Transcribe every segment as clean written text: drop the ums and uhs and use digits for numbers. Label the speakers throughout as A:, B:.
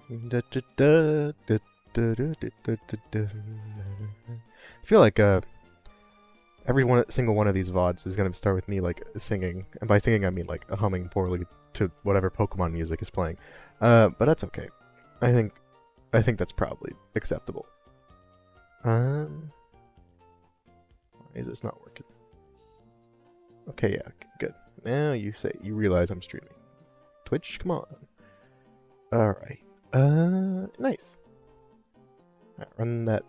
A: I feel like single one of these VODs is gonna start with me like singing, and by singing I mean like humming poorly to whatever Pokemon music is playing. But that's okay. I think I think that's probably acceptable. Why is this not working? Okay, yeah, good. Now you realize I'm streaming. Twitch, come on. All right. Nice. All right, run that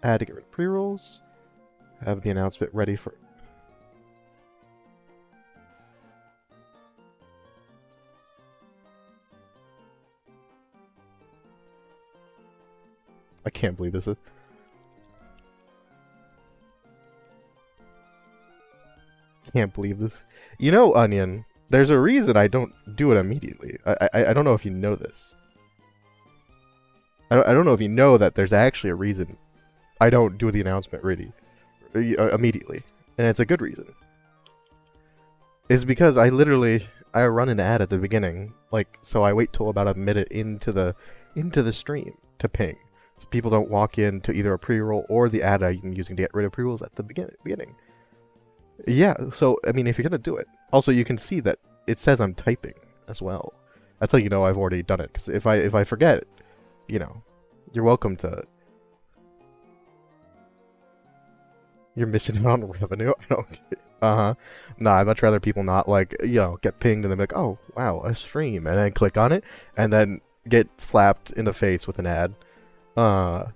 A: ad to get rid of pre-rolls. Have the announcement ready for. I can't believe this is. Can't believe this. You know, Onion, there's a reason I don't do it immediately. I don't know if you know this. I don't know if you know that there's actually a reason I don't do the announcement ready immediately, and it's a good reason. It's because I run an ad at the beginning, like so I wait till about a minute into the stream to ping, so people don't walk into either a pre-roll or the ad I'm using to get rid of pre-rolls at the beginning. Yeah, so I mean, if you're gonna do it, also you can see that it says I'm typing as well. That's how you know I've already done it. Because if I forget, you know, you're welcome to. You're missing out on revenue. I don't. Uh-huh. Nah, I'd much rather people not like get pinged and then be like, oh wow, a stream, and then click on it and then get slapped in the face with an ad. Uh,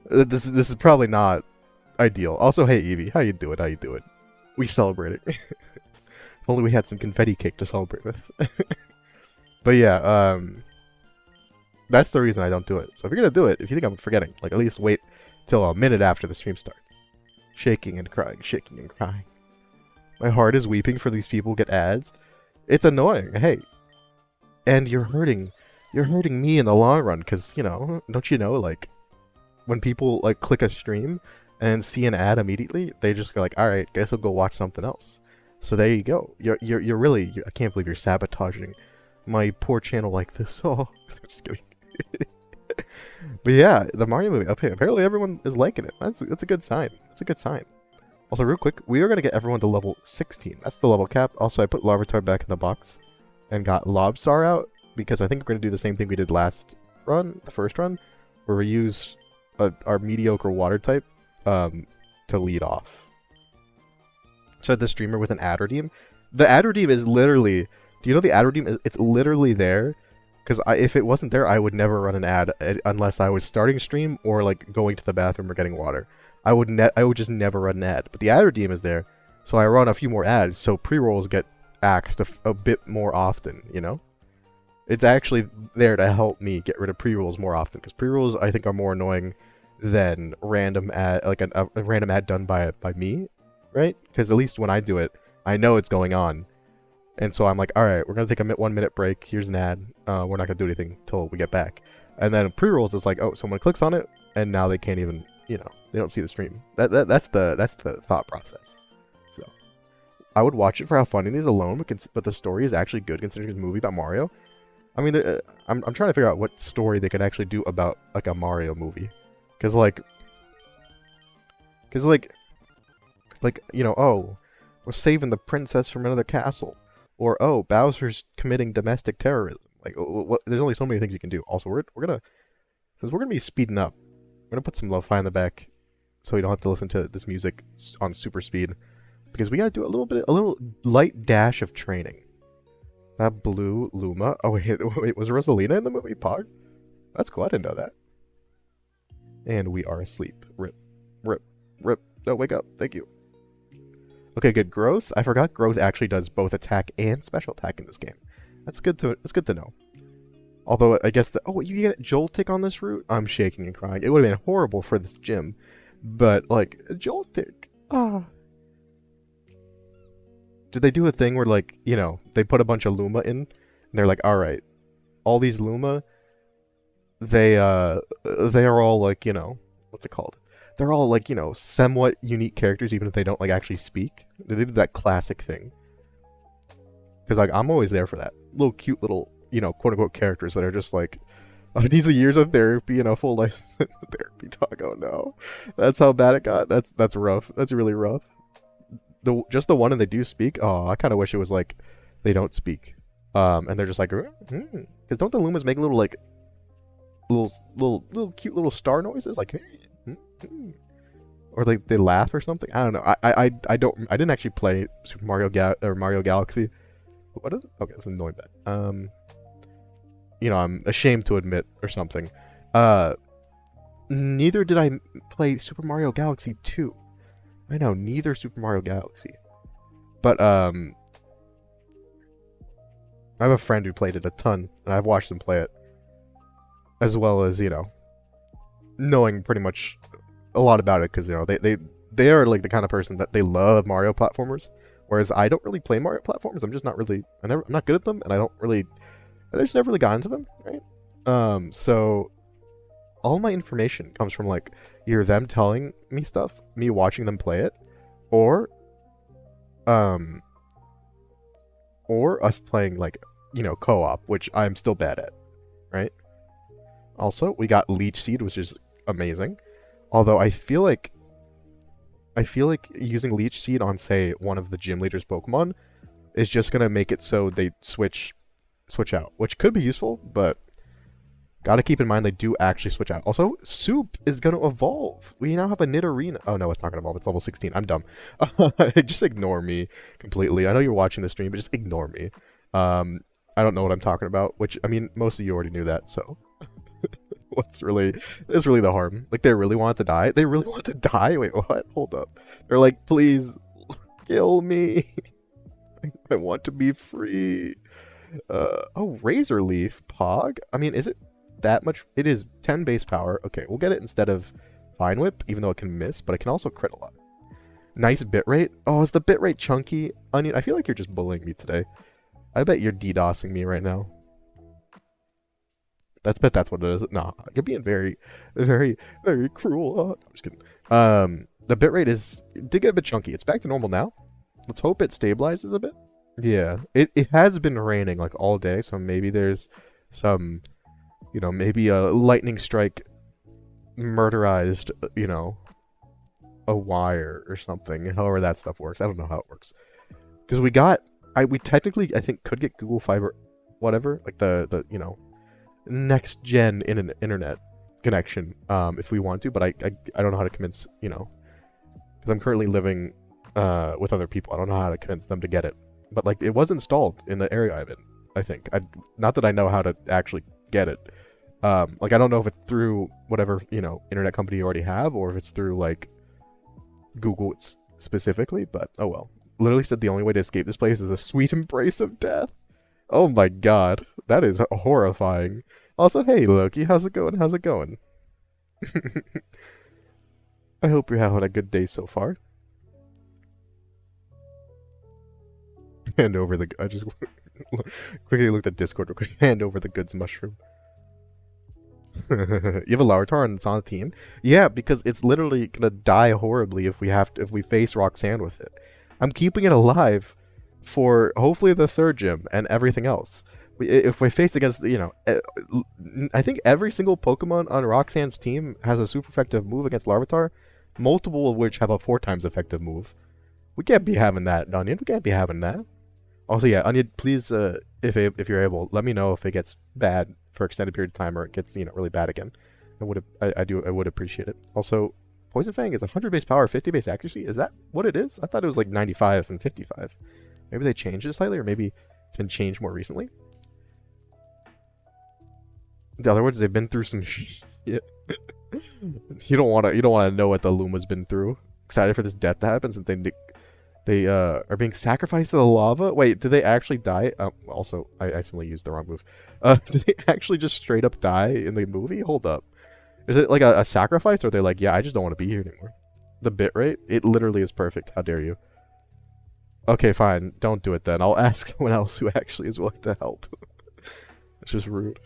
A: this is probably not ideal. Also, hey Evie, how you doing? How you doing? We celebrated. If only we had some confetti cake to celebrate with. But yeah, that's the reason I don't do it. So if you're gonna do it, if you think I'm forgetting, like at least wait till a minute after the stream starts. Shaking and crying, shaking and crying. My heart is weeping for these people get ads. It's annoying. Hey, and you're hurting me in the long run, because don't you know, like when people like click a stream and see an ad immediately, they just go like, all right, guess I'll go watch something else. So there you go. You're really. I can't believe you're sabotaging my poor channel like this. Oh, I'm just kidding. But yeah, the Mario movie. Okay, apparently everyone is liking it. That's a good sign. That's a good sign. Also, real quick, we are gonna get everyone to level 16. That's the level cap. Also, I put Larvitar back in the box and got Lobstar out because I think we're gonna do the same thing we did last run, the first run, where we use our mediocre water type to lead off. So the streamer with an ad redeem. The ad redeem is literally. Do you know the ad redeem is? It's literally there. Because if it wasn't there, I would never run an ad unless I was starting stream or like going to the bathroom or getting water. I would just never run an ad. But the ad redeem is there, so I run a few more ads, so pre-rolls get axed a bit more often. You know, it's actually there to help me get rid of pre-rolls more often. Because pre-rolls I think are more annoying than random ad, like a random ad done by me, right? Because at least when I do it, I know it's going on. And so I'm like, all right, we're going to take a 1 minute break. Here's an ad. We're not going to do anything till we get back. And then pre-rolls is like, oh, someone clicks on it, and now they can't even, they don't see the stream. That's the thought process. So I would watch it for how funny it is alone, but the story is actually good considering it's a movie about Mario. I mean, I'm trying to figure out what story they could actually do about like a Mario movie, because oh, we're saving the princess from another castle. Or, oh, Bowser's committing domestic terrorism. Like, there's only so many things you can do. Also, since we're gonna be speeding up, we're gonna put some lo-fi in the back, so we don't have to listen to this music on super speed, because we gotta do a little light dash of training. That blue Luma. Oh wait, was Rosalina in the movie Pog? That's cool. I didn't know that. And we are asleep. Rip, rip, rip. No, wake up. Thank you. Okay, good. Growth. I forgot growth actually does both attack and special attack in this game. That's good to know. Although I guess you get Joltik on this route. I'm shaking and crying. It would have been horrible for this gym, but like Joltik. Ah. Did they do a thing where like they put a bunch of Luma in, and they're like, all right, all these Luma, they are all like what's it called? They're all like, somewhat unique characters, even if they don't like actually speak. They did that classic thing. Because like I'm always there for that. Little cute little, quote unquote characters that are just like These are years of therapy and a full life therapy talk. Oh no, that's how bad it got. That's rough. That's really rough. Just the one and they do speak. Oh, I kind of wish it was like they don't speak, and they're just like, because don't the Lumas make little like little cute little star noises like, or like they laugh or something. I don't know. I don't. I didn't actually play Super Mario or Mario Galaxy. What is it? Okay, it's an annoying bit. I'm ashamed to admit or something. Neither did I play Super Mario Galaxy 2. I know, neither Super Mario Galaxy. But I have a friend who played it a ton, and I've watched him play it, as well as knowing pretty much a lot about it, because they are like the kind of person that they love Mario platformers, whereas I don't really play Mario platformers. I'm just not really, I'm not good at them, and I just never really got into them, right? So all my information comes from like either them telling me stuff, me watching them play it, or or us playing like co-op, which I'm still bad at, right? Also, we got Leech Seed, which is amazing. Although I feel like using Leech Seed on say one of the gym leaders Pokemon is just gonna make it so they switch out, which could be useful, but gotta keep in mind they do actually switch out. Also, Soup is gonna evolve. We now have a Nidorina. Oh no, it's not gonna evolve. It's level 16. I'm dumb. Just ignore me completely. I know you're watching the stream, but just ignore me. I don't know what I'm talking about, which, I mean, most of you already knew that, so it's really the harm? Like, they really want to die? They really want to die? Wait, what? Hold up. They're like, please, kill me. I want to be free. Oh, Razor Leaf, Pog? I mean, is it that much? It is 10 base power. Okay, we'll get it instead of Vine Whip, even though it can miss, but it can also crit a lot. Nice bitrate. Oh, is the bitrate chunky? Onion, I feel like you're just bullying me today. I bet you're DDoSing me right now. That's what it is. No, you're being very, very, very cruel. Oh, no, I'm just kidding. The bitrate did get a bit chunky. It's back to normal now. Let's hope it stabilizes a bit. Yeah, it has been raining like all day, so maybe there's some, maybe a lightning strike murderized, a wire or something. However that stuff works, I don't know how it works. Because we technically I think could get Google Fiber, whatever, like the next gen internet connection, if we want to, but I don't know how to convince, because I'm currently living with other people. I don't know how to convince them to get it. But like it was installed in the area I'm in, I think. Not that I know how to actually get it. Like I don't know if it's through whatever, internet company you already have, or if it's through like Google specifically, but oh well. Literally said the only way to escape this place is a sweet embrace of death. Oh my god. That is horrifying. Also, hey Loki, how's it going? How's it going? I hope you're having a good day so far. Hand over the. I just quickly looked at Discord real quick. Hand over the goods mushroom. You have a Larvitar and it's on the team? Yeah, because it's literally gonna die horribly if we face Roxanne with it. I'm keeping it alive for hopefully the third gym and everything else. If we face against, I think every single Pokemon on Roxanne's team has a super effective move against Larvitar, multiple of which have a 4 times effective move. We can't be having that, Onion. We can't be having that. Also, yeah, Onion, please, if you're able, let me know if it gets bad for extended period of time or it gets really bad again. I would appreciate it. Also, Poison Fang is 100 base power, 50 base accuracy. Is that what it is? I thought it was like 95 and 55. Maybe they changed it slightly, or maybe it's been changed more recently. In other words, they've been through some shit. You don't want to know what the Luma's been through. Excited for this death to happen since they are being sacrificed to the lava. Wait, did they actually die? Also, I simply used the wrong move. Did they actually just straight up die in the movie? Hold up. Is it like a sacrifice, or are they like, yeah, I just don't want to be here anymore? The bitrate? It literally is perfect. How dare you? Okay, fine. Don't do it then. I'll ask someone else who actually is willing to help. It's just rude.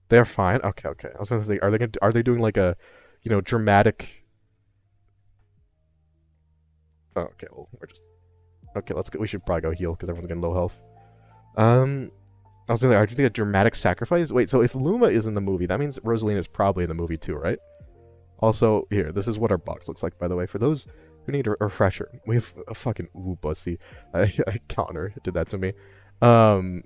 A: They're fine. Okay, okay. I was gonna say, are they doing like a, dramatic? Oh, okay. Well, we're just okay. Let's go. We should probably go heal because everyone's getting low health. Um, I was gonna. I think a dramatic sacrifice. Wait, so if Luma is in the movie, that means Rosalina is probably in the movie too, right? Also, here, this is what our box looks like, by the way. For those who need a refresher, we have a fucking bussy. Connor did that to me. Um,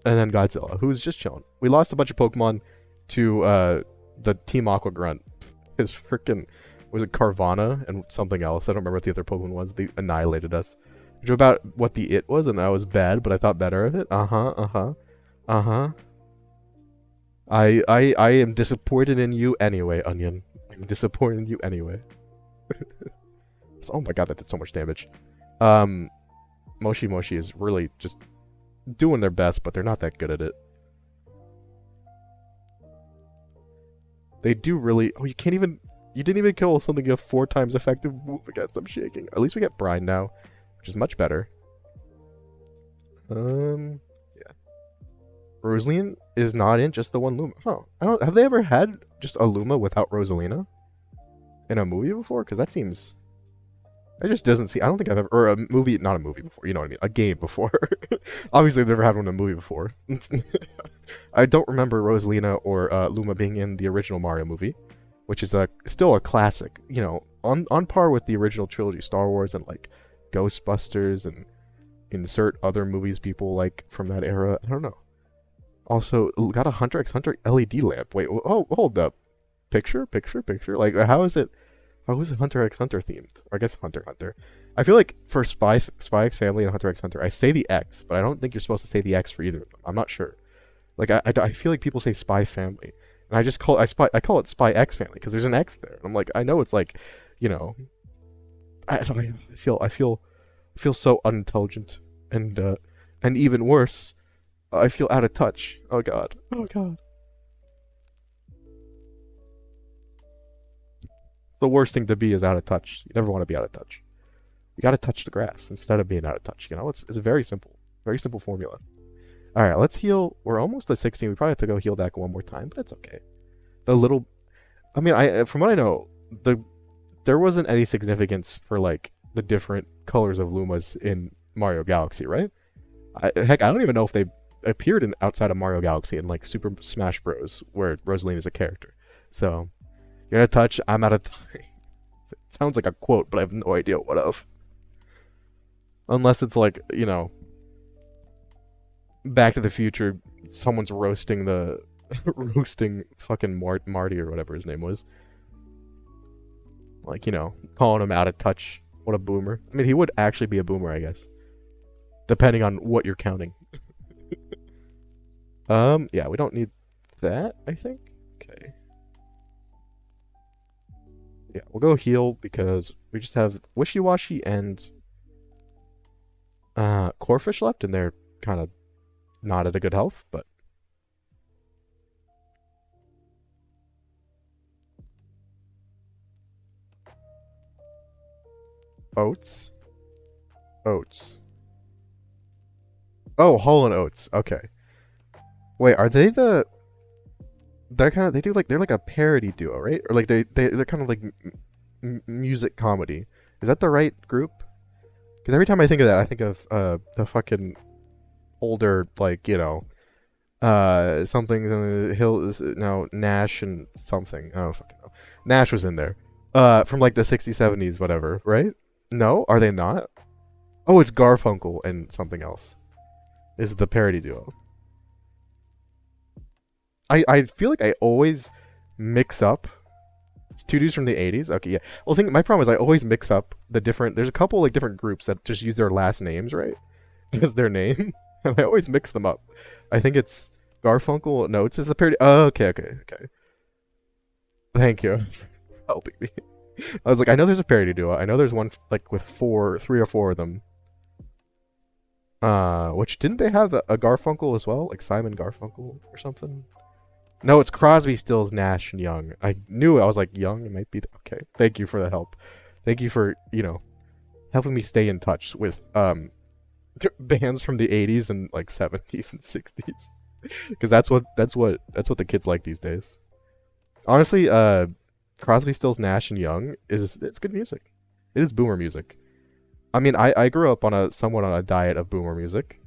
A: and then Godzilla, who's just chilling. We lost a bunch of Pokemon to the Team Aqua Grunt. His freaking was it Carvana and something else. I don't remember what the other Pokemon was. They annihilated us. Which was about what the it was, and I was bad, but I thought better of it. Uh huh. I am disappointed in you anyway, Onion. I'm disappointed in you anyway. Oh my god, that did so much damage. Moshi Moshi is really just doing their best, but they're not that good at it. They do really... Oh, you can't even... You didn't even kill something you have 4 times effective move against. I'm shaking. At least we get Brine now, which is much better. Yeah. Rosalina is not in just the one Luma. Huh. I don't... Have they ever had just a Luma without Rosalina in a movie before? Because that seems... It just doesn't see... I don't think I've ever... Or a movie... Not a movie before. You know what I mean? A game before. Obviously, I've never had one in a movie before. I don't remember Rosalina or Luma being in the original Mario movie, which is still a classic. You know, on par with the original trilogy, Star Wars and like Ghostbusters and insert other movies people like from that era. I don't know. Also, got a Hunter x Hunter LED lamp. Wait, oh, hold up. Picture. Like, how is it Hunter x Hunter themed? Or I guess Hunter x Hunter. I feel like for Spy X Family and Hunter x Hunter, I say the X, but I don't think you're supposed to say the X for either of them. I'm not sure. Like, I feel like people say Spy Family, and I call it Spy X Family because there's an X there. And I'm like, I know it's like, you know, I feel so unintelligent, and even worse, I feel out of touch. Oh god. The worst thing to be is out of touch. You never want to be out of touch. You got to touch the grass instead of being out of touch. You know, it's a very simple formula. All right, let's heal. We're almost at 16. We probably have to go heal back one more time, but it's okay. I mean, from what I know, there wasn't any significance for like the different colors of Lumas in Mario Galaxy, right? Heck, I don't even know if they appeared outside of Mario Galaxy in like Super Smash Bros, where Rosalina is a character. So you're out of touch. I'm out of touch. Sounds like a quote, but I have no idea what of. Unless it's like, you know, Back to the Future, someone's roasting fucking Marty or whatever his name was. Like, you know, calling him out of touch. What a boomer. I mean, he would actually be a boomer, I guess. Depending on what you're counting. Yeah, we don't need that, I think. Okay. Yeah, we'll go heal because we just have Wishy-Washy and Corphish left, and they're kind of not at a good health, but Oats. Oh, Holland Oats. Okay. Wait, are they they're like a parody duo, right? Or like they're kind of like music comedy. Is that the right group? Because every time I think of that, I think of the fucking older, like, you know, something Nash and something. I don't fucking know. Nash was in there. From like the 60s, 70s, whatever, right? No? Are they not? Oh, it's Garfunkel and something else. Is the parody duo. I feel like I always mix up. It's 2 dudes from the 80s? Okay, yeah. Well, my problem is I always mix up the different... There's a couple like different groups that just use their last names, right? As their name. And I always mix them up. I think it's Garfunkel. No, it's just the parody. Oh, okay. Thank you for helping me. I was like, I know there's a parody duo. I know there's one like with 3 or 4 of them. Which didn't they have a Garfunkel as well? Like Simon Garfunkel or something? No, it's Crosby, Stills, Nash, and Young. I knew I was like, Young, it might be... Okay, thank you for the help. Thank you for, you know, helping me stay in touch with bands from the 80s and like 70s and 60s. Because that's what the kids like these days. Honestly, Crosby, Stills, Nash, and Young it's good music. It is boomer music. I mean, I grew up somewhat on a diet of boomer music.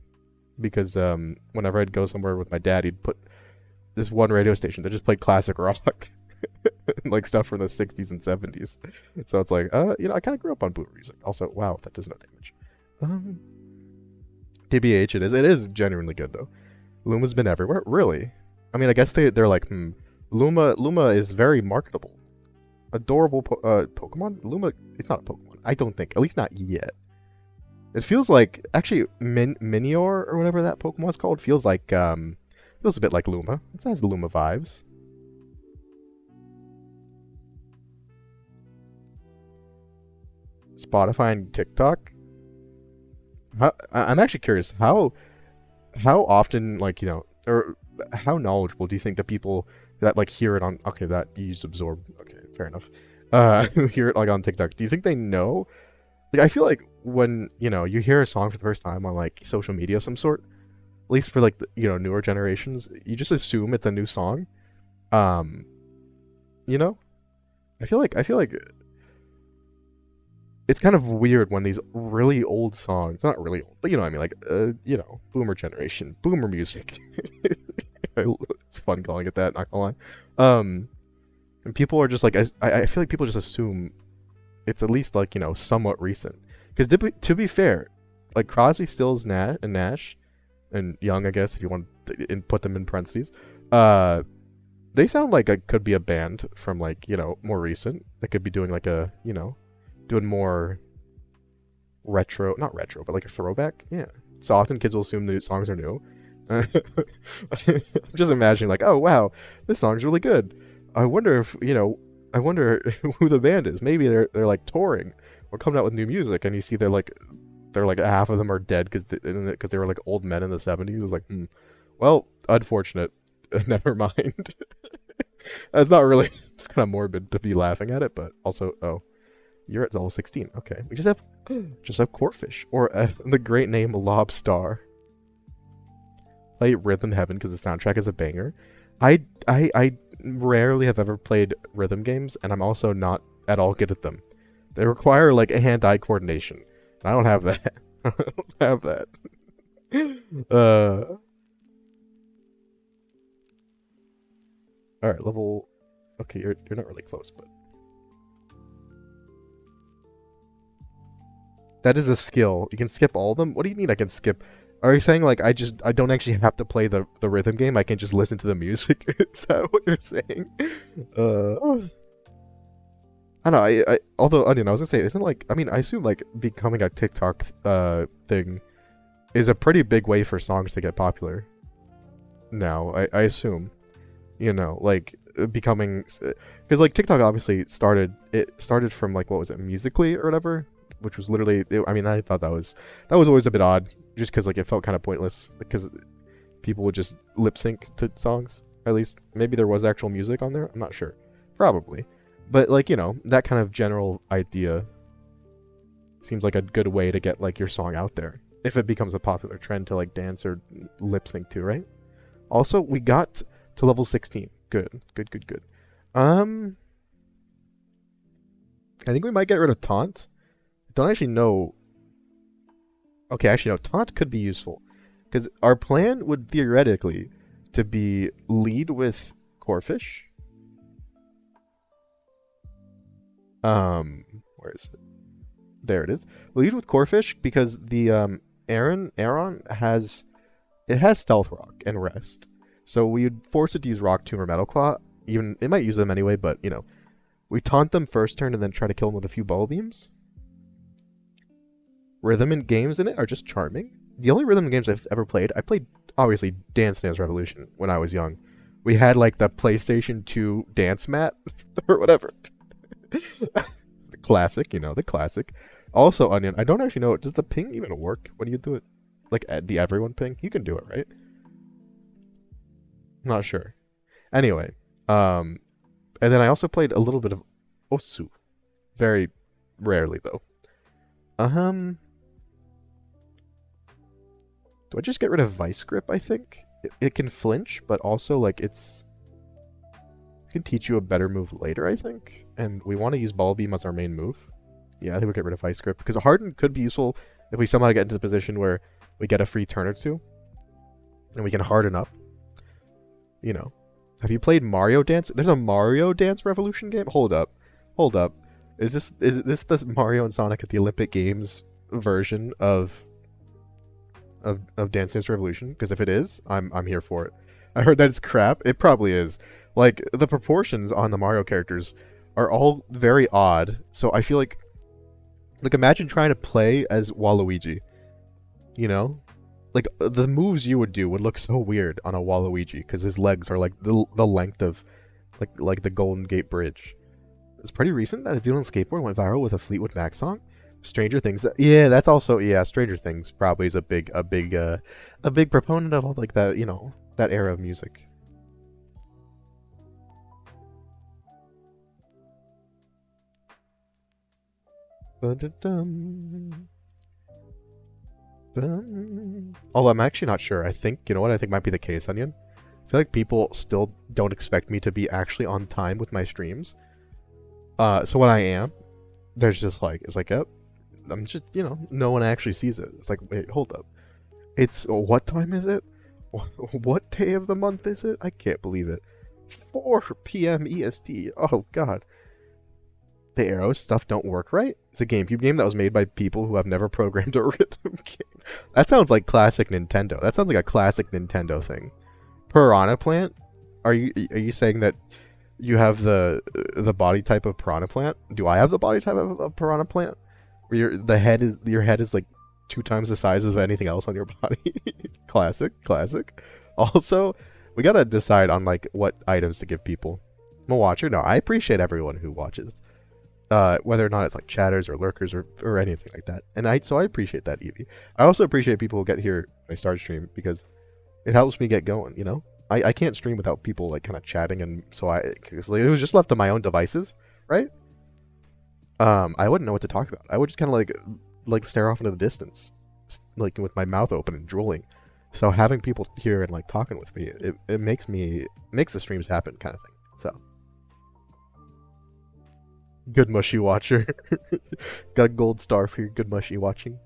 A: because whenever I'd go somewhere with my dad, he'd put this one radio station that just played classic rock, like stuff from the 60s and 70s. So it's like, I kind of grew up on boomer music. Also, wow, that does no damage. Um, TBH, it is genuinely good though. Luma's been everywhere, really. I mean, I guess they're like, Luma is very marketable. Adorable Pokemon. Luma, it's not a Pokemon. I don't think, at least not yet. It feels like actually Minior or whatever that Pokemon's called feels like feels a bit like Luma. It has the Luma vibes. Spotify and TikTok. I'm actually curious how often, like, or how knowledgeable do you think the people that like hear it on, okay, that you use absorb, okay, fair enough, hear it like on TikTok, do you think they know? Like, I feel like when you hear a song for the first time on like social media of some sort, at least for like the, newer generations, you just assume it's a new song. um you know I feel like it's kind of weird when these really old songs, not really old, but what I mean, like, boomer generation, boomer music. It's fun calling it that, not gonna lie. And people are just like, I feel like people just assume it's at least like, somewhat recent. Because to be fair, like Crosby, Stills, Nash, and Young, I guess, if you want to put them in parentheses, they sound like it could be a band from like, more recent. That could be doing like a, doing more retro, not retro, but like a throwback. Yeah. So often kids will assume the songs are new. I'm just imagining like, oh wow, this song's really good. I wonder if I wonder who the band is. Maybe they're like touring or coming out with new music, and you see they're like half of them are dead because they were like old men in the 70s. It's like, well, unfortunate. Never mind. That's not really. It's kind of morbid to be laughing at it, but also, oh, you're at level 16. Okay, we just have Corphish, or the great name Lobstar. Play Rhythm Heaven because the soundtrack is a banger. I rarely have ever played rhythm games, and I'm also not at all good at them. They require like a hand-eye coordination. I don't have that. I don't have that. All right, level. Okay, you're not really close, but that is a skill. You can skip all of them. What do you mean I can skip? Are you saying like I don't actually have to play the rhythm game? I can just listen to the music? Is that what you're saying? I don't know. I although Onion, I was gonna say, isn't like, I mean, I assume like becoming a TikTok thing is a pretty big way for songs to get popular. Now, I assume, like becoming, because like TikTok obviously started from like, what was it, Musically or whatever, which was literally, I mean, I thought that was always a bit odd, just because like it felt kind of pointless, because people would just lip sync to songs. At least maybe there was actual music on there. I'm not sure, probably, but like that kind of general idea seems like a good way to get like your song out there if it becomes a popular trend to like dance or lip sync to, right? Also, we got to level 16. Good. I think we might get rid of Taunt. Don't actually know. Okay, actually no, Taunt could be useful, because our plan would theoretically to be lead with Corphish. Where is it? There it is. Lead with Corphish because the Aron has Stealth Rock and Rest, so we would force it to use Rock Tomb or Metal Claw. Even it might use them anyway, but we taunt them first turn and then try to kill them with a few bubble beams. Rhythm and games in it are just charming. The only rhythm games I've ever played, I played obviously Dance Dance Revolution when I was young. We had like the PlayStation 2 dance mat or whatever. The classic, the classic. Also, Onion, I don't actually know, does the ping even work when you do it? Like the everyone ping? You can do it, right? I'm not sure. Anyway, and then I also played a little bit of Osu. Very rarely though. Do I just get rid of Vice Grip, I think? It can flinch, but also, like, it can teach you a better move later, I think. And we want to use Ball Beam as our main move. Yeah, I think we'll get rid of Vice Grip, because Harden could be useful if we somehow get into the position where we get a free turn or two. and we can harden up. You know. Have you played Mario Dance? There's a Mario Dance Revolution game? Hold up. Hold up. Is this the Mario and Sonic at the Olympic Games version of Dance Dance Revolution? Because if it is, I'm here for it. I heard that it's crap. It probably is. Like, the proportions on the Mario characters are all very odd. So I feel like imagine trying to play as Waluigi. You know? Like, the moves you would do would look so weird on a Waluigi because his legs are like the length of like the Golden Gate Bridge. It's pretty recent that a dude on skateboard went viral with a Fleetwood Mac song. Stranger Things. Yeah, that's also Stranger Things probably is a big proponent of all like that, you know, that era of music. Although I'm actually not sure. I think, you know what I think might be the case, Onion? I feel like people still don't expect me to be actually on time with my streams. So when I am, there's just like, it's like, oh, I'm just, you know, no one actually sees it. It's like, wait, hold up. It's, what time is it? What day of the month is it? I can't believe it. 4 p.m. EST. Oh, God. The arrows stuff don't work right? It's a GameCube game that was made by people who have never programmed a rhythm game. That sounds like classic Nintendo. That sounds like a classic Nintendo thing. Piranha Plant? Are you saying that you have the body type of Piranha Plant? Do I have the body type of Piranha Plant? Where your head is like 2 times the size of anything else on your body? Classic. Also, we gotta decide on like what items to give people. I'm a watcher. No, I appreciate everyone who watches. Whether or not it's like chatters or lurkers or anything like that. And I appreciate that, Evie. I also appreciate people who get here when I start stream because it helps me get going, you know? I can't stream without people like kind of chatting, and so cause it was just left to my own devices, right? I wouldn't know what to talk about. I would just kind of like stare off into the distance, like with my mouth open and drooling. So having people here and like talking with me, it makes the streams happen, kind of thing. So. Good mushy watcher. Got a gold star for your good mushy watching.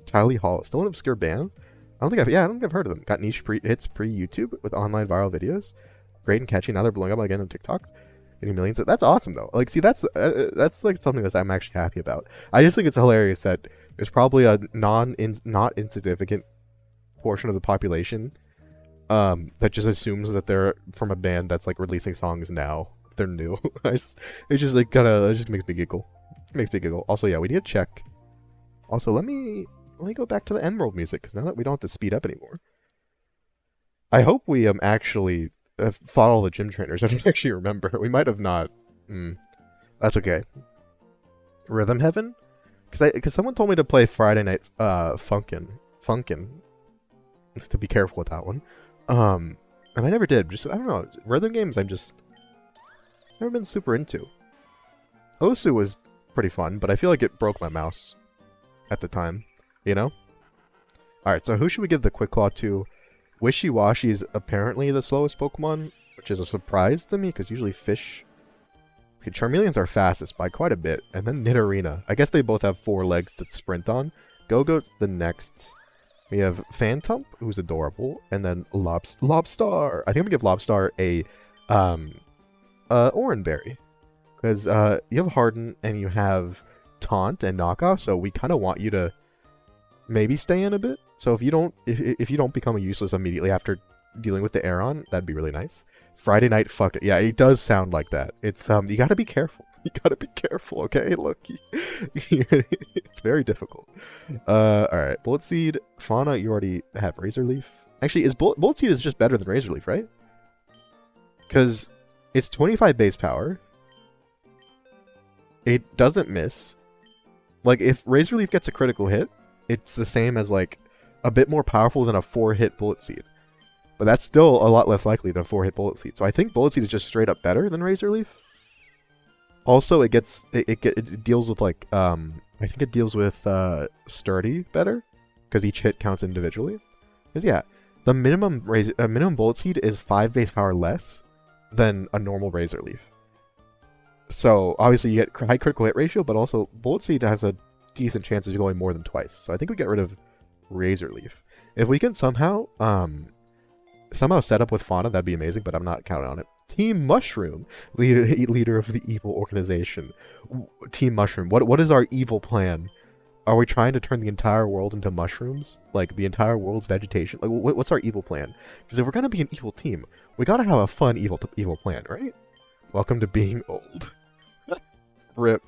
A: Tylee Hall, still an obscure band? I don't think I've heard of them. Got niche hits pre-YouTube with online viral videos. Great and catchy. Now they're blowing up again on TikTok. Getting millions. That's awesome though. Like, see, that's like something that I'm actually happy about. I just think it's hilarious that there's probably a not insignificant portion of the population that just assumes that they're from a band that's like releasing songs now. They're new. It just like it just makes me giggle. Also, yeah, we need to check. Also, let me go back to the Emerald music because now that we don't have to speed up anymore. I hope we actually fought all the gym trainers. I don't actually remember. We might have not. That's okay. Rhythm Heaven, because someone told me to play Friday Night Funkin'. To be careful with that one. And I never did. Just I don't know. Rhythm games, I'm just never been super into. Osu was pretty fun, but I feel like it broke my mouse at the time, you know? Alright, so who should we give the Quick Claw to? Wishy-Washy is apparently the slowest Pokemon, which is a surprise to me, because usually fish... Okay, Charmeleons are fastest by quite a bit, and then Nidorina. I guess they both have 4 legs to sprint on. Go-Goat's the next. We have Phantump, who's adorable, and then Lobstar. I think I'm going to give Lobstar a... Oranberry, because you have Harden and you have Taunt and Knockoff, so we kind of want you to maybe stay in a bit. So if you don't become a useless immediately after dealing with the Aeron, that'd be really nice. Friday Night Fuck It. Yeah, it does sound like that. It's you gotta be careful. You gotta be careful, okay? Look, it's very difficult. Alright, Bullet Seed, Fauna, you already have Razor Leaf. Actually, Bullet Seed is just better than Razor Leaf, right? Because it's 25 base power. It doesn't miss. Like, if Razor Leaf gets a critical hit, it's the same as, like, a bit more powerful than a 4-hit Bullet Seed. But that's still a lot less likely than a 4-hit Bullet Seed. So I think Bullet Seed is just straight up better than Razor Leaf. Also, it deals with, like, I think it deals with Sturdy better, because each hit counts individually. Because, yeah, the minimum Bullet Seed is 5 base power less than a normal Razor Leaf. So, obviously you get high critical hit ratio, but also Bullet Seed has a decent chance of going more than twice. So I think we get rid of Razor Leaf. If we can somehow somehow set up with Fauna, that'd be amazing, but I'm not counting on it. Team Mushroom, leader of the evil organization. Team Mushroom, what is our evil plan? Are we trying to turn the entire world into mushrooms? Like, the entire world's vegetation? Like, what's our evil plan? Because if we're gonna be an evil team, we gotta have a fun evil plan, right? Welcome to being old. Rip.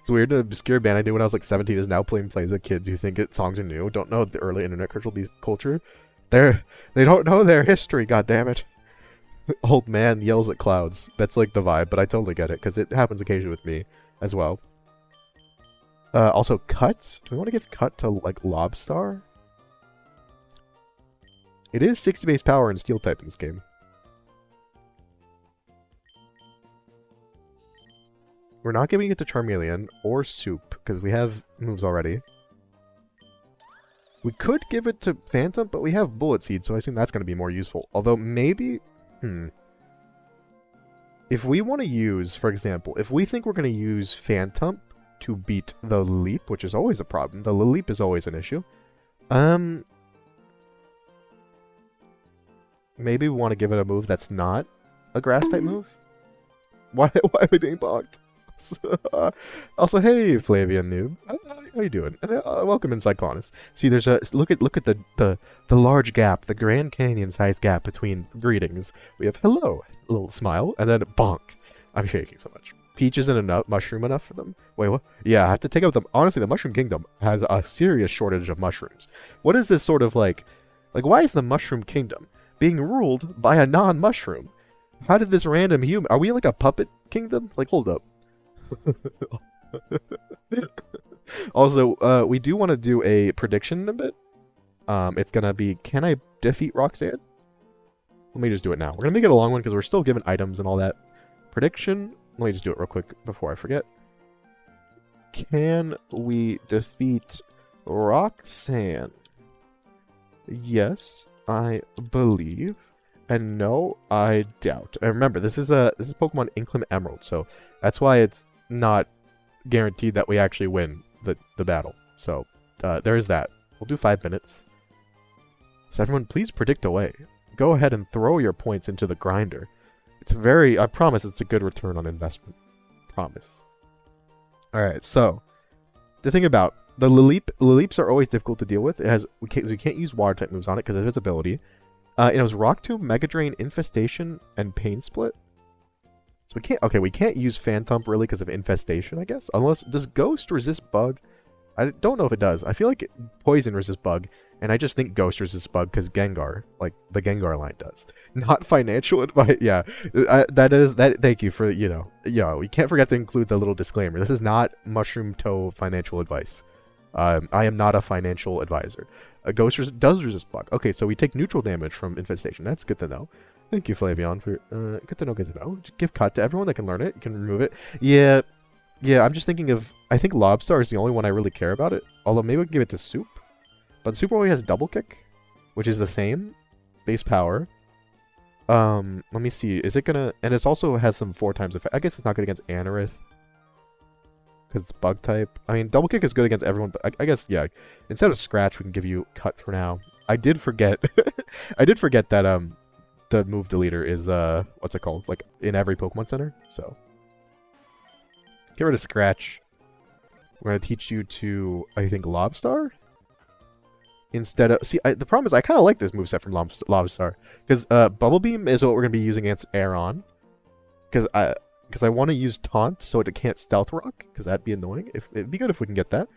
A: It's weird, an obscure band I knew when I was like 17 is now playing plays with kids who think songs are new, don't know the early internet culture. They don't know their history, goddammit. Old man yells at clouds. That's like the vibe, but I totally get it, because it happens occasionally with me as well. Also, cuts. Do we want to give cut to, like, Lobstar? It is 60 base power and steel type in this game. We're not giving it to Charmeleon or Soup, because we have moves already. We could give it to Phantom, but we have Bullet Seed, so I assume that's going to be more useful. Although, maybe... If we want to use, for example, if we think we're going to use Phantom to beat the Leap, which is always a problem. The Leap is always an issue. Maybe we want to give it a move that's not a Grass-type move. Why am I being bogged? Also, hey, Flavian Noob. How you doing? And, welcome in Cyclonus. See, there's a look at the large gap, the Grand Canyon-sized gap between greetings. We have hello, a little smile, and then bonk. I'm shaking so much. Peach isn't enough, mushroom enough for them. Wait, what? Yeah, I have to take out the. Honestly, the Mushroom Kingdom has a serious shortage of mushrooms. What is this sort of like? Why is the Mushroom Kingdom being ruled by a non-mushroom? How did this random human? Are we like a puppet kingdom? Like, hold up. Also, we do want to do a prediction in a bit. It's gonna be, can I defeat Roxanne? Let me just do it now. We're gonna make it a long one because we're still given items and all that. Prediction. Let me just do it real quick before I forget. Can we defeat Roxanne? Yes, I believe. And no, I doubt. And remember, this is Pokemon Inclement Emerald, so that's why it's not guaranteed that we actually win the battle. So there is that. We'll do 5 minutes. So everyone, please predict away. Go ahead and throw your points into the grinder. It's I promise it's a good return on investment. Promise. Alright, so the thing about the Lilleeps are always difficult to deal with. We can't use water type moves on it because of its ability. It was Rock Tomb, Mega Drain, Infestation, and Pain Split. So we can't use Phantom really because of Infestation, I guess. Unless, does Ghost resist Bug? I don't know if it does. I feel like Poison resists Bug, and I just think Ghost resists Bug because Gengar, like the Gengar line does. Not financial advice. Yeah, thank you for, we can't forget to include the little disclaimer. This is not Mushroom Toe financial advice. I am not a financial advisor. Ghost does resist Bug. Okay, so we take neutral damage from Infestation. That's good to know. Thank you, Flavion, for good to know. Give cut to everyone that can learn it. You can remove it. Yeah, I'm just thinking of. I think Lobstar is the only one I really care about it. Although maybe we can give it to Soup. But Soup only has Double Kick, which is the same base power. Let me see. Is it gonna? And it also has some 4 times effect. I guess it's not good against Anorith because it's Bug type. I mean, Double Kick is good against everyone, but I guess yeah. Instead of Scratch, we can give you cut for now. I did forget. I did forget that the move deleter is what's it called? Like in every Pokemon Center. So get rid of Scratch. We're gonna teach you to, I think, Lobstar instead of. See, the problem is I kind of like this moveset from Lobstar because Bubble Beam is what we're gonna be using against Aeron. Because I want to use Taunt so it can't Stealth Rock because that'd be annoying. It'd be good if we can get that.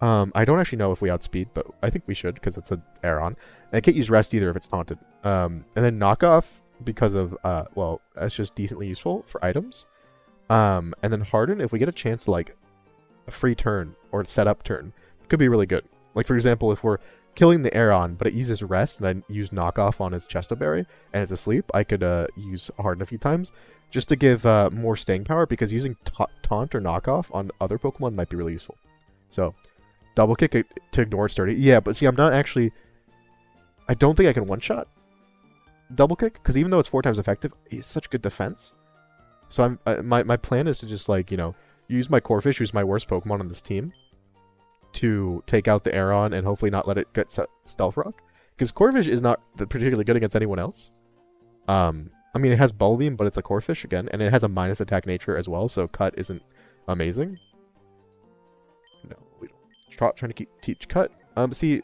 A: I don't actually know if we outspeed, but I think we should because it's an Aeron. And I can't use Rest either if it's taunted. And then Knockoff because of, well, that's just decently useful for items. And then Harden, if we get a chance to, like, a free turn or a setup turn, it could be really good. Like, for example, if we're killing the Aeron, but it uses Rest, and I use Knockoff on its Chestoberry, and it's asleep, I could use Harden a few times just to give more staying power, because using Taunt or Knockoff on other Pokemon might be really useful. So, Double Kick to ignore Sturdy. Yeah, but see, I'm not actually... I don't think I can one-shot Double Kick, because even though it's 4 times effective, it's such good defense. So my plan is to just, like, you know, use my Corphish, who's my worst Pokemon on this team, to take out the Aeron and hopefully not let it get Stealth Rock. Because Corphish is not particularly good against anyone else. I mean, it has Bubble Beam, but it's a Corphish again, and it has a minus attack nature as well, so Cut isn't amazing. No, we don't. Trying to teach Cut. See,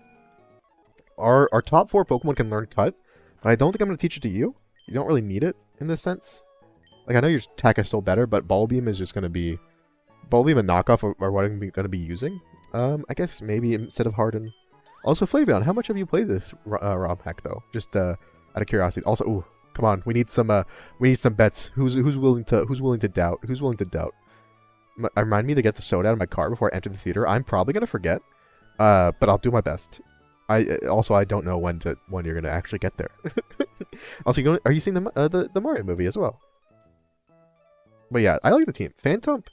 A: our top 4 Pokemon can learn Cut, but I don't think I'm going to teach it to you. You don't really need it in this sense. Like, I know your attack is still better, but Bubble Beam is just going to be... Bubble Beam and Knockoff are what I'm going to be using. I guess maybe instead of Harden. Also, Flavion, how much have you played this ROM hack, though? Just out of curiosity. Also, ooh, come on, we need some bets. Who's willing to doubt? Who's willing to doubt? Remind me to get the soda out of my car before I enter the theater. I'm probably going to forget, but I'll do my best. I don't know when you're going to actually get there. Also, are you seeing the Mario movie as well? But yeah, I like the team. Phantom,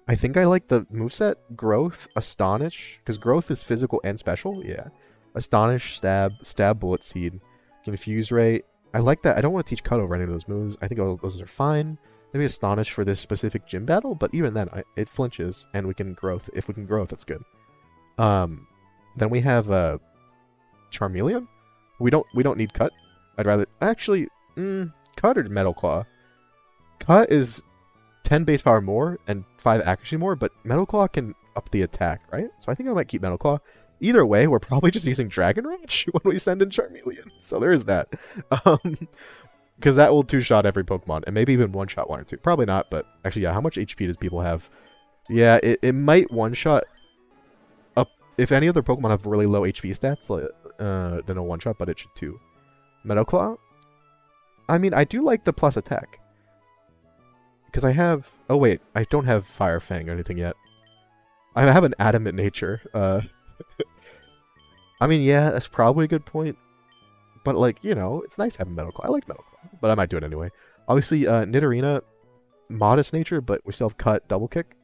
A: I think I like the moveset. Growth, Astonish, because Growth is physical and special. Yeah. Astonish, Stab, Bullet Seed, Confuse Ray. I like that. I don't want to teach Cut over any of those moves. I think those are fine. Maybe Astonish for this specific gym battle, but even then, it flinches, and we can Growth. If we can Growth, that's good. Then we have Charmeleon. We don't need Cut. I'd rather actually Cut or Metal Claw. Cut is 10 base power more and 5 accuracy more, but Metal Claw can up the attack, right? So I think I might keep Metal Claw. Either way, we're probably just using Dragon Rage when we send in Charmeleon. So there is that. Because that will 2-shot every Pokemon, and maybe even 1-shot 1 or 2. Probably not, but actually, yeah, how much HP does people have? Yeah, it might 1-shot up. If any other Pokemon have really low HP stats, then a 1-shot, but it should 2. Metal Claw? I mean, I do like the plus attack. Because I have... Oh, wait. I don't have Fire Fang or anything yet. I have an Adamant Nature. I mean, yeah, that's probably a good point. But, like, you know, it's nice having Metal Claw. I like Metal Claw. But I might do it anyway. Obviously, Nidorina, modest nature, but we still have Cut, Double Kick.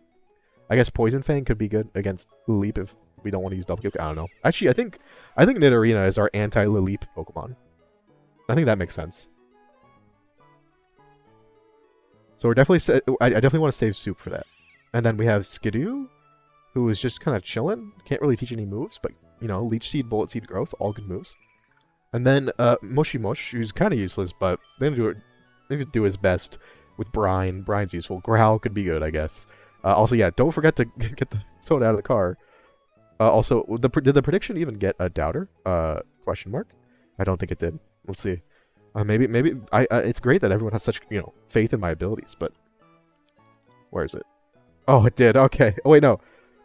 A: I guess Poison Fang could be good against Leap if we don't want to use Double Kick. I don't know. Actually, I think Nidorina is our anti-Leap Pokemon. I think that makes sense. So we're definitely... I definitely want to save Soup for that. And then we have Skidoo, who is just kind of chilling. Can't really teach any moves, but, you know, Leech Seed, Bullet Seed, Growth, all good moves. And then Mushy Mush, who's kind of useless, but they're going to do his best with Brine. Brine's useful. Growl could be good, I guess. Also, yeah, don't forget to get the soda out of the car. Also, did the prediction even get a doubter? Question mark? I don't think it did. We'll see. Maybe it's great that everyone has such, you know, faith in my abilities, but where is it? Oh, it did. Okay. Oh, wait, no.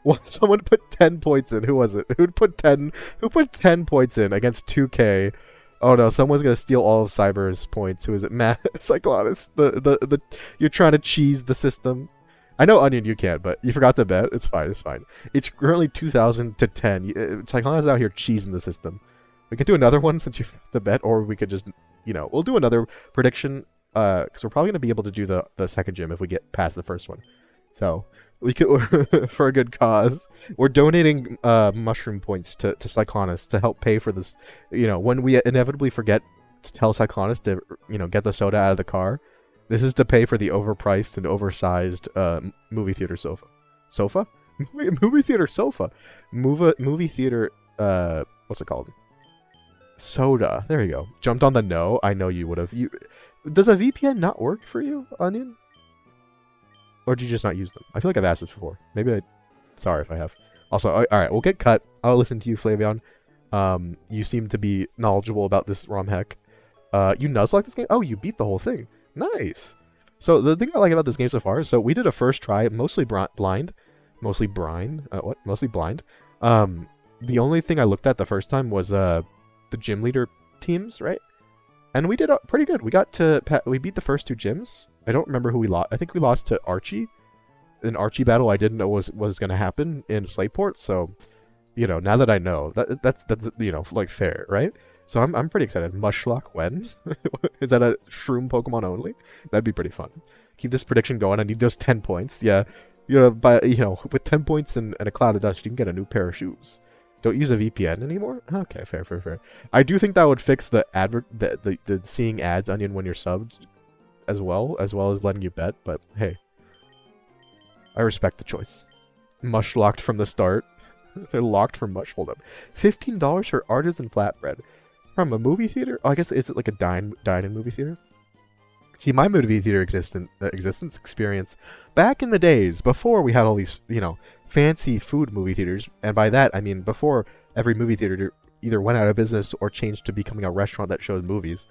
A: Well, someone put 10 points in. Who was it? Who put 10 points in against 2K? Oh no, someone's gonna steal all of Cyber's points. Who is it? Matt Cyclonus. You're trying to cheese the system. I know Onion you can't, but you forgot to bet. It's fine. It's fine. It's currently 2,000 to 10. Cyclonus is out here cheesing the system. We can do another one since you forgot to bet, or we could just, you know, we'll do another prediction. Because we're probably gonna be able to do the second gym if we get past the first one. So we could, for a good cause. We're donating mushroom points to Cyclonus to help pay for this. You know, when we inevitably forget to tell Cyclonus to, you know, get the soda out of the car, this is to pay for the overpriced and oversized movie theater sofa. Sofa? Movie theater sofa. Movie theater. What's it called? Soda. There you go. Jumped on the no. I know you would have. Does a VPN not work for you, Onion? Or do you just not use them? I feel like I've asked this before. Sorry if I have. Also, alright, we'll get cut. I'll listen to you, Flavion. You seem to be knowledgeable about this ROM hack. You Nuzlocke this game? Oh, you beat the whole thing. Nice! So, the thing I like about this game so far, so we did a first try, mostly blind. Mostly blind. Mostly blind. The only thing I looked at the first time was, the gym leader teams, right? And we did pretty good. We beat the first 2 gyms. I don't remember who we lost. I think we lost to Archie. An Archie battle I didn't know was going to happen in Slateport. So, you know, now that I know, that's you know, like, fair, right? So I'm pretty excited. Mushlock when? Is that a shroom Pokemon only? That'd be pretty fun. Keep this prediction going. I need those 10 points. Yeah, you know, with 10 points and a cloud of dust, you can get a new pair of shoes. Don't use a VPN anymore? Okay, fair. I do think that would fix the seeing ads, Onion, when you're subbed as well as letting you bet, but hey. I respect the choice. Mush locked from the start. They're locked for mush. Hold up. $15 for artisan flatbread. From a movie theater? Oh, I guess is it like a dine-in movie theater? See, my movie theater existence experience back in the days before we had all these, fancy food movie theaters, and by that I mean before every movie theater either went out of business or changed to becoming a restaurant that showed movies.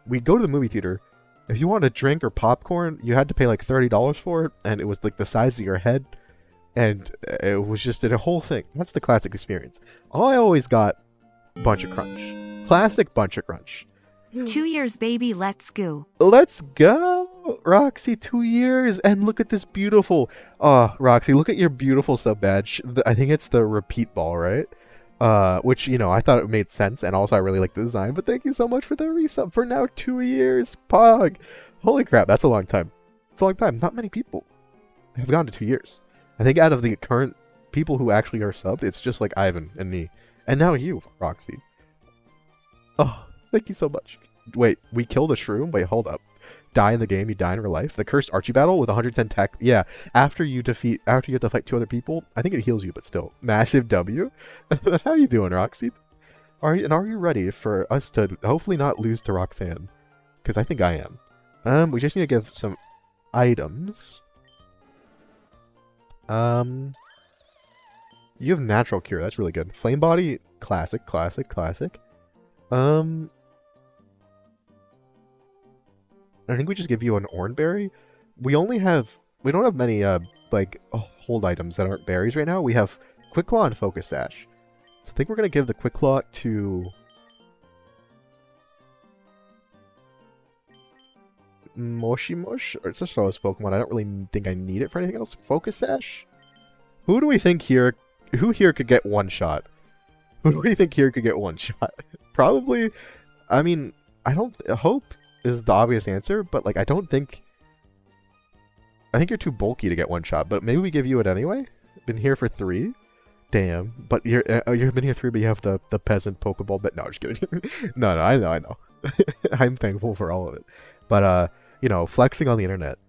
A: We'd go to the movie theater. If you wanted a drink or popcorn, you had to pay like $30 for it, and it was like the size of your head, and it was just a whole thing. That's the classic experience. I always got Bunch of Crunch. Classic Bunch of Crunch.
B: 2 years, baby, let's go.
A: Let's go, Roxy. 2 years, and look at this beautiful. Oh, Roxy, look at your beautiful sub badge. I think it's the repeat ball, right? Which I thought it made sense, and also I really like the design. But thank you so much for the resub for now 2 years, Pog. Holy crap, that's a long time. It's a long time. Not many people have gone to 2 years. I think out of the current people who actually are subbed, it's just like Ivan and me, and now you, Roxy. Oh. Thank you so much. Wait, we kill the shroom? Wait, hold up. Die in the game, you die in real life? The cursed Archie battle with 110 tech? Yeah, after you have to fight 2 other people, I think it heals you, but still. Massive W? How are you doing, Roxy? Are you ready for us to hopefully not lose to Roxanne? Because I think I am. We just need to give some items. You have natural cure, that's really good. Flame body, classic. I think we just give you an Oranberry. We don't have many, hold items that aren't berries right now. We have Quick Claw and Focus Sash. So I think we're going to give the Quick Claw to... Moshi Mosh? Or it's just a Pokemon. I don't really think I need it for anything else. Focus Sash? Who do we think here... Who here could get one shot? Who do we think here could get one shot? Probably... I mean, I don't... Hope is the obvious answer, but I don't think... I think you're too bulky to get one shot, but maybe we give you it anyway? Been here for 3? Damn. But you've been here 3, but you have the peasant Pokeball bet. No, just kidding. No, I know. I'm thankful for all of it. But, flexing on the internet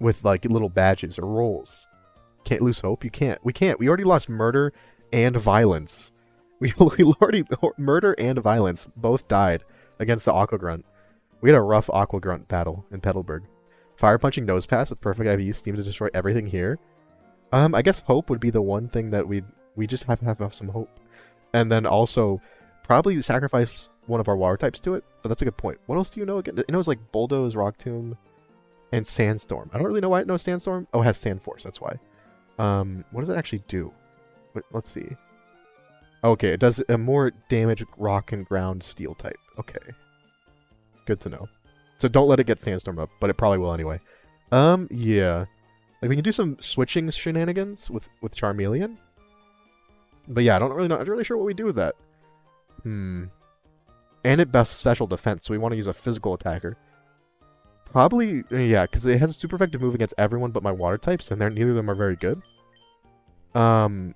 A: with, little badges or rolls. Can't lose hope? You can't. We can't. We already lost murder and violence. We already... Murder and violence both died against the Aqua Grunt. We had a rough Aqua Grunt battle in Petalburg. Fire punching nose pass with perfect IV seemed to destroy everything here. I guess hope would be the one thing that we just have to have some hope. And then also probably sacrifice one of our water types to it, but that's a good point. What else do you know again? It knows Bulldoze, Rock Tomb, and Sandstorm. I don't really know why it knows Sandstorm. Oh, it has Sand Force, that's why. What does it actually do? Let's see. Okay, it does a more damage rock and ground steel type. Okay. Good to know. So don't let it get Sandstorm up, but it probably will anyway. Yeah. We can do some switching shenanigans with Charmeleon. But yeah, not really sure what we do with that. And it buffs special defense, so we want to use a physical attacker. Probably, yeah, because it has a super effective move against everyone but my water types, and neither of them are very good. I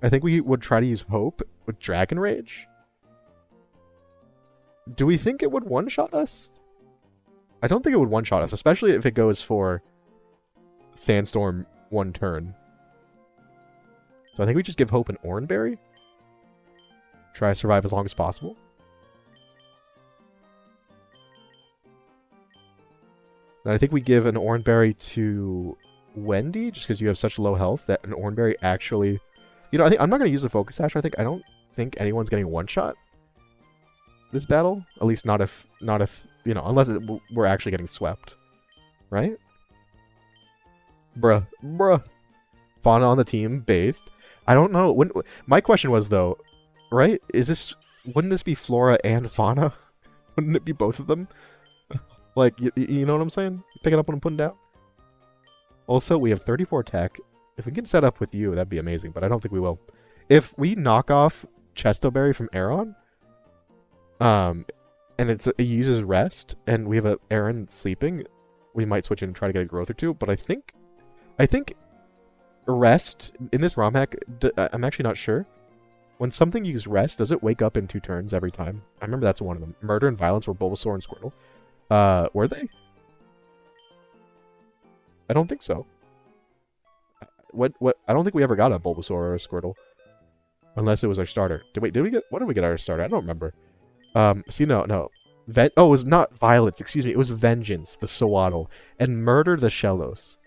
A: think we would try to use Hope with Dragon Rage. Do we think it would one-shot us? I don't think it would one-shot us, especially if it goes for Sandstorm 1 turn. So I think we just give Hope an Oranberry. Try to survive as long as possible. Then I think we give an Oranberry to Wendy, just because you have such low health that an Oranberry actually... I think I'm not going to use the Focus Sash. I don't think anyone's getting one-shot this battle. At least not if unless we're actually getting swept. Right? Bruh. Fauna on the team, based. I don't know. My question was, though, right? Wouldn't this be Flora and Fauna? Wouldn't it be both of them? You know what I'm saying? Picking up what I'm putting down? Also, we have 34 attack. If we can set up with you, that'd be amazing, but I don't think we will. If we knock off Chestoberry from Aeron, and it uses rest, and we have a Aeron sleeping, we might switch in and try to get a growth or two, but I think rest, in this ROM hack, I'm actually not sure. When something uses rest, does it wake up in 2 turns every time? I remember that's one of them. Murder and Violence were Bulbasaur and Squirtle. Were they? I don't think so. What? I don't think we ever got a Bulbasaur or a Squirtle. Unless it was our starter. Wait, did we get... What did we get our starter? I don't remember. See, no. It was not Violence, excuse me. It was Vengeance, the Sawaddle, and Murder, the Shellos.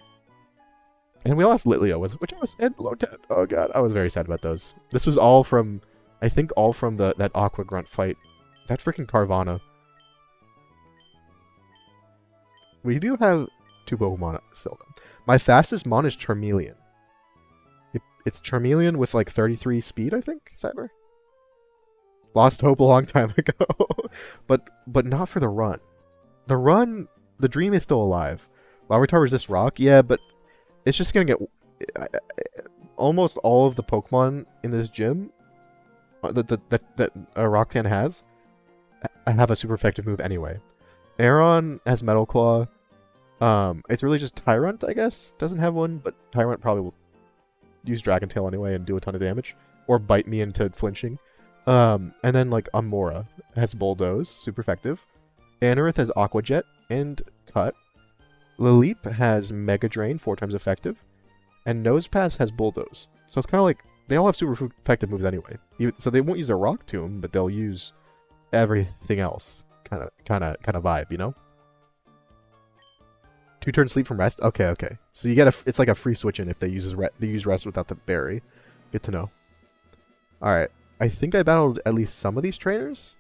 A: And we lost Litleo, which I was... And Lotet. Oh, God. I was very sad about those. This was all from... I think all from that Aqua Grunt fight. That freaking Carvana. We do have 2 Pokemon still. My fastest Mon is Charmeleon. It's Charmeleon with like 33 speed, I think, Cyber. Lost hope a long time ago. but not for the run. The dream is still alive. Larvitar resists rock, yeah, but it's just gonna get... almost all of the Pokemon in this gym that Roxanne has have a super effective move anyway. Aeron has Metal Claw. It's really just Tyrant, I guess. Doesn't have one, but Tyrant probably will use Dragon Tail anyway and do a ton of damage. Or bite me into flinching. And then, like, Amora has Bulldoze, super effective. Anorith has Aqua Jet and Cut. Lileep has Mega Drain, 4 times effective. And Nosepass has Bulldoze. So it's kind of like, they all have super effective moves anyway. So they won't use a Rock Tomb, but they'll use everything else. Kind of vibe, you know? 2 turns sleep from rest? Okay. So you get it's like a free switch in if they use rest without the berry. Good to know. Alright. I think I battled at least some of these trainers.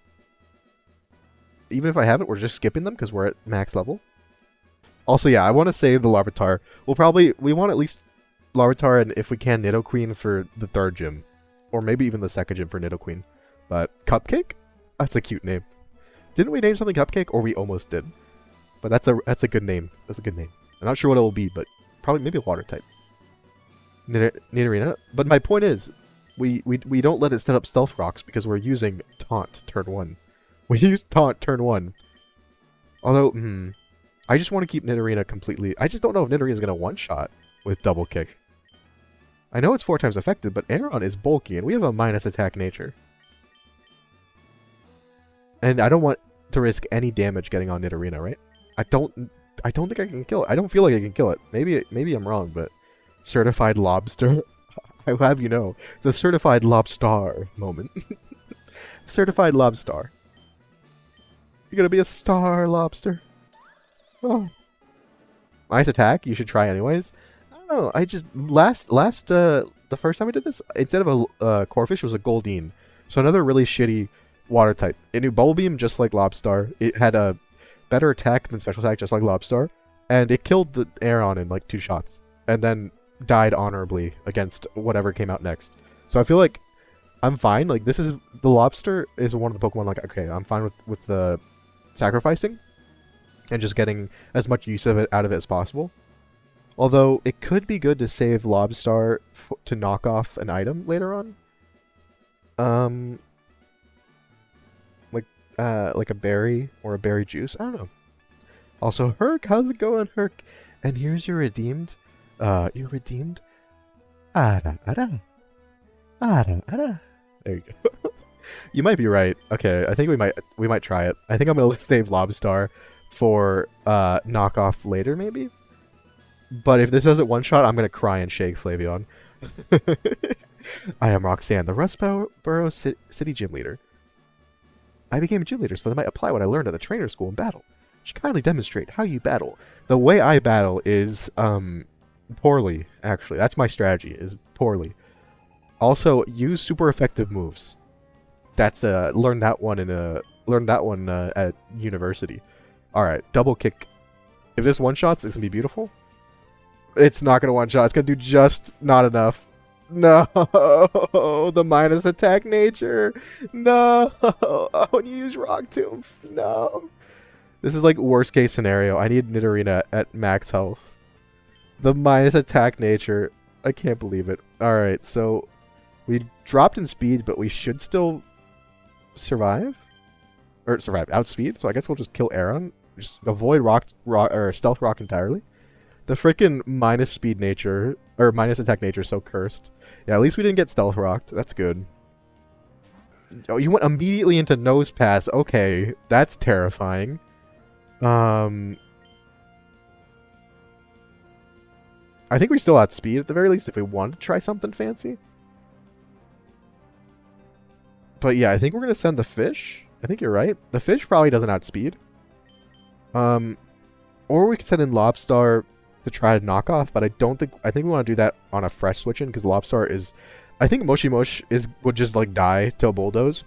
A: Even if I haven't, we're just skipping them because we're at max level. Also, yeah, I want to save the Larvitar. We want at least Larvitar and, if we can, Nidoqueen for the 3rd gym. Or maybe even the 2nd gym for Nidoqueen. But Cupcake? That's a cute name. Didn't we name something Cupcake? Or we almost did. But that's a good name. That's a good name. I'm not sure what it will be, but probably maybe a water type. Nidorina. But my point is, we don't let it set up Stealth Rocks because we're using Taunt turn 1. We use Taunt turn 1. Although, I just want to keep Nidorina completely... I just don't know if Nidorina is going to one-shot with Double Kick. I know it's 4 times effective, but Aeron is bulky, and we have a minus attack nature. And I don't want to risk any damage getting on Nidorina, right? I don't think I can kill it. I don't feel like I can kill it. Maybe I'm wrong, but Certified Lobster. I have you know, it's a Certified Lobstar moment. Certified Lobstar. You're gonna be a star lobster. Oh. Nice attack. You should try anyways. I don't know. I just the first time I did this, instead of a Corphish, it was a Goldeen. So another really shitty water type. It knew Bubble Beam just like Lobstar. It had a better attack than special attack just like Lobstar. And it killed the Aeron in like 2 shots. And then died honorably against whatever came out next. So I feel like I'm fine. Like, this is... The Lobster is one of the Pokemon, like, okay, I'm fine with the sacrificing. And just getting as much use of it out of it as possible. Although, it could be good to save Lobstar to knock off an item later on. Like a berry or a berry juice. I don't know. Also, Herc, how's it going, Herc? And here's your redeemed. You're redeemed. Ada, ada. Ada, ada. There you go. You might be right. Okay, I think we might try it. I think I'm gonna save Lobstar for knockoff later, maybe. But if this doesn't one-shot, I'm gonna cry and shake Flavion. I am Roxanne, the Rustboro City Gym Leader. I became a gym leader so that I might apply what I learned at the trainer school in battle. Should kindly demonstrate how you battle. The way I battle is poorly, actually. That's my strategy, is poorly. Also, use super effective moves. That's learned that one at university. All right, double kick. If this one shots, it's gonna be beautiful. It's not gonna one shot. It's gonna do just not enough. No, the minus attack nature. No, I want to use Rock Tomb. No. This is like worst case scenario. I need Nidorina at max health. The minus attack nature. I can't believe it. Alright, so we dropped in speed, but we should still survive? Or survive, outspeed. So I guess we'll just kill Aeron. Just avoid Stealth Rock entirely. The freaking minus speed nature, or minus attack nature is so cursed. Yeah, at least we didn't get Stealth Rocked. That's good. Oh, you went immediately into Nose Pass. Okay, that's terrifying. I think we still outspeed at the very least if we want to try something fancy. But yeah, I think we're gonna send the fish. I think you're right. The fish probably doesn't outspeed. Or we could send in Lobstar to try to knock off, but I think we want to do that on a fresh switch in, because Lobstar is, I think Moshi Mosh would just like die to a bulldoze,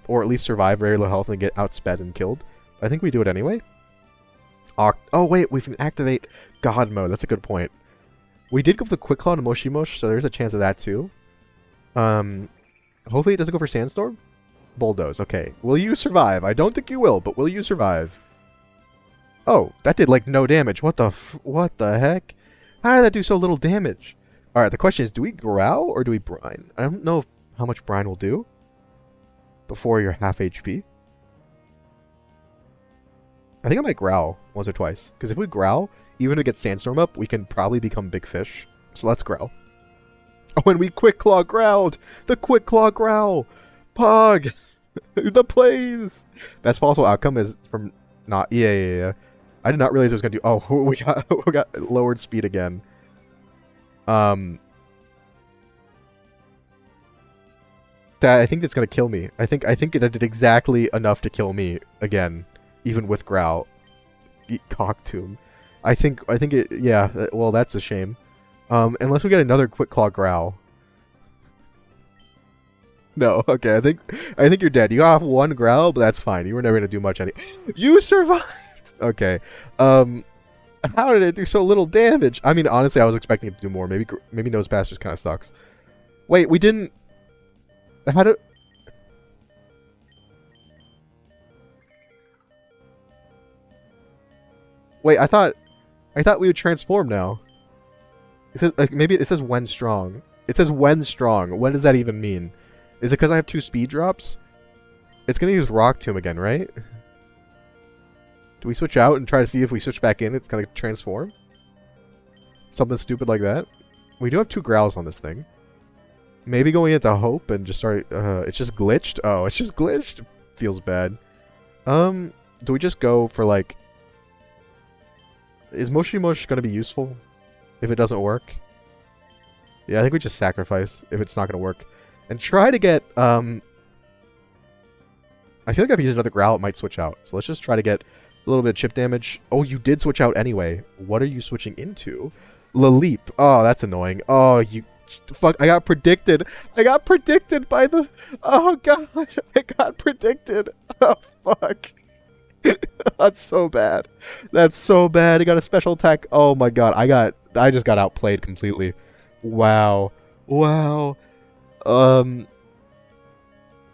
A: or at least survive very low health and get outsped and killed. I think we do it anyway. Oh wait, we can activate God mode. That's a good point. We did go for the Quick Claw to Moshi Mosh, so there's a chance of that too. Hopefully it doesn't go for Sandstorm. Bulldoze. Okay. Will you survive? I don't think you will, but will you survive? Oh, that did like no damage. What the heck? How did that do so little damage? All right. The question is, do we growl or do we brine? I don't know how much brine will do before you're half HP. I think I might growl once or twice, because if we growl, even if it gets Sandstorm up, we can probably become big fish. So let's growl. Oh, and we Quick Claw growled! The Quick Claw growl! Pog! The plays! Best possible outcome is from not... Yeah. I did not realize it was going to do... Oh, we got lowered speed again. That I think that's going to kill me. I think it did exactly enough to kill me again, even with growl. Cock tomb. I think it... Yeah, well, that's a shame. Unless we get another Quick Claw growl. No, okay, I think you're dead. You got off one growl, but that's fine. You were never gonna do much You survived! Okay. How did it do so little damage? I mean, honestly, I was expecting it to do more. Maybe Nose Pass just kind of sucks. Wait, we didn't... How did... Wait, I thought we would transform now. It says, like, maybe it says when strong. It says when strong. What does that even mean? Is it because I have 2 speed drops? It's going to use Rock Tomb again, right? Do we switch out and try to see if we switch back in, it's going to transform? Something stupid like that? We do have 2 growls on this thing. Maybe going into Hope and just start... it's just glitched? Oh, it's just glitched? Feels bad. Do we just go for, like... Is Moshi Mosh going to be useful if it doesn't work? Yeah, I think we just sacrifice if it's not going to work. And try to get, I feel like if I use another growl, it might switch out. So let's just try to get a little bit of chip damage. Oh, you did switch out anyway. What are you switching into? Laleep. Oh, that's annoying. Oh, you... Fuck, I got predicted. I got predicted by the... Oh, God. I got predicted. Oh, fuck. That's so bad. That's so bad. I got a special attack. Oh, my God. I just got outplayed completely. Wow. Wow.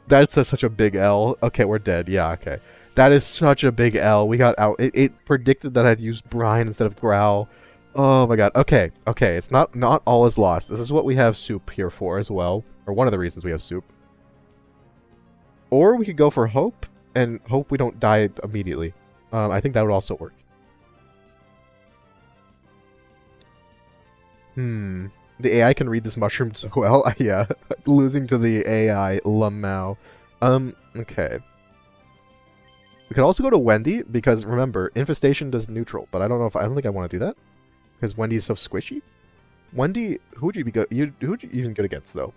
A: That's such a big L. Okay, we're dead. Yeah, okay. That is such a big L. We got out. It predicted that I'd use brine instead of growl. Oh my God. Okay. It's not all is lost. This is what we have soup here for as well. Or one of the reasons we have soup. Or we could go for hope and hope we don't die immediately. I think that would also work. The AI can read this mushroom so well. Yeah, losing to the AI, Lamau. Okay. We could also go to Wendy, because remember, Infestation does neutral, but I don't think I want to do that. Because Wendy's so squishy. Wendy, who would you be good? Who would you even good against, though?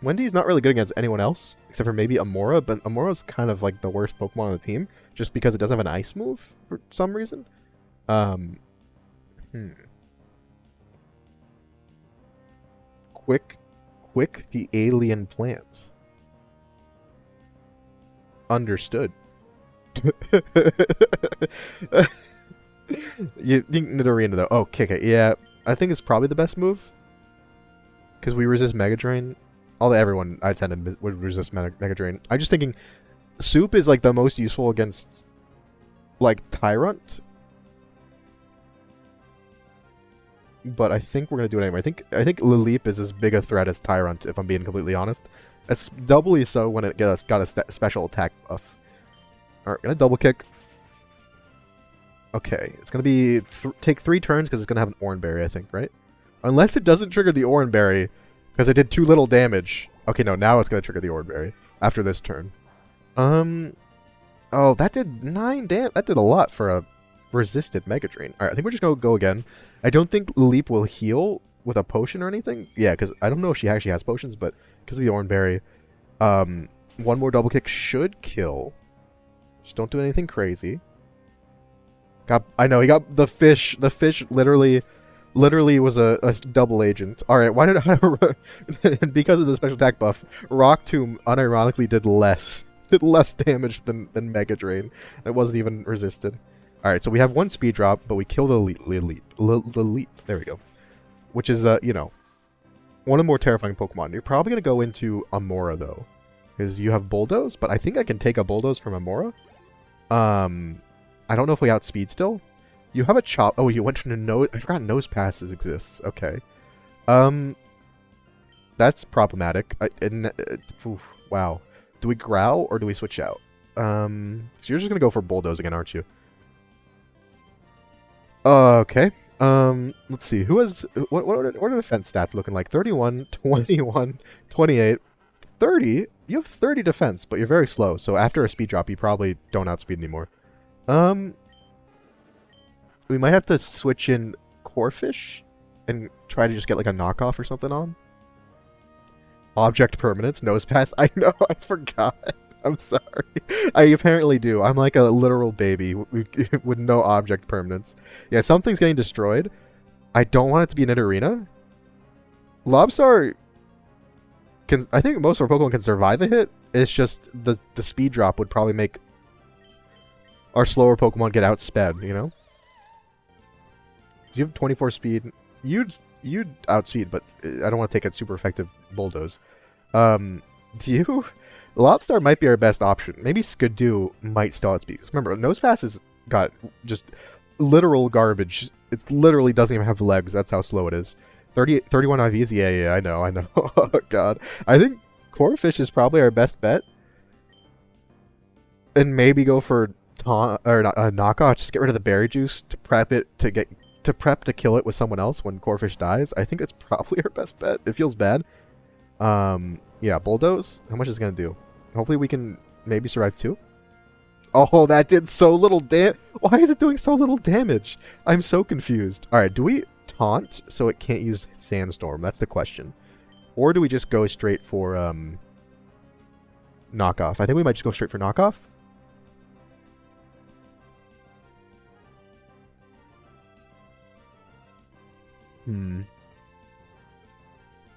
A: Wendy's not really good against anyone else, except for maybe Amora, but Amora's kind of like the worst Pokemon on the team, just because it doesn't have an ice move for some reason. Quick the alien plants. Understood. You think Nidorina though? Oh, kick it. Yeah, I think it's probably the best move. Because we resist Mega Drain. Everyone I attended would resist Mega Drain. I'm just thinking, Soup is like the most useful against, like, Tyrant. But I think we're gonna do it anyway. I think Laleep is as big a threat as Tyrant, if I'm being completely honest. It's doubly so when it got a special attack buff. Alright, gonna double kick. Okay, it's gonna be take 3 turns because it's gonna have an Oran Berry, I think, right? Unless it doesn't trigger the Oran Berry because it did too little damage. Okay, no, now it's gonna trigger the Oran Berry after this turn. Oh, that did 9 damage. That did a lot for a resisted Mega Drain. Alright, I think we're just gonna go again. I don't think Leap will heal with a potion or anything. Yeah, because I don't know if she actually has potions, but because of the Oran Berry, One more double kick should kill. Just don't do anything crazy. I know, he got the fish. The fish literally was a double agent. Alright, why did I... because of the special attack buff, Rock Tomb unironically did less damage than Mega Drain. It wasn't even resisted. Alright, so we have one speed drop, but we kill the elite. There we go. Which is, you know, one of the more terrifying Pokemon. You're probably going to go into Amora, though. Because you have Bulldoze, but I think I can take a Bulldoze from Amora. I don't know if we outspeed still. You have a Chop... Oh, you went from the nose... I forgot Nose Passes exists. Okay. That's problematic. Wow. Do we Growl, or do we switch out? So you're just going to go for Bulldoze again, aren't you? Okay. Let's see. Who has... What are defense stats looking like? 31, 21, 28, 30? You have 30 defense, but you're very slow. So after a speed drop, you probably don't outspeed anymore. We might have to switch in Corphish and try to just get like a knockoff or something on. Object permanence, nose pass. I know, I forgot. I'm sorry. I apparently do. I'm like a literal baby with no object permanence. Yeah, something's getting destroyed. I don't want it to be an arena. Lobstar can... I think most of our Pokemon can survive a hit. It's just the speed drop would probably make our slower Pokemon get outsped, you know? So you have 24 speed. You'd outspeed, but I don't want to take a super effective Bulldoze. Do you... Lobstar might be our best option. Maybe Skidoo might still outspeed. Because remember, Nosepass has got just literal garbage. It literally doesn't even have legs. That's how slow it is. 31 IVs? Yeah, I know. Oh, God. I think Corphish is probably our best bet. And maybe go for knockoff. Just get rid of the berry juice to prep it to kill it with someone else when Corphish dies. I think it's probably our best bet. It feels bad. Yeah, Bulldoze. How much is it going to do? Hopefully we can maybe survive 2. Oh, that did so little damage. Why is it doing so little damage? I'm so confused. Alright, do we taunt so it can't use Sandstorm? That's the question. Or do we just go straight for knockoff? I think we might just go straight for knockoff.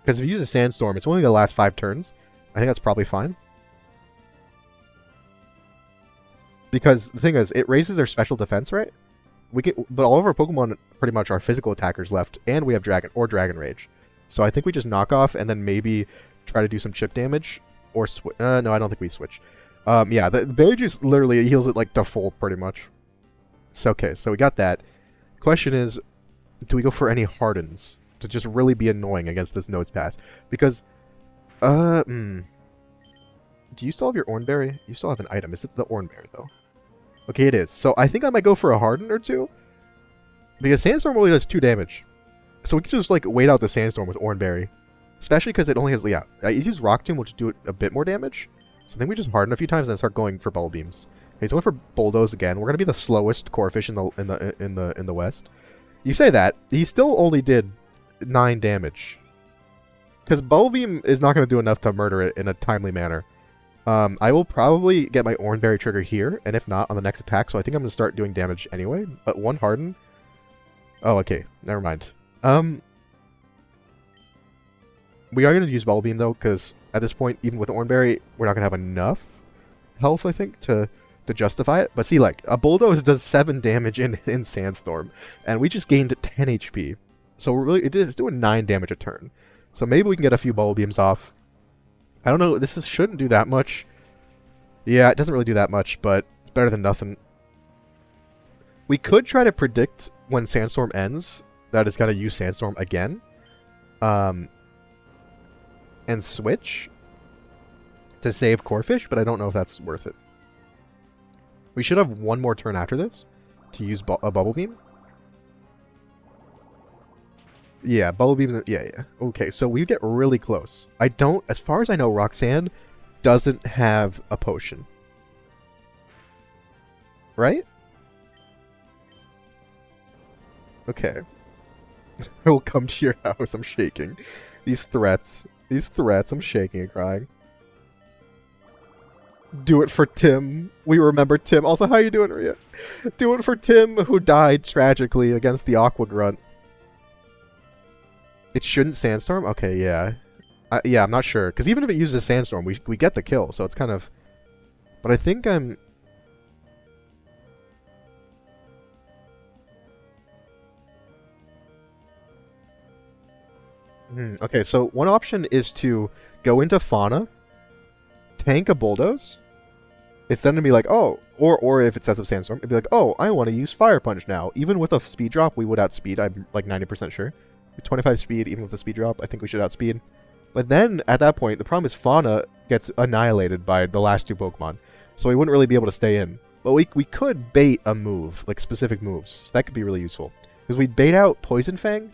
A: Because if you use a Sandstorm, it's only the last 5 turns. I think that's probably fine. Because the thing is, it raises their special defense, right? But all of our Pokemon pretty much are physical attackers left, and we have Dragon Rage. So I think we just knock off and then maybe try to do some chip damage or switch. No, I don't think we switch. Yeah, the Berry Juice literally heals it like default pretty much. So okay, so we got that. Question is, do we go for any Hardens to just really be annoying against this Nose Pass? Because, do you still have your Oranberry? You still have an item. Is it the Oranberry though? Okay, it is. So I think I might go for a Harden or 2. Because Sandstorm only does 2 damage. So we can just, like, wait out the Sandstorm with Oranberry. Especially because it only has, yeah, I use Rock Tomb, which do a bit more damage. So I think we just Harden a few times and then start going for Bubble Beams. Okay, so going for Bulldoze again. We're going to be the slowest Corphish in the West. You say that. He still only did 9 damage. Because Bubble Beam is not going to do enough to murder it in a timely manner. I will probably get my Oranberry trigger here, and if not, on the next attack, so I think I'm going to start doing damage anyway. But 1 Harden... Oh, okay. Never mind. We are going to use Bubble Beam, though, because at this point, even with Oranberry, we're not going to have enough health, I think, to justify it. But see, like, a Bulldoze does 7 damage in Sandstorm, and we just gained 10 HP. So it's doing 9 damage a turn. So maybe we can get a few Bubble Beams off. I don't know, shouldn't do that much. Yeah, it doesn't really do that much, but it's better than nothing. We could try to predict when Sandstorm ends that it's got to use Sandstorm again. And switch to save Corphish, but I don't know if that's worth it. We should have 1 more turn after this to use a Bubble Beam. Yeah, Bubble Beams. Yeah. Okay, so we get really close. As far as I know, Roxanne doesn't have a potion. Right? Okay. I will come to your house. I'm shaking. These threats, I'm shaking and crying. Do it for Tim. We remember Tim. Also, how you doing, Rhea? Do it for Tim, who died tragically against the Aqua Grunt. It shouldn't Sandstorm? Okay, yeah. Yeah, I'm not sure. Because even if it uses Sandstorm, we get the kill, so it's kind of... But I think I'm... Okay, so one option is to go into Fauna, tank a Bulldoze. It's then to be like, oh, or if it sets up Sandstorm, it'd be like, oh, I want to use Fire Punch now. Even with a speed drop, we would outspeed, I'm like 90% sure. 25 speed, even with the speed drop, I think we should outspeed. But then, at that point, the problem is Fauna gets annihilated by the last two Pokemon. So we wouldn't really be able to stay in. But we could bait a move, like specific moves. So that could be really useful. Because we'd bait out Poison Fang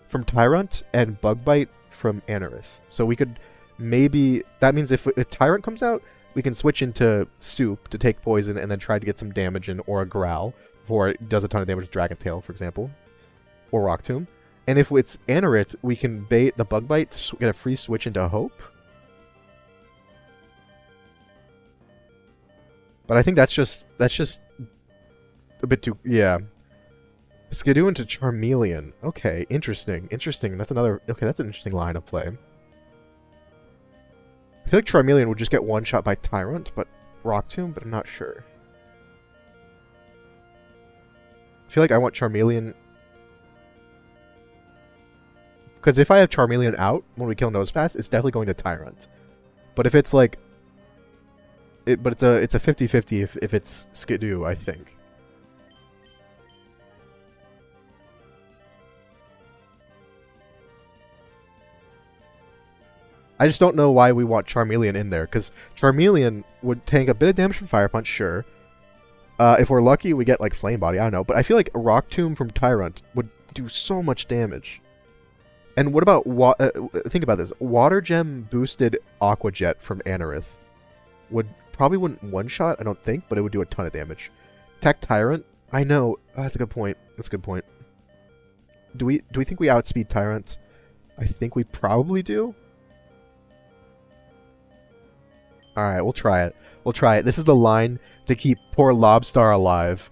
A: from Tyrant and Bug Bite from Anorith. So we could maybe... That means if Tyrant comes out, we can switch into Soup to take Poison and then try to get some damage in, or a Growl before it does a ton of damage to Dragon Tail, for example. Or Rock Tomb. And if it's Anorith, we can bait the Bug Bite to get a free switch into Hope. But I think that's just a bit too... Yeah. Skidoo into Charmeleon. Okay, interesting. Interesting. That's another... Okay, that's an interesting line of play. I feel like Charmeleon would just get one shot by Tyrant, but Rock Tomb, but I'm not sure. I feel like I want Charmeleon... Because if I have Charmeleon out when we kill Nosepass, it's definitely going to Tyrant. But if it's like... But it's a 50-50 if it's Skidoo, I think. I just don't know why we want Charmeleon in there, because Charmeleon would tank a bit of damage from Fire Punch, sure. If we're lucky, we get like Flame Body, I don't know. But I feel like Rock Tomb from Tyrant would do so much damage. And what about... think about this. Water Gem boosted Aqua Jet from Anorith probably wouldn't one-shot, I don't think, but it would do a ton of damage. Tech Tyrant? I know. Oh, that's a good point. That's a good point. Do we think we outspeed Tyrant? I think we probably do. Alright, we'll try it. We'll try it. This is the line to keep poor Lobstar alive.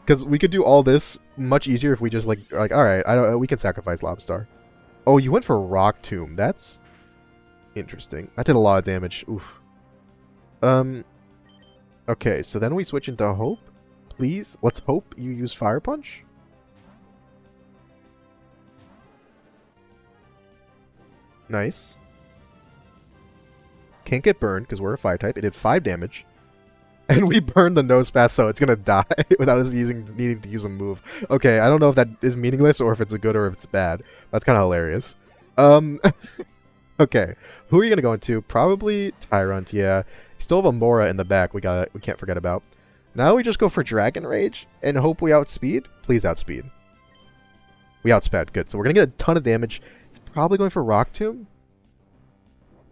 A: Because we could do all this much easier if we just like alright, we can sacrifice Lobstar. Oh, you went for Rock Tomb. That's interesting. That did a lot of damage. Oof. Okay, so then we switch into Hope. Please, let's hope you use Fire Punch. Nice. Can't get burned because we're a fire type. It did 5 damage. And we burned the Nosepass, so it's gonna die without us needing to use a move. Okay, I don't know if that is meaningless or if it's a good or if it's bad. That's kind of hilarious. Okay, who are you gonna go into? Probably Tyrant, yeah. Still have a Mora in the back we can't forget about. Now we just go for Dragon Rage and hope we outspeed. Please outspeed. We outsped, good. So we're gonna get a ton of damage. It's probably going for Rock Tomb.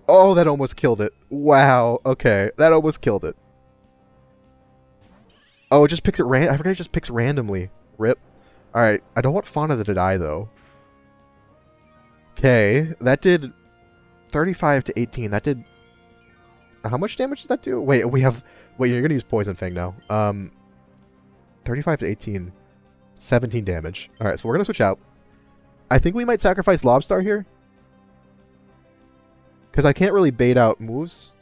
A: Oh, that almost killed it. Wow, okay. That almost killed it. Oh, it just picks it I forgot it just picks randomly. Rip. Alright, I don't want Fauna to die though. Okay, that did 35 to 18. That did... How much damage did that do? Wait, you're gonna use Poison Fang now. 35 to 18. 17 damage. Alright, so we're gonna switch out. I think we might sacrifice Lobstar here. Because I can't really bait out moves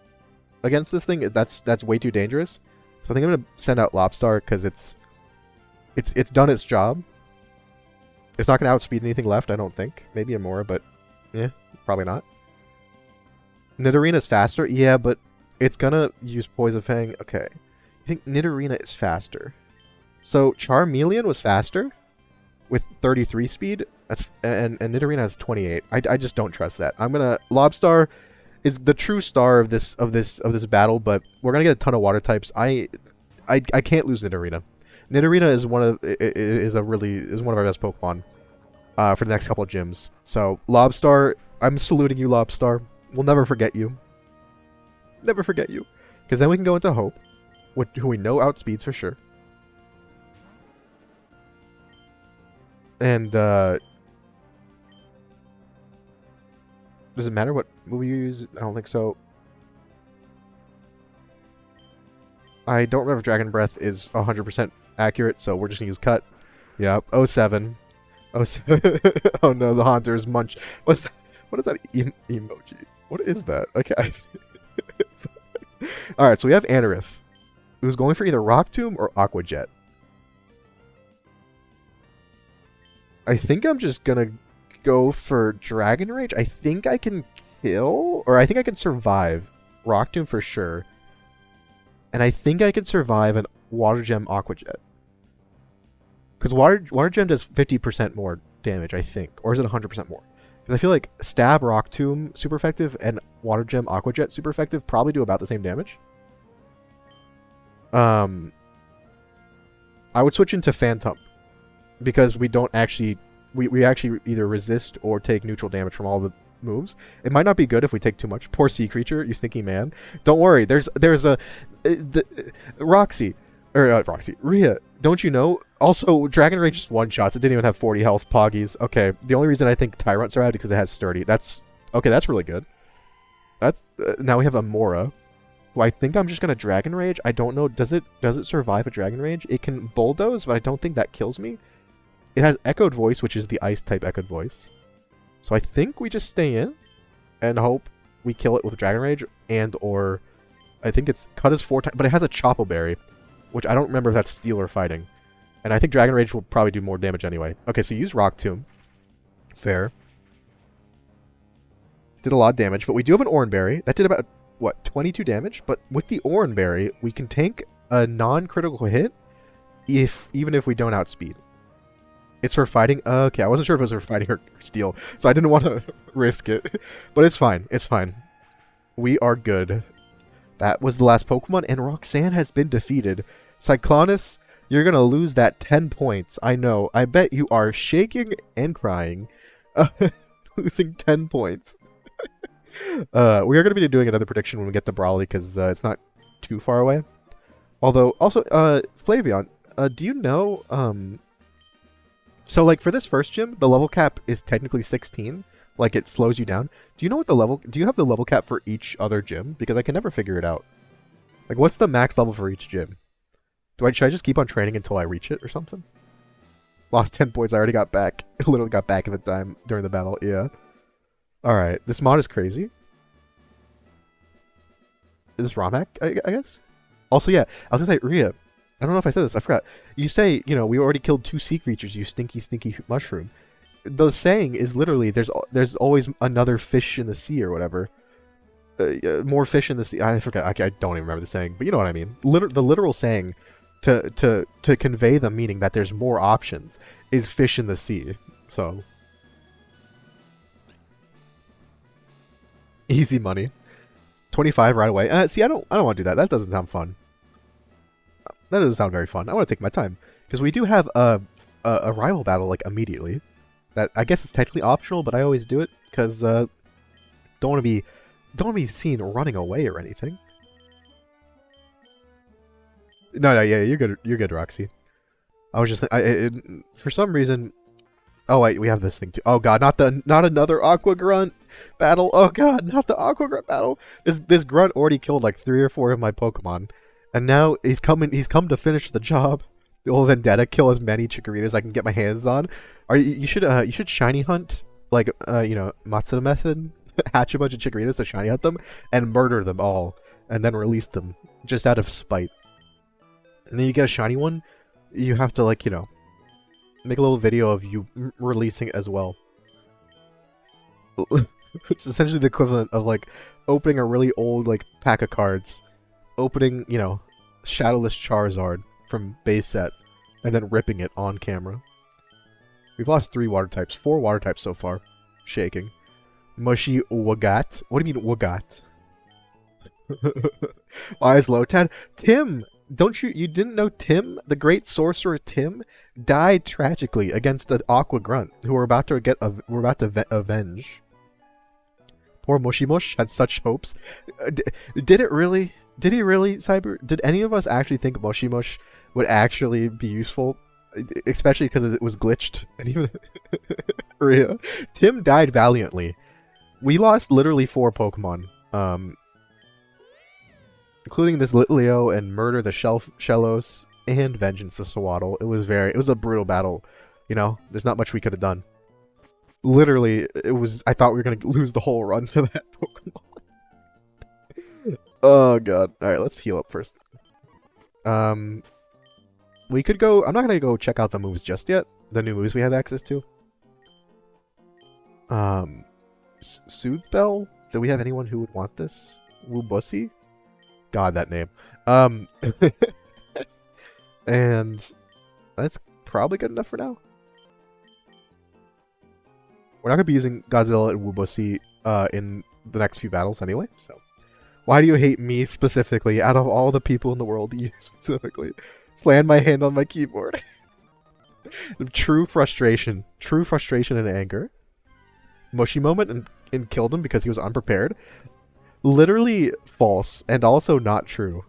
A: against this thing. That's way too dangerous. So I think I'm gonna send out Lobstar because it's done its job. It's not gonna outspeed anything left, I don't think. Maybe a Mora, but yeah, probably not. Nidorina's faster? Yeah, but it's gonna use Poison Fang. Okay. I think Nidorina is faster. So Charmeleon was faster with 33 speed. And Nidorina has 28. I just don't trust that. Lobstar is the true star of this battle, but we're gonna get a ton of water types. I can't lose Nidorina. Nidorina is one of our best Pokemon for the next couple of gyms. So Lobstar, I'm saluting you, Lobstar. We'll never forget you. Never forget you. Because then we can go into Hope, who we know outspeeds for sure. And does it matter what move you use? I don't think so. I don't remember if Dragon Breath is 100% accurate, so we're just gonna use cut. Yep, 07. Oh, oh no, the Haunter is munch. What's that? What is that emoji? What is that? Okay. Alright, so we have Anorith, who's going for either Rock Tomb or Aqua Jet. I think I'm just gonna go for Dragon Rage. I think I can kill, or I think I can survive Rock Tomb for sure. And I think I can survive an Water Gem Aqua Jet. Because Water Gem does 50% more damage, I think. Or is it 100% more? Because I feel like Stab Rock Tomb super effective and Water Gem Aqua Jet super effective probably do about the same damage. I would switch into Phantom. Because we don't actually... We actually either resist or take neutral damage from all the moves. It might not be good if we take too much. Poor sea creature, you stinky man. Don't worry, there's a... Roxy. Or, Roxy. Rhea, don't you know? Also, Dragon Rage just one-shots. It didn't even have 40 health Poggies. Okay, the only reason I think Tyrants are out is because it has Sturdy. That's... Okay, that's really good. That's... now we have Amora, who I think I'm just going to Dragon Rage. I don't know. Does it survive a Dragon Rage? It can Bulldoze, but I don't think that kills me. It has Echoed Voice, which is the Ice-type Echoed Voice. So I think we just stay in and hope we kill it with Dragon Rage and or... I think it's cut as 4 times, but it has a Chopo Berry, which I don't remember if that's Steel or Fighting. And I think Dragon Rage will probably do more damage anyway. Okay, so use Rock Tomb. Fair. Did a lot of damage, but we do have an Oran Berry. That did about, what, 22 damage? But with the Oran Berry, we can tank a non-critical hit even if we don't outspeed. It's for fighting? Okay, I wasn't sure if it was for fighting or Steel, so I didn't want to risk it. But it's fine. It's fine. We are good. That was the last Pokemon, and Roxanne has been defeated. Cyclonus, you're going to lose that 10 points. I know. I bet you are shaking and crying. Losing 10 points. We are going to be doing another prediction when we get to Brawly, because it's not too far away. Although, also, Flavion, do you know... So, like, for this first gym, the level cap is technically 16. Like, it slows you down. Do you know what the level... Do you have the level cap for each other gym? Because I can never figure it out. Like, what's the max level for each gym? Should I just keep on training until I reach it or something? Lost 10 points. I already got back. Literally got back at the time during the battle. Yeah. Alright. This mod is crazy. Is this Ramak, I guess? Also, yeah. I was gonna say, Rhea... I don't know if I said this. I forgot. You say, you know, we already killed 2 sea creatures, you stinky, stinky mushroom. The saying is literally, there's always another fish in the sea or whatever. More fish in the sea. I forgot. I don't even remember the saying, but you know what I mean. The literal saying to convey the meaning that there's more options is fish in the sea. So easy money. 25 right away. See, I don't want to do that. That doesn't sound fun. That doesn't sound very fun. I want to take my time because we do have a rival battle like immediately. That I guess is technically optional, but I always do it because don't want to be seen running away or anything. No, yeah, you're good, Roxy. I was just for some reason. Oh wait, we have this thing too. Oh god, not another Aqua Grunt battle. Oh god, not the Aqua Grunt battle. This Grunt already killed like 3 or 4 of my Pokemon. And now he's come to finish the job. The old vendetta, kill as many Chikoritas I can get my hands on. You should shiny hunt, like you know, Matsuda method. Hatch a bunch of Chikoritas to shiny hunt them and murder them all, and then release them just out of spite. And then you get a shiny one, you have to, like, you know, make a little video of you releasing it as well. Which is essentially the equivalent of like opening a really old like pack of cards. Opening, you know, Shadowless Charizard from base set, and then ripping it on camera. We've lost 3 water types, 4 water types so far. Shaking. Mushy Wagat. What do you mean Wagat? Wise Lotad. Tim! You didn't know Tim, the great sorcerer Tim, died tragically against an Aqua Grunt, who we're about to avenge. Poor Mushy Mush had such hopes. Did it really? Did he really, Cyber? Did any of us actually think Mushy Mush would actually be useful? Especially because it was glitched. And even Rhea. Tim died valiantly. We lost literally 4 Pokemon. including this Litleo and Murder the Shellos and Vengeance the Swaddle. It was a brutal battle. You know, there's not much we could have done. Literally, I thought we were gonna lose the whole run to that Pokemon. Oh god. Alright, let's heal up first. We could go, I'm not gonna go check out the moves just yet. The new moves we have access to. Soothe Bell? Do we have anyone who would want this? Wubusi? God, that name. And that's probably good enough for now. We're not gonna be using Godzilla and Wubusi in the next few battles anyway, so. Why do you hate me specifically out of all the people in the world, you specifically? Slam my hand on my keyboard. True frustration and anger. Mushy moment and killed him because he was unprepared. Literally false and also not true.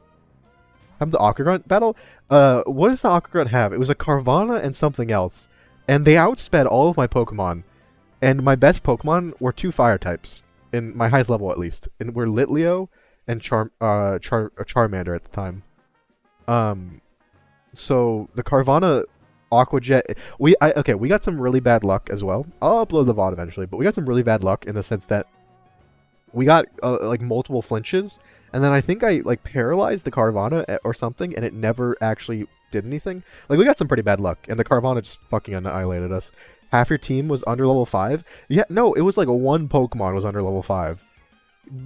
A: Have the Aquagrunt battle? What does the Aquagrunt have? It was a Carvana and something else. And they outsped all of my Pokemon. And my best Pokemon were 2 fire types. In my highest level at least. And were Litleo and Charmander at the time. So the Carvana Aqua Jet, we got some really bad luck as well. I'll upload the VOD eventually, but we got some really bad luck in the sense that we got like multiple flinches, and then I think I like paralyzed the Carvana or something, and it never actually did anything. Like we got some pretty bad luck, and the Carvana just fucking annihilated us. Half your team was under level 5. Yeah, no, it was like one Pokemon was under level 5.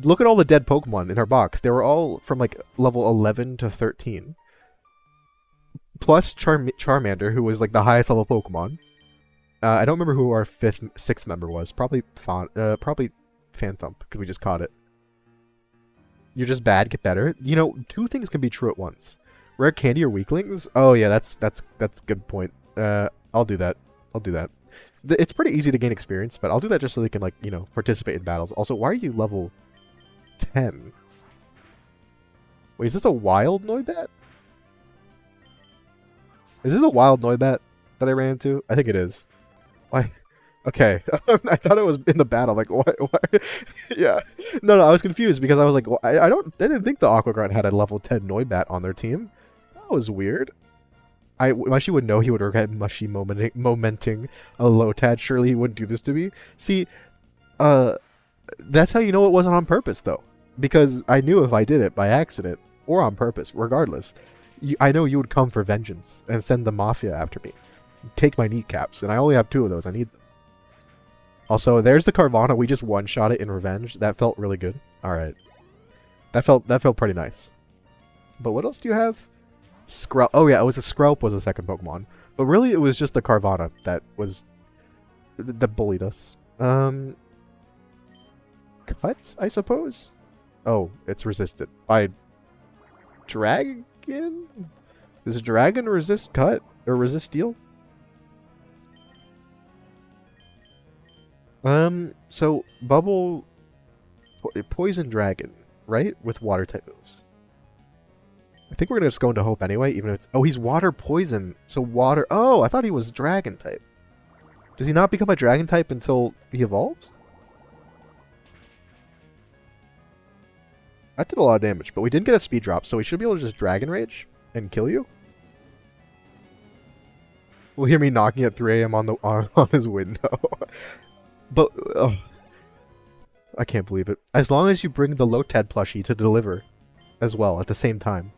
A: Look at all the dead Pokemon in our box. They were all from like level 11 to 13. Plus Charmander, who was like the highest level Pokemon. I don't remember who our 6th member was. Probably Phantom, because we just caught it. You're just bad, get better. You know, 2 things can be true at once. Rare candy or weaklings? Oh yeah, that's a good point. I'll do that. It's pretty easy to gain experience, but I'll do that just so they can, like, you know, participate in battles. Also, why are you level 10? Wait, is this a wild Noibat? Is this a wild Noibat that I ran into? I think it is. Why? Okay. I thought it was in the battle. Like, why? Yeah. No, I was confused because I was like, well, I didn't think the Aquagrunt had a level 10 Noibat on their team. That was weird. Mushy would know he would regret Mushy momenting a Lotad. Surely he wouldn't do this to me. See, that's how you know it wasn't on purpose, though. Because I knew if I did it by accident, or on purpose, regardless, I know you would come for vengeance and send the Mafia after me. Take my kneecaps, and I only have 2 of those. I need them. Also, there's the Carvana. We just one-shot it in revenge. That felt really good. Alright. That felt pretty nice. But what else do you have? Skrelp. Oh yeah, it was a Skrelp was the second Pokemon. But really it was just the Carvana that bullied us. Cut, I suppose? Oh, it's resisted by Dragon? Does a dragon resist cut? Or resist steel? So Bubble Poison Dragon, right? With water type moves. I think we're gonna just go into Hope anyway, even if it's... Oh, he's water poison. So water... Oh, I thought he was dragon type. Does he not become a dragon type until he evolves? That did a lot of damage, but we didn't get a speed drop, so we should be able to just Dragon Rage and kill you. We'll hear me knocking at 3 AM on his window. But, oh, I can't believe it. As long as you bring the Lotad plushie to deliver as well at the same time.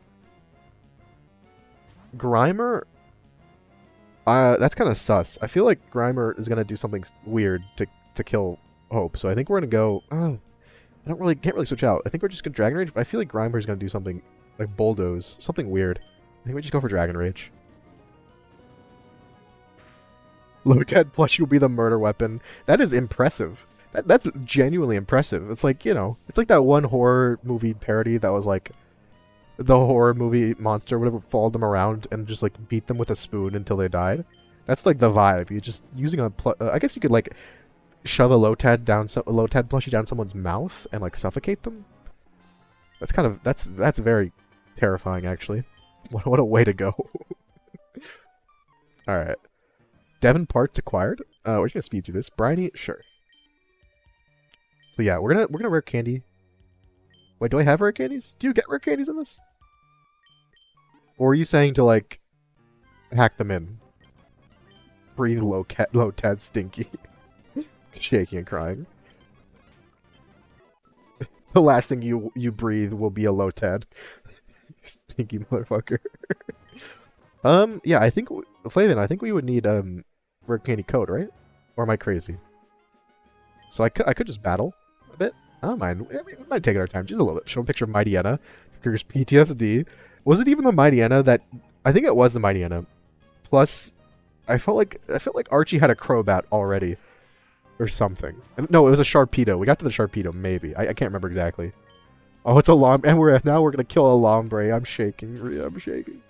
A: Grimer, that's kind of sus. I feel like Grimer is gonna do something weird to kill Hope, so I think we're gonna go. Can't really switch out. I think we're just gonna Dragon Rage, but I feel like Grimer is gonna do something like Bulldoze, something weird. I think we just go for Dragon Rage. Lotad plushie will be the murder weapon. That is impressive. That's genuinely impressive. It's like, you know, it's like that one horror movie parody that was like the horror movie monster would have followed them around and just like beat them with a spoon until they died. That's like the vibe. You're just using a I guess you could like shove a Lotad plushie down someone's mouth and like suffocate them. That's kind of that's very terrifying actually. What a way to go. All right. Devon parts acquired. We're just gonna speed through this. Briny, sure. So yeah, we're gonna rare candy. Wait, do I have rare candies? Do you get rare candies in this? Or are you saying to, like, hack them in? Breathe low, low Ted Stinky. Shaking and crying. The last thing you breathe will be a low Ted. Stinky motherfucker. Yeah, I think Flavin, I think we would need rare candy code, right? Or am I crazy? So I could just battle a bit. I don't mind. We might take our time just a little bit. Show a picture of Mighty Enna. Triggers PTSD. Was it even the Mighty Enna that? I think it was the Mighty Enna. Plus, I felt like Archie had a Crobat already, or something. No, it was a Sharpedo. We got to the Sharpedo, maybe. I can't remember exactly. Oh, it's a Lombre, and now we're gonna kill a Lombre. I'm shaking. I'm shaking.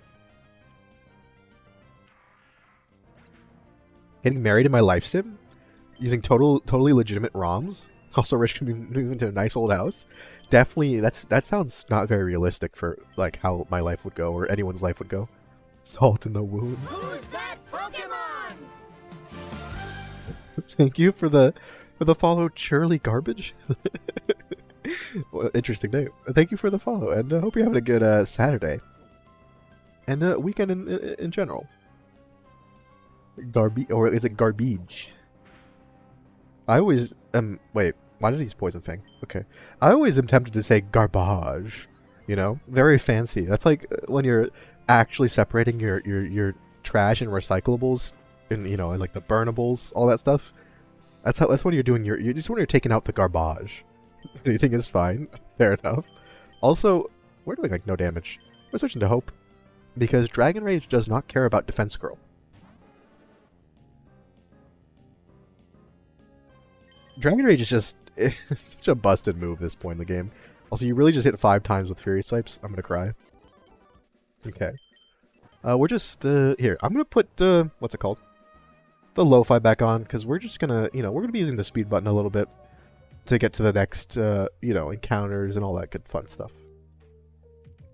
A: Getting married in my life sim, using totally legitimate ROMs. Also, rich can move into a nice old house. Definitely, that sounds not very realistic for like how my life would go or anyone's life would go. Salt in the wound.
C: Who's that Pokemon?
A: Thank you for the follow, Shirley Garbage. Well, interesting name. Thank you for the follow, and hope you're having a good Saturday and weekend in general. Or is it garbage? I always wait, why did he use Poison Fang? Okay. I always am tempted to say garbage. You know? Very fancy. That's like when you're actually separating your trash and recyclables and and like the burnables, all that stuff. That's what you're doing. You're just when you're taking out the garbage. Anything is fine. Fair enough. Also, we're doing like no damage. We're switching to Hope. Because Dragon Rage does not care about Defense Girl. Dragon Rage is just such a busted move at this point in the game. Also, you really just hit 5 times with Fury Swipes. I'm gonna cry. Okay. We're just, here. I'm gonna put, what's it called? The Lo-Fi back on, because we're just gonna, we're gonna be using the speed button a little bit to get to the next, encounters and all that good fun stuff.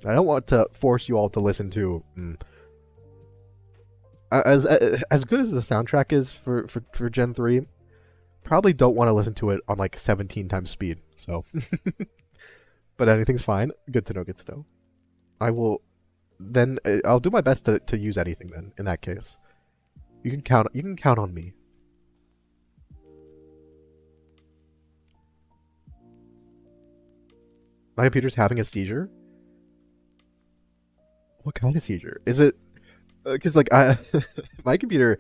A: I don't want to force you all to listen to, as good as the soundtrack is for Gen 3, probably don't want to listen to it on like 17 times speed, so. But anything's fine. Good to know, good to know. I will, then, I'll do my best to use anything then, in that case. You can count on me. My computer's having a seizure? What kind of seizure? Is it, because like, my computer,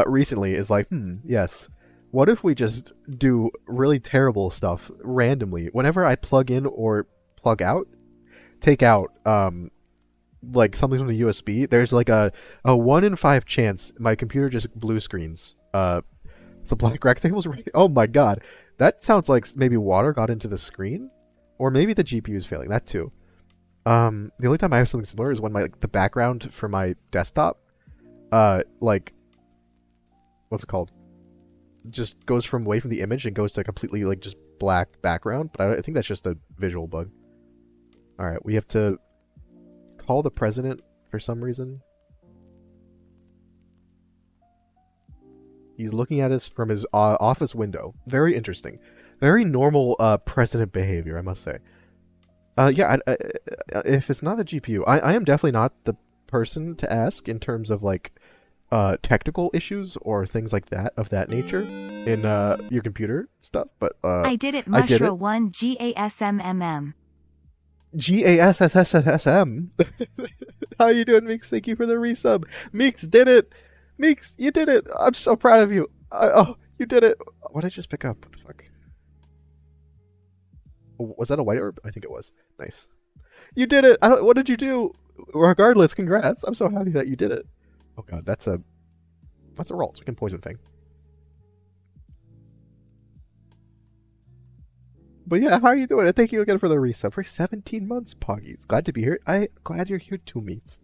A: recently is like, yes. What if we just do really terrible stuff randomly? Whenever I plug in or plug out, take out, like something from the USB, there's like a 1 in 5 chance my computer just blue screens. It's a black rectangle's right. Oh my god. That sounds like maybe water got into the screen? Or maybe the GPU is failing, that too. The only time I have something similar is when the background for my desktop, like, what's it called? Just goes away from the image and goes to a completely like just black background, but I think that's just a visual bug. Alright, we have to call the president for some reason. He's looking at us from his office window. Very interesting. Very normal president behavior, I must say. Yeah, if it's not a GPU, I am definitely not the person to ask in terms of like technical issues or things like that of that nature in your computer stuff, but
B: I did it,
A: I did it.
B: Mushra 1 GASMMM.
A: GASSSM. How you doing, Meeks? Thank you for the resub. Meeks did it. Meeks, you did it. I'm so proud of you. Oh, you did it. What did I just pick up? What the fuck? Was that a white herb? I think it was. Nice. You did it. What did you do? Regardless, congrats. I'm so happy that you did it. Oh god, that's a roll. So we can Poison Fang. But yeah, how are you doing? And thank you again for the resub for 17 months, Poggies. Glad to be here. Glad you're here too, Meets.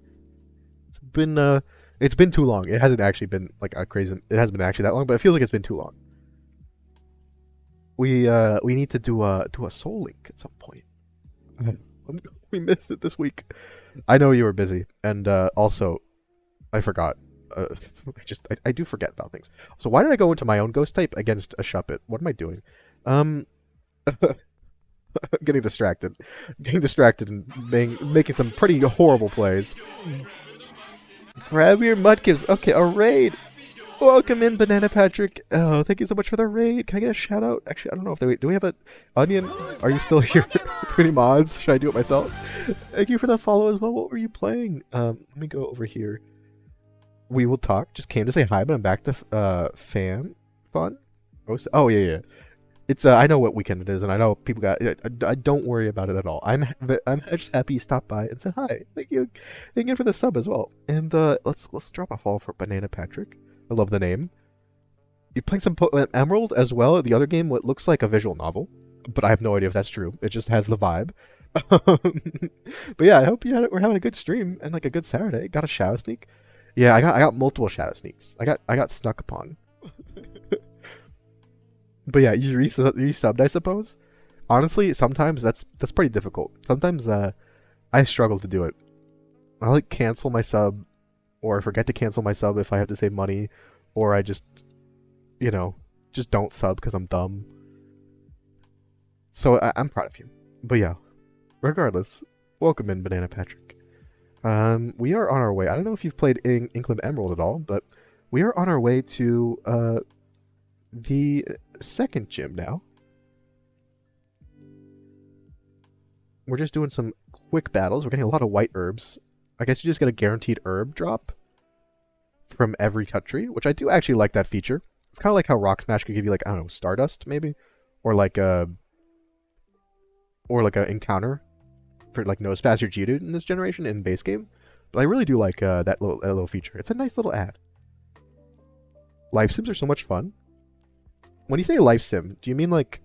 A: It's been too long. It hasn't actually been like a crazy. It hasn't been actually that long, but it feels like it's been too long. We need to do a Soul Link at some point. We missed it this week. I know you were busy, and also I forgot. I do forget about things. So why did I go into my own ghost type against a Shuppet? What am I doing? I'm getting distracted. Getting distracted and making some pretty horrible plays. Grab your mudkips. Okay, a raid. Welcome in, Banana Patrick. Oh, thank you so much for the raid. Can I get a shout out? Actually, I don't know if they do we have a Onion? Are you still here? Pretty mods. Should I do it myself? Thank you for the follow as well. What were you playing? Let me go over here. We will talk. Just came to say hi, but I'm back to fan fun. Oh yeah. It's I know what weekend it is, and I know people got. I don't worry about it at all. I'm just happy you stopped by and said hi. Thank you for the sub as well. And let's drop a follow for Banana Patrick. I love the name. You playing some Emerald as well? The other game, what looks like a visual novel, but I have no idea if that's true. It just has the vibe. But yeah, I hope we're having a good stream and like a good Saturday. Got a shadow sneak. Yeah, I got multiple shadow sneaks. I got snuck upon. But yeah, you resubbed, I suppose. Honestly, sometimes that's pretty difficult. Sometimes I struggle to do it. I like cancel my sub, or I forget to cancel my sub if I have to save money, or I just, just don't sub because I'm dumb. So I'm proud of you. But yeah, regardless, welcome in, Banana Patrick. We are on our way. I don't know if you've played Inclement Emerald at all, but we are on our way to the second gym now. We're just doing some quick battles. We're getting a lot of white herbs. I guess you just get a guaranteed herb drop from every country, which I do actually like that feature. It's kind of like how Rock Smash could give you, like, I don't know, Stardust maybe, or like a encounter for like Nosepass or Geodude in this generation in base game. But I really do like that little feature. It's a nice little add. Life sims are so much fun. When you say life sim, do you mean like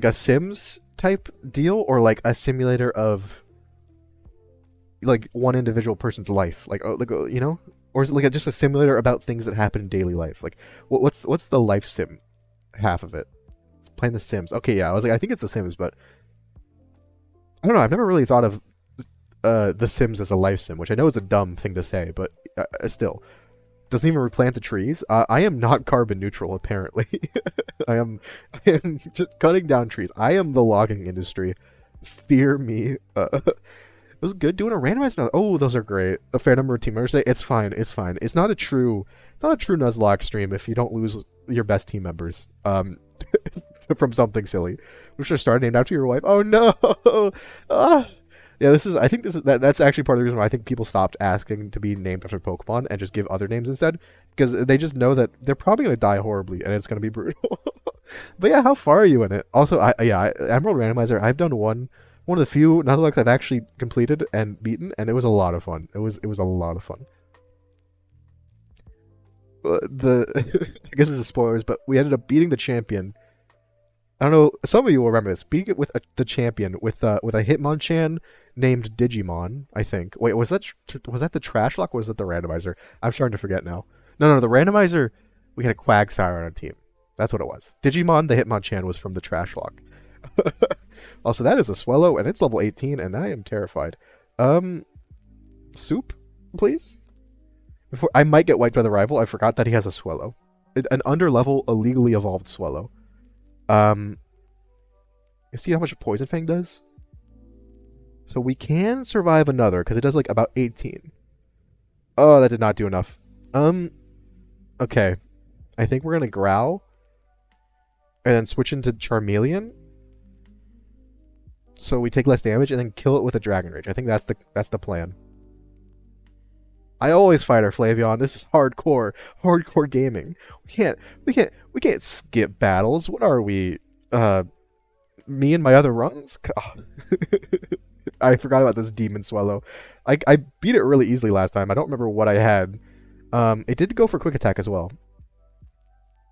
A: a Sims type deal, or like a simulator of like one individual person's life, or is it like just a simulator about things that happen in daily life? Like, what's the life sim half of it? It's playing the Sims. Okay, yeah, I was like, I think it's the Sims, but I don't know. I've never really thought of the Sims as a life sim, which I know is a dumb thing to say, but still. Doesn't even replant the trees. I am not carbon neutral, apparently. I am just cutting down trees. I am the logging industry. Fear me. It was good doing a randomized. Oh, those are great. A fair number of team members say it's fine. It's fine. It's not a true Nuzlocke stream if you don't lose your best team members. From something silly. We should start named after your wife. Oh no. Yeah, that's actually part of the reason why I think people stopped asking to be named after Pokemon and just give other names instead, because they just know that they're probably going to die horribly and it's going to be brutal. But yeah, how far are you in it? Also, Emerald Randomizer, I've done one of the few Nuzlocks I've actually completed and beaten, and it was a lot of fun. It was a lot of fun. I guess this is spoilers, but we ended up beating the champion. I don't know. Some of you will remember this. Beating it with the champion with a Hitmonchan named Digimon. I think. Wait, was that the Trash Lock or was that the randomizer? I'm starting to forget now. No, the randomizer. We had a Quagsire on our team. That's what it was. Digimon, the Hitmonchan, was from the Trash Lock. Also, that is a Swellow, and it's level 18, and I am terrified. Soup, please. Before I might get wiped by the rival. I forgot that he has a Swellow, an under-level, illegally evolved Swellow. You see how much Poison Fang does? So we can survive another, because it does like about 18. Oh, that did not do enough. Okay. I think we're gonna Growl. And then switch into Charmeleon. So we take less damage and then kill it with a Dragon Rage. I think that's the plan. I always fight our Flavion. This is hardcore gaming. We can't skip battles. What are we? Me and my other runs? I forgot about this Demon Swallow. I beat it really easily last time. I don't remember what I had. It did go for quick attack as well.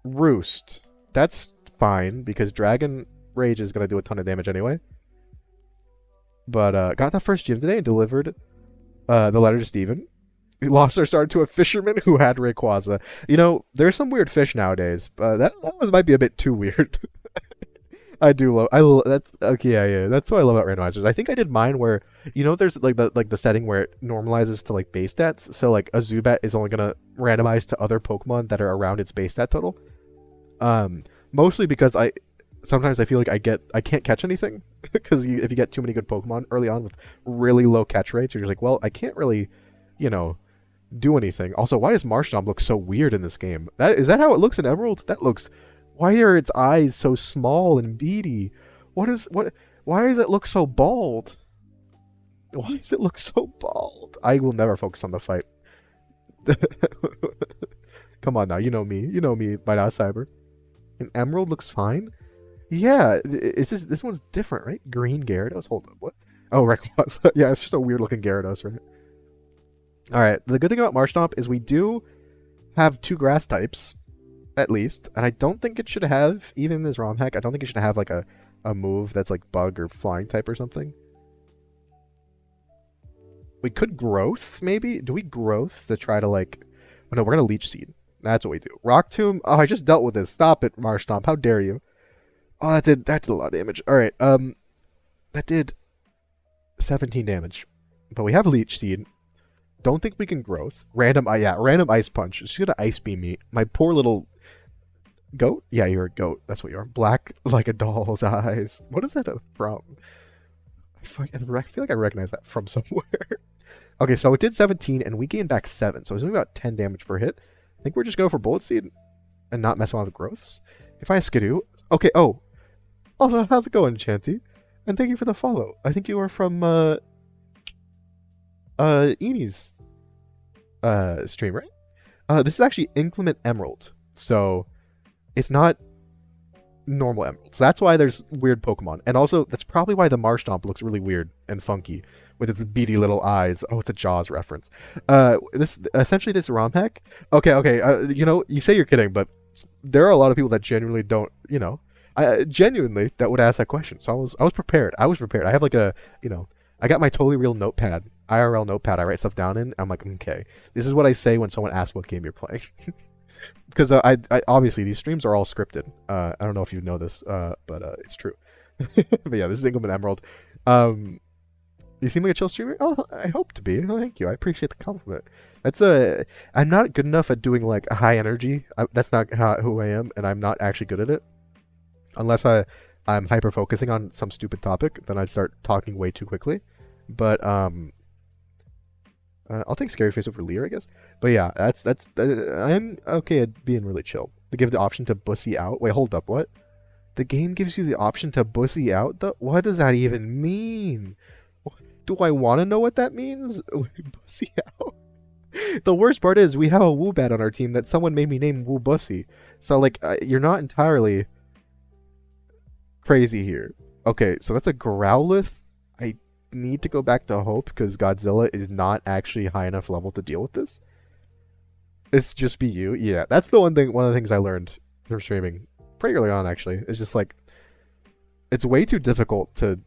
A: Roost. That's fine because Dragon Rage is gonna do a ton of damage anyway. But got that first gym today and delivered the letter to Steven. We lost our start to a fisherman who had Rayquaza. You know, there's some weird fish nowadays, but that one might be a bit too weird. I love that's okay, yeah. That's what I love about randomizers. I think I did mine where, you know, there's like the setting where it normalizes to like base stats. So like a Zubat is only gonna randomize to other Pokemon that are around its base stat total. Mostly because sometimes I feel like I can't catch anything because if you get too many good Pokemon early on with really low catch rates, you're just like, well, I can't really, you know, do anything. Also, why does Marshtomp look so weird in this game? Is that how it looks in Emerald? That looks. Why are its eyes so small and beady? What? Why does it look so bald? Why does it look so bald? I will never focus on the fight. Come on now, you know me. You know me by now, Cyber. And Emerald looks fine. Yeah, is this one's different, right? Green Gyarados. Hold up, what? Oh, Rayquaza. Yeah, it's just a weird looking Gyarados, right? All right. The good thing about Marshtomp is we do have 2 grass types, at least, and I don't think it should have, even in this ROM hack, I don't think it should have like a move that's like bug or flying type or something. We could growth, maybe? Do we growth to try to like... Oh no, we're gonna Leech Seed. That's what we do. Rock Tomb. Oh, I just dealt with this. Stop it, Marshtomp. How dare you? Oh, that did a lot of damage. Alright, that did 17 damage. But we have Leech Seed. Don't think we can growth. Random Ice Punch. She's gonna Ice Beam me. My poor little... Goat? Yeah, you're a goat. That's what you are. Black like a doll's eyes. What is that from? I feel like I recognize that from somewhere. Okay, so it did 17, and we gained back 7, so it's only about 10 damage per hit. I think we're just going for Bullet Seed and not mess around with growths. If I Skidoo... Okay, oh. Also, how's it going, Chanty? And thank you for the follow. I think you are from, Enie's, stream, right? This is actually Inclement Emerald, so it's not normal Emerald. So that's why there's weird Pokemon. And also, that's probably why the Marshtomp looks really weird and funky with its beady little eyes. Oh, it's a Jaws reference. Essentially this ROM hack. Okay. You know, you say you're kidding, but there are a lot of people that genuinely don't, you know, genuinely that would ask that question. So I was prepared. I have like a, you know, I got my totally real notepad, IRL notepad. I write stuff down in. I'm like, okay, this is what I say when someone asks what game you're playing. Because I obviously these streams are all scripted. I don't know if you know this, but it's true. But yeah, this is Inclement Emerald. You seem like a chill streamer. Oh, I hope to be. Oh, thank you. I appreciate the compliment. I'm not good enough at doing like high energy. That's not who I am, and I'm not actually good at it. Unless I'm hyper focusing on some stupid topic, then I start talking way too quickly. But I'll take Scary Face over Leer, I guess. But yeah, I'm okay at being really chill. They give the option to bussy out. Wait, hold up, what? The game gives you the option to bussy out? What does that even mean? Do I want to know what that means? Bussy out? The worst part is we have a Woobat on our team that someone made me name Woo Bussy. So, like, you're not entirely crazy here. Okay, so that's a Growlithe. I need to go back to Hope because Godzilla is not actually high enough level to deal with this. It's just be you. Yeah, that's the one of the things I learned from streaming pretty early on, actually. It's just like, it's way too difficult to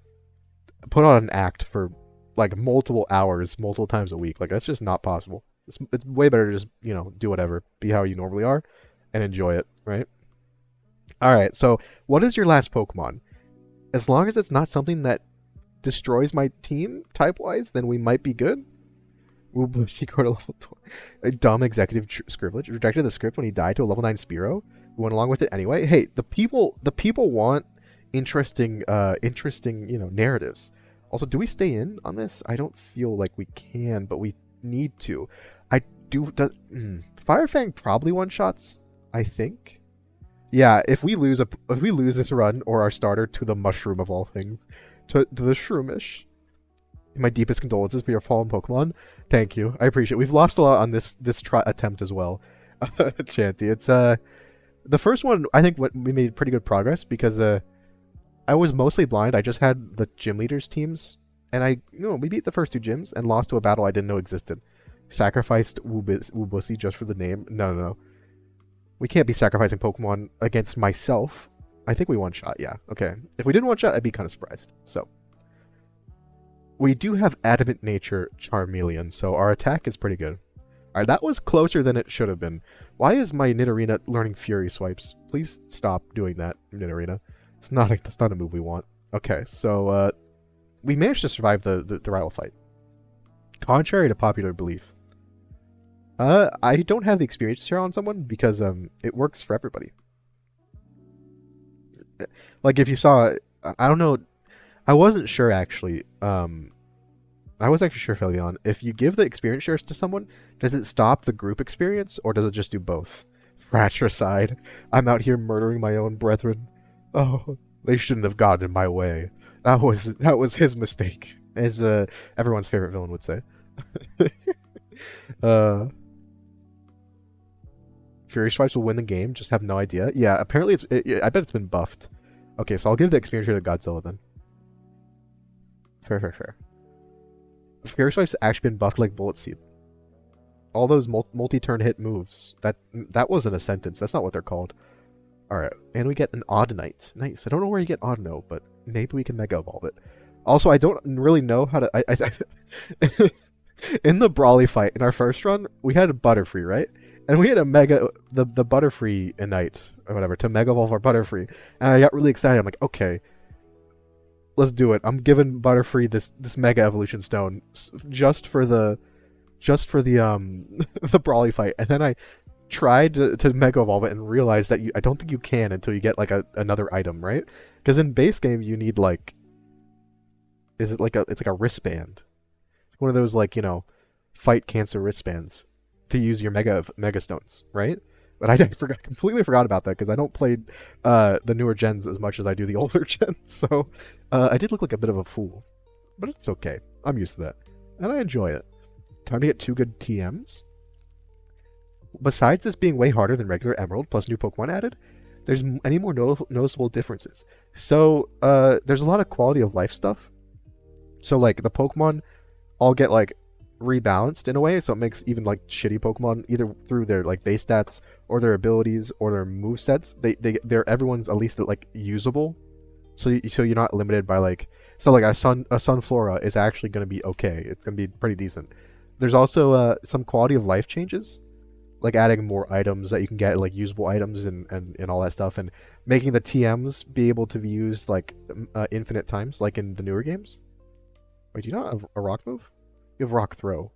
A: put on an act for like multiple hours, multiple times a week. Like, that's just not possible. It's way better to just, you know, do whatever, be how you normally are, and enjoy it, right? Alright, so what is your last Pokemon? As long as it's not something that destroys my team type-wise, then we might be good. Secret level 20. A dumb executive scribbage rejected the script when he died to a level 9 Spearow. We went along with it anyway. Hey, the people want interesting, you know, narratives. Also, do we stay in on this? I don't feel like we can, but we need to. Firefang probably one-shots, I think. Yeah, if we lose this run or our starter to the mushroom of all things, to the shroomish. My deepest condolences for your fallen Pokemon. Thank you, I appreciate it. We've lost a lot on this attempt as well, Chanty. It's the first one. I think we made pretty good progress because I was mostly blind. I just had the gym leaders teams, and we beat the first 2 gyms and lost to a battle I didn't know existed. Sacrificed Wubusi just for the name. No. We can't be sacrificing Pokemon against myself. I think we one-shot, yeah. Okay. If we didn't one-shot, I'd be kind of surprised. So. We do have Adamant Nature Charmeleon, so our attack is pretty good. Alright, that was closer than it should have been. Why is my Nidorina learning Fury Swipes? Please stop doing that, Nidorina. That's not a move we want. Okay, so, we managed to survive the rival fight. Contrary to popular belief. I don't have the experience here on someone because, it works for everybody. Like if you saw, I don't know, I wasn't sure actually. I was actually sure, Felion, if you give the experience shares to someone, does it stop the group experience or does it just do both? Fratricide. I'm out here murdering my own brethren. Oh, they shouldn't have gotten in my way. That was his mistake, as everyone's favorite villain would say. uh, Fury Stripes will win the game. Just have no idea. Yeah, apparently I bet it's been buffed. Okay, so I'll give the experience share to Godzilla then. Fair, fair, fair. Fury Stripes actually been buffed like Bullet Seed. All those multi-turn hit moves. That wasn't a sentence. That's not what they're called. Alright, and we get an Odd Knight. Nice. I don't know where you get Audino, but maybe we can Mega Evolve it. Also, I don't really know how to... in the Brawly fight, in our first run, we had a Butterfree, right? And we had a Mega... The Butterfree Ignite, or whatever, to Mega Evolve our Butterfree. And I got really excited. I'm like, okay, let's do it. I'm giving Butterfree this Mega Evolution Stone just for the the Brawly fight, and then I tried to Mega Evolve it and realized that I don't think you can until you get like another item, right? Because in base game you need like, it's like a wristband, one of those like, you know, fight cancer wristbands to use your Mega Stones, right? But I completely forgot about that because I don't play the newer gens as much as I do the older gens, so I did look like a bit of a fool, but it's okay. I'm used to that, and I enjoy it. Time to get 2 good TMs. Besides this being way harder than regular Emerald plus new Pokemon added, there's any more noticeable differences. So there's a lot of quality of life stuff. So like the Pokemon all get like rebalanced in a way, so it makes even like shitty Pokemon, either through their like base stats or their abilities or their move sets, they're everyone's at least like usable. So you're not limited by like, so like a Sunflora is actually going to be okay. It's going to be pretty decent. There's also some quality of life changes, like adding more items that you can get, like usable items and all that stuff, and making the TMs be able to be used like infinite times, like in the newer games. Wait, do you not have a rock move? You have rock throw.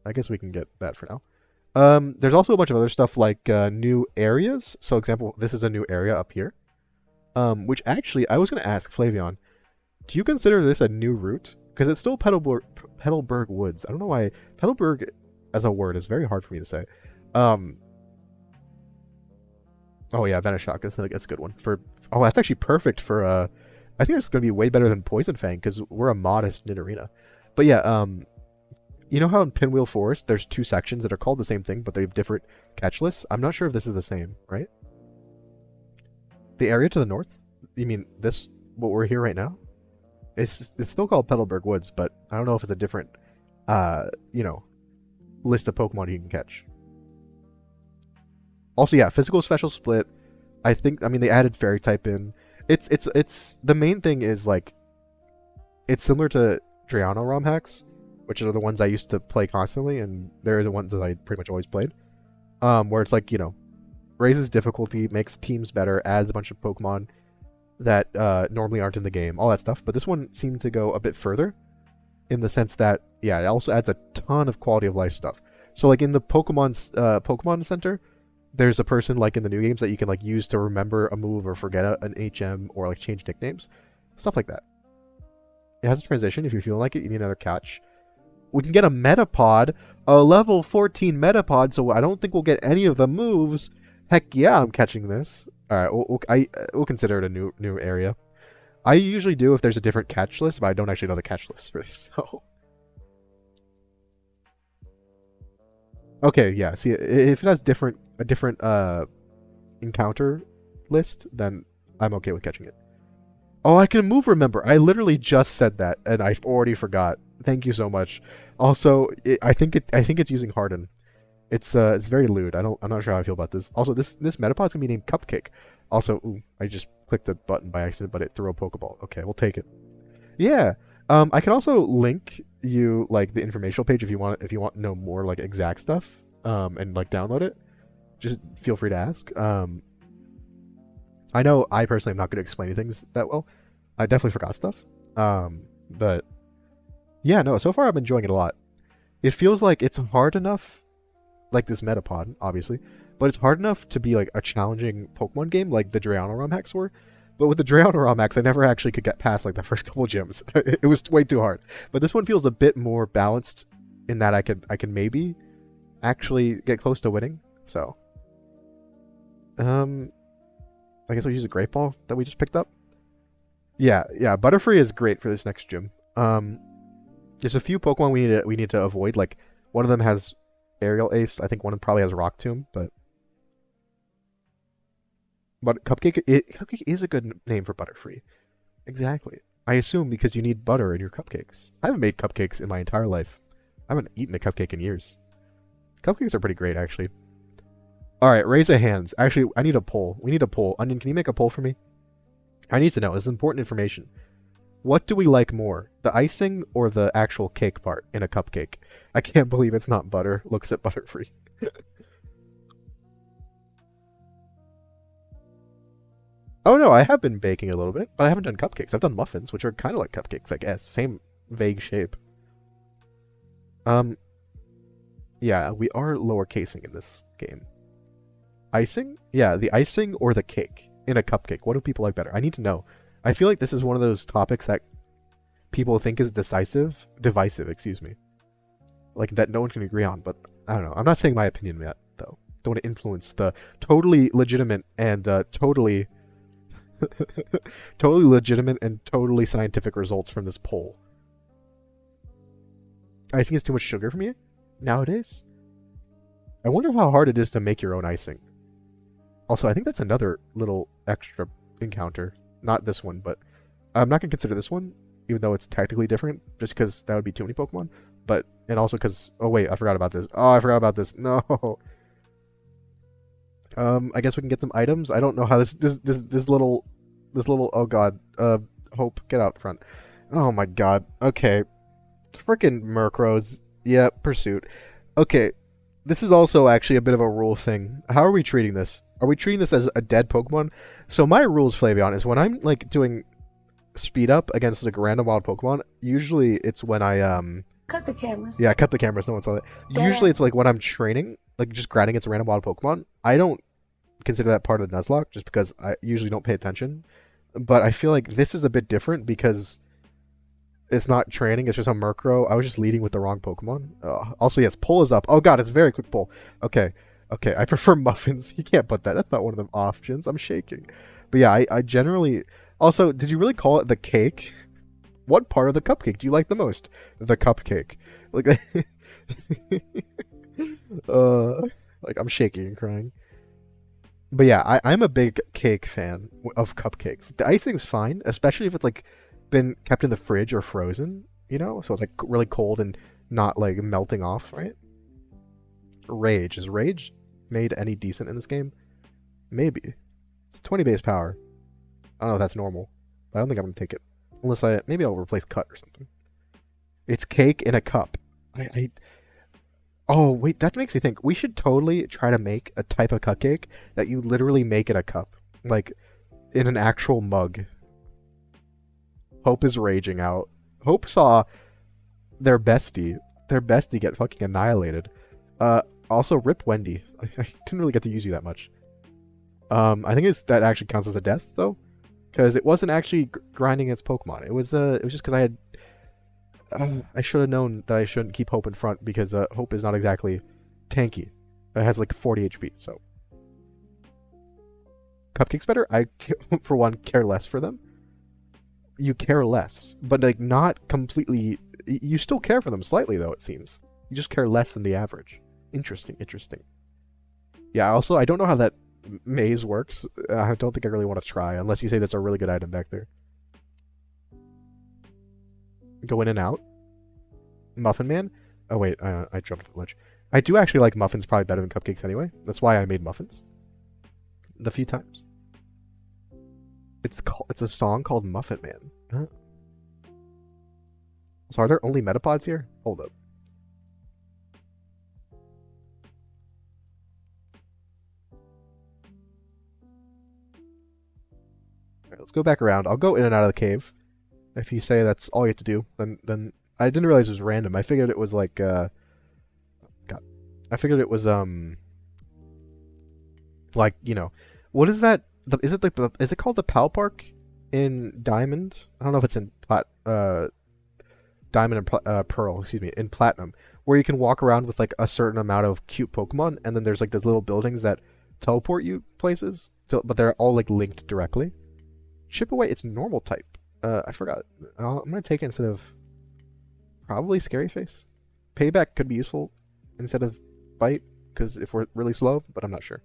A: I guess we can get that for now. There's also a bunch of other stuff like new areas. So example, this is a new area up here. Which actually, I was going to ask Flavion, do you consider this a new route? Because it's still Petalburg Woods. I don't know why. Petalburg as a word is very hard for me to say. Oh yeah, Venoshock. That's a good one. Oh, that's actually perfect for... I think it's going to be way better than Poison Fang, because we're a modest Nidorina. But yeah, you know how in Pinwheel Forest, there's 2 sections that are called the same thing, but they have different catch lists? I'm not sure if this is the same, right? The area to the north? You mean this, what we're here right now? It's still called Petalburg Woods, but I don't know if it's a different, you know, list of Pokemon you can catch. Also, yeah, physical special split. I mean, they added Fairy type in. It's the main thing is like, it's similar to Drayano ROM hacks, which are the ones I used to play constantly, and they're the ones that I pretty much always played. Where it's like, you know, raises difficulty, makes teams better, adds a bunch of Pokemon that normally aren't in the game, all that stuff. But this one seemed to go a bit further in the sense that, yeah, it also adds a ton of quality of life stuff. So like in the Pokemon Center, there's a person like in the new games that you can like use to remember a move or forget an HM or like change nicknames, stuff like that. It has a transition if you're feeling like it. You need another catch. We can get a Metapod, a level 14 Metapod, so I don't think we'll get any of the moves. Heck yeah, I'm catching this. Alright, we'll consider it a new area. I usually do if there's a different catch list, but I don't actually know the catch list for this, so... Okay, yeah, see, if it has a different encounter list, then I'm okay with catching it. Oh, I can move remember. I literally just said that, and I already forgot. Thank you so much. Also, I think it's using Harden. It's very lewd. I'm not sure how I feel about this. Also, this Metapod's gonna be named Cupcake. Also, ooh, I just clicked the button by accident, but it threw a Pokeball. Okay, we'll take it. Yeah. I can also link you like the informational page if you want to know more like exact stuff. And like download it. Just feel free to ask. I know I personally am not good at explaining things that well. I definitely forgot stuff. But yeah, no. So far, I'm enjoying it a lot. It feels like it's hard enough. Like this Metapod, obviously, but it's hard enough to be like a challenging Pokemon game like the Drayano ROM hacks were, But with the Draenor I never actually could get past like the first couple gyms. It was way too hard. But this one feels a bit more balanced in that I could maybe actually get close to winning. So, I guess we'll use a Great Ball that we just picked up. Yeah, Butterfree is great for this next gym. There's a few Pokemon we need to avoid. Like one of them has Aerial Ace. I think one of them probably has Rock Tomb, but Cupcake is a good name for Butterfree. Exactly. I assume because you need butter in your cupcakes. I haven't made cupcakes in my entire life. I haven't eaten a cupcake in years. Cupcakes are pretty great, actually. Alright, raise of hands. Actually, I need a poll. We need a poll. Onion, can you make a poll for me? I need to know. This is important information. What do we like more? The icing or the actual cake part in a cupcake? I can't believe it's not butter. Looks at Butterfree. Oh no, I have been baking a little bit, but I haven't done cupcakes. I've done muffins, which are kind of like cupcakes, I guess. Same vague shape. Yeah, we are lowercasing in this game. Icing? Yeah, the icing or the cake in a cupcake. What do people like better? I need to know. I feel like this is one of those topics that people think is divisive, excuse me. Like that no one can agree on, but I don't know. I'm not saying my opinion yet, though. Don't want to influence the totally legitimate and totally legitimate and totally scientific results from this poll. Icing is too much sugar for me nowadays. I wonder how hard it is to make your own icing. Also, I think that's another little extra encounter. Not this one, but I'm not going to consider this one, even though it's technically different, just because that would be too many Pokemon. And also because, oh wait, I forgot about this. Oh, I forgot about this. No. I guess we can get some items. I don't know how this little, oh god, Hope, get out front. Oh my god. Okay. Frickin' Murkrows. Yeah, Pursuit. Okay. This is also actually a bit of a rule thing. How are we treating this? Are we treating this as a dead Pokemon? So my rules, Flavion, is when I'm like doing speed up against like random wild Pokemon, usually it's when I
C: Cut the cameras.
A: yeah, cut the cameras, no one saw that. Usually it's like when I'm training, like just grinding against a random wild Pokemon. I don't consider that part of Nuzlocke just because I usually don't pay attention. But I feel like this is a bit different because it's not training, it's just a Murkrow. I was just leading with the wrong Pokemon. Also, yes, pull is up. Oh god, it's a very quick pull. Okay, I prefer muffins. You can't put that. That's not one of them options. I'm shaking. But yeah, I generally... Also, did you really call it the cake? What part of the cupcake do you like the most? The cupcake. Like, like I'm shaking and crying. But yeah, I'm a big cake fan of cupcakes. The icing's fine, especially if it's like been kept in the fridge or frozen, you know? So it's like really cold and not like melting off, right? Rage. Is Rage made any decent in this game? Maybe. It's 20 base power. I don't know if that's normal, but I don't think I'm going to take it. Unless maybe I'll replace cut or something. It's cake in a cup. Oh, wait, that makes me think. We should totally try to make a type of cupcake that you literally make in a cup. Like, in an actual mug. Hope is raging out. Hope saw their bestie get fucking annihilated. Also, rip Wendy. I didn't really get to use you that much. I think that actually counts as a death, though. Because it wasn't actually grinding its Pokemon. It was just because I should have known that I shouldn't keep Hope in front because Hope is not exactly tanky. It has like 40 HP, so. Cupcake's better? I, for one, care less for them. You care less, but like not completely... You still care for them slightly, though, it seems. You just care less than the average. Interesting. Yeah, also, I don't know how that maze works. I don't think I really want to try, unless you say that's a really good item back there. Go in and out. Muffin Man? Oh wait, I jumped off the ledge. I do actually like muffins probably better than cupcakes anyway. That's why I made muffins. The few times. It's a song called Muffin Man. Huh? So are there only Metapods here? Hold up. Alright, let's go back around. I'll go in and out of the cave. If you say that's all you have to do, then I didn't realize it was random. I figured it was like God. I figured it was like, you know, what is that is it like is it called the Pal Park in Diamond? I don't know if it's in Diamond and Pearl, excuse me, in Platinum, where you can walk around with like a certain amount of cute Pokemon, and then there's like those little buildings that teleport you places, but they're all like linked directly. Chip Away, it's normal type. I forgot. I'm gonna take it instead of probably Scary Face. Payback could be useful instead of Bite, because if we're really slow, but I'm not sure.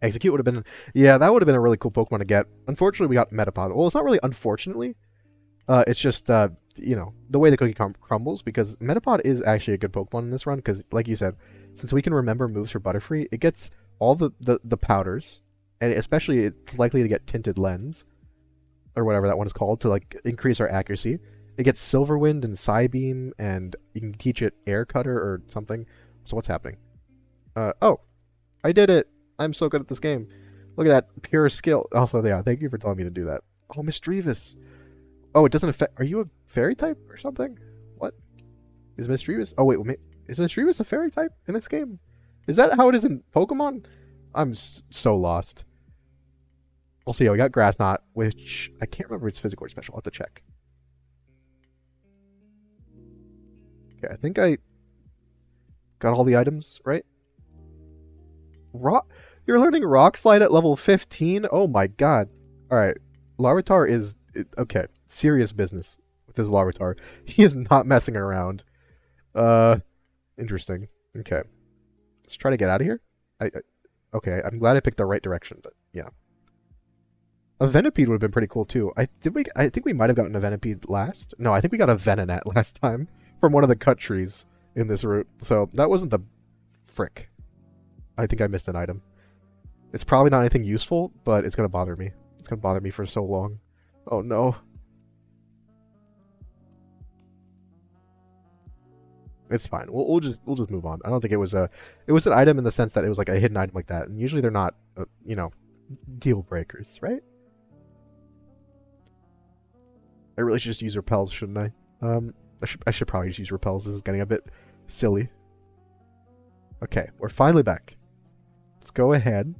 A: Execute would have been, yeah, that would have been a really cool Pokemon to get. Unfortunately, we got Metapod. Well, it's not really unfortunately. It's just, you know, the way the cookie crumbles, because Metapod is actually a good Pokemon in this run, because, like you said, since we can remember moves for Butterfree, it gets all the powders, and especially it's likely to get Tinted Lens, or whatever that one is called, to, like, increase our accuracy. It gets Silverwind and Psybeam, and you can teach it Air Cutter or something. So what's happening? Oh, I did it! I'm so good at this game. Look at that pure skill. Also, yeah, thank you for telling me to do that. Oh, Misdreavus. Oh, it doesn't affect... Are you a fairy type or something? What? Is Misdreavus... Oh, wait. Is Misdreavus a fairy type in this game? Is that how it is in Pokemon? I'm so lost. Also, yeah, we got Grass Knot, which... I can't remember if it's physical or special. I'll have to check. Okay, I think I got all the items, right? You're learning Rock Slide at level 15? Oh my god. Alright. Larvitar is... Okay. Serious business with this Larvitar. He is not messing around. Interesting. Okay. Let's try to get out of here. Okay, I'm glad I picked the right direction, but yeah. A Venipede would have been pretty cool too. I think we might have gotten a Venipede last. No, I think we got a Venonat last time from one of the cut trees in this route. So that wasn't the frick. I think I missed an item. It's probably not anything useful, but it's gonna bother me. It's gonna bother me for so long. Oh no. It's fine. We'll just move on. I don't think it was an item in the sense that it was like a hidden item like that, and usually they're not, you know, deal breakers, right? I really should just use repels, shouldn't I? I should probably just use repels. This is getting a bit silly. Okay, we're finally back. Let's go ahead.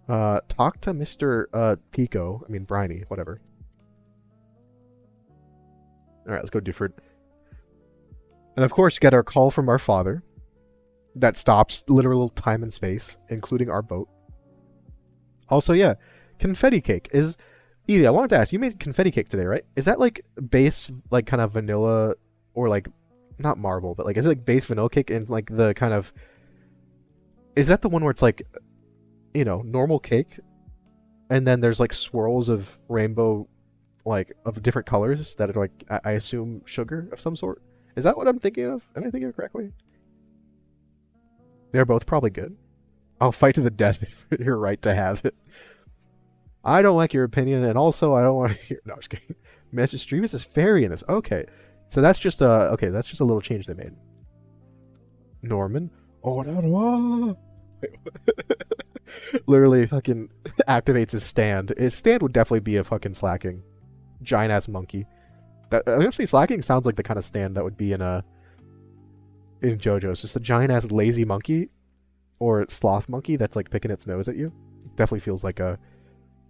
A: Talk to Mr. Pico. I mean, Briny, whatever. Alright, let's go Difford. And of course, get our call from our father. That stops literal time and space, including our boat. Also, yeah, confetti cake is... Evie, I wanted to ask, you made confetti cake today, right? Is that like base, like kind of vanilla, or like, not marble, but like, is it like base vanilla cake and like the kind of... Is that the one where it's like, you know, normal cake, and then there's like swirls of rainbow, like, of different colors that are like, I assume sugar of some sort? Is that what I'm thinking of? Am I thinking of it correctly? They're both probably good. I'll fight to the death for your right to have it. I don't like your opinion, and also I don't want to hear... No, I'm just kidding. Misdreavus is fairy in this. Okay. So that's just a... Okay, that's just a little change they made. Norman? Oh, no. Literally fucking activates his stand. His stand would definitely be a fucking slacking giant ass monkey. Honestly, slacking sounds like the kind of stand that would be in JoJo's. Just a giant ass lazy monkey or sloth monkey that's like picking its nose at you. Definitely feels like a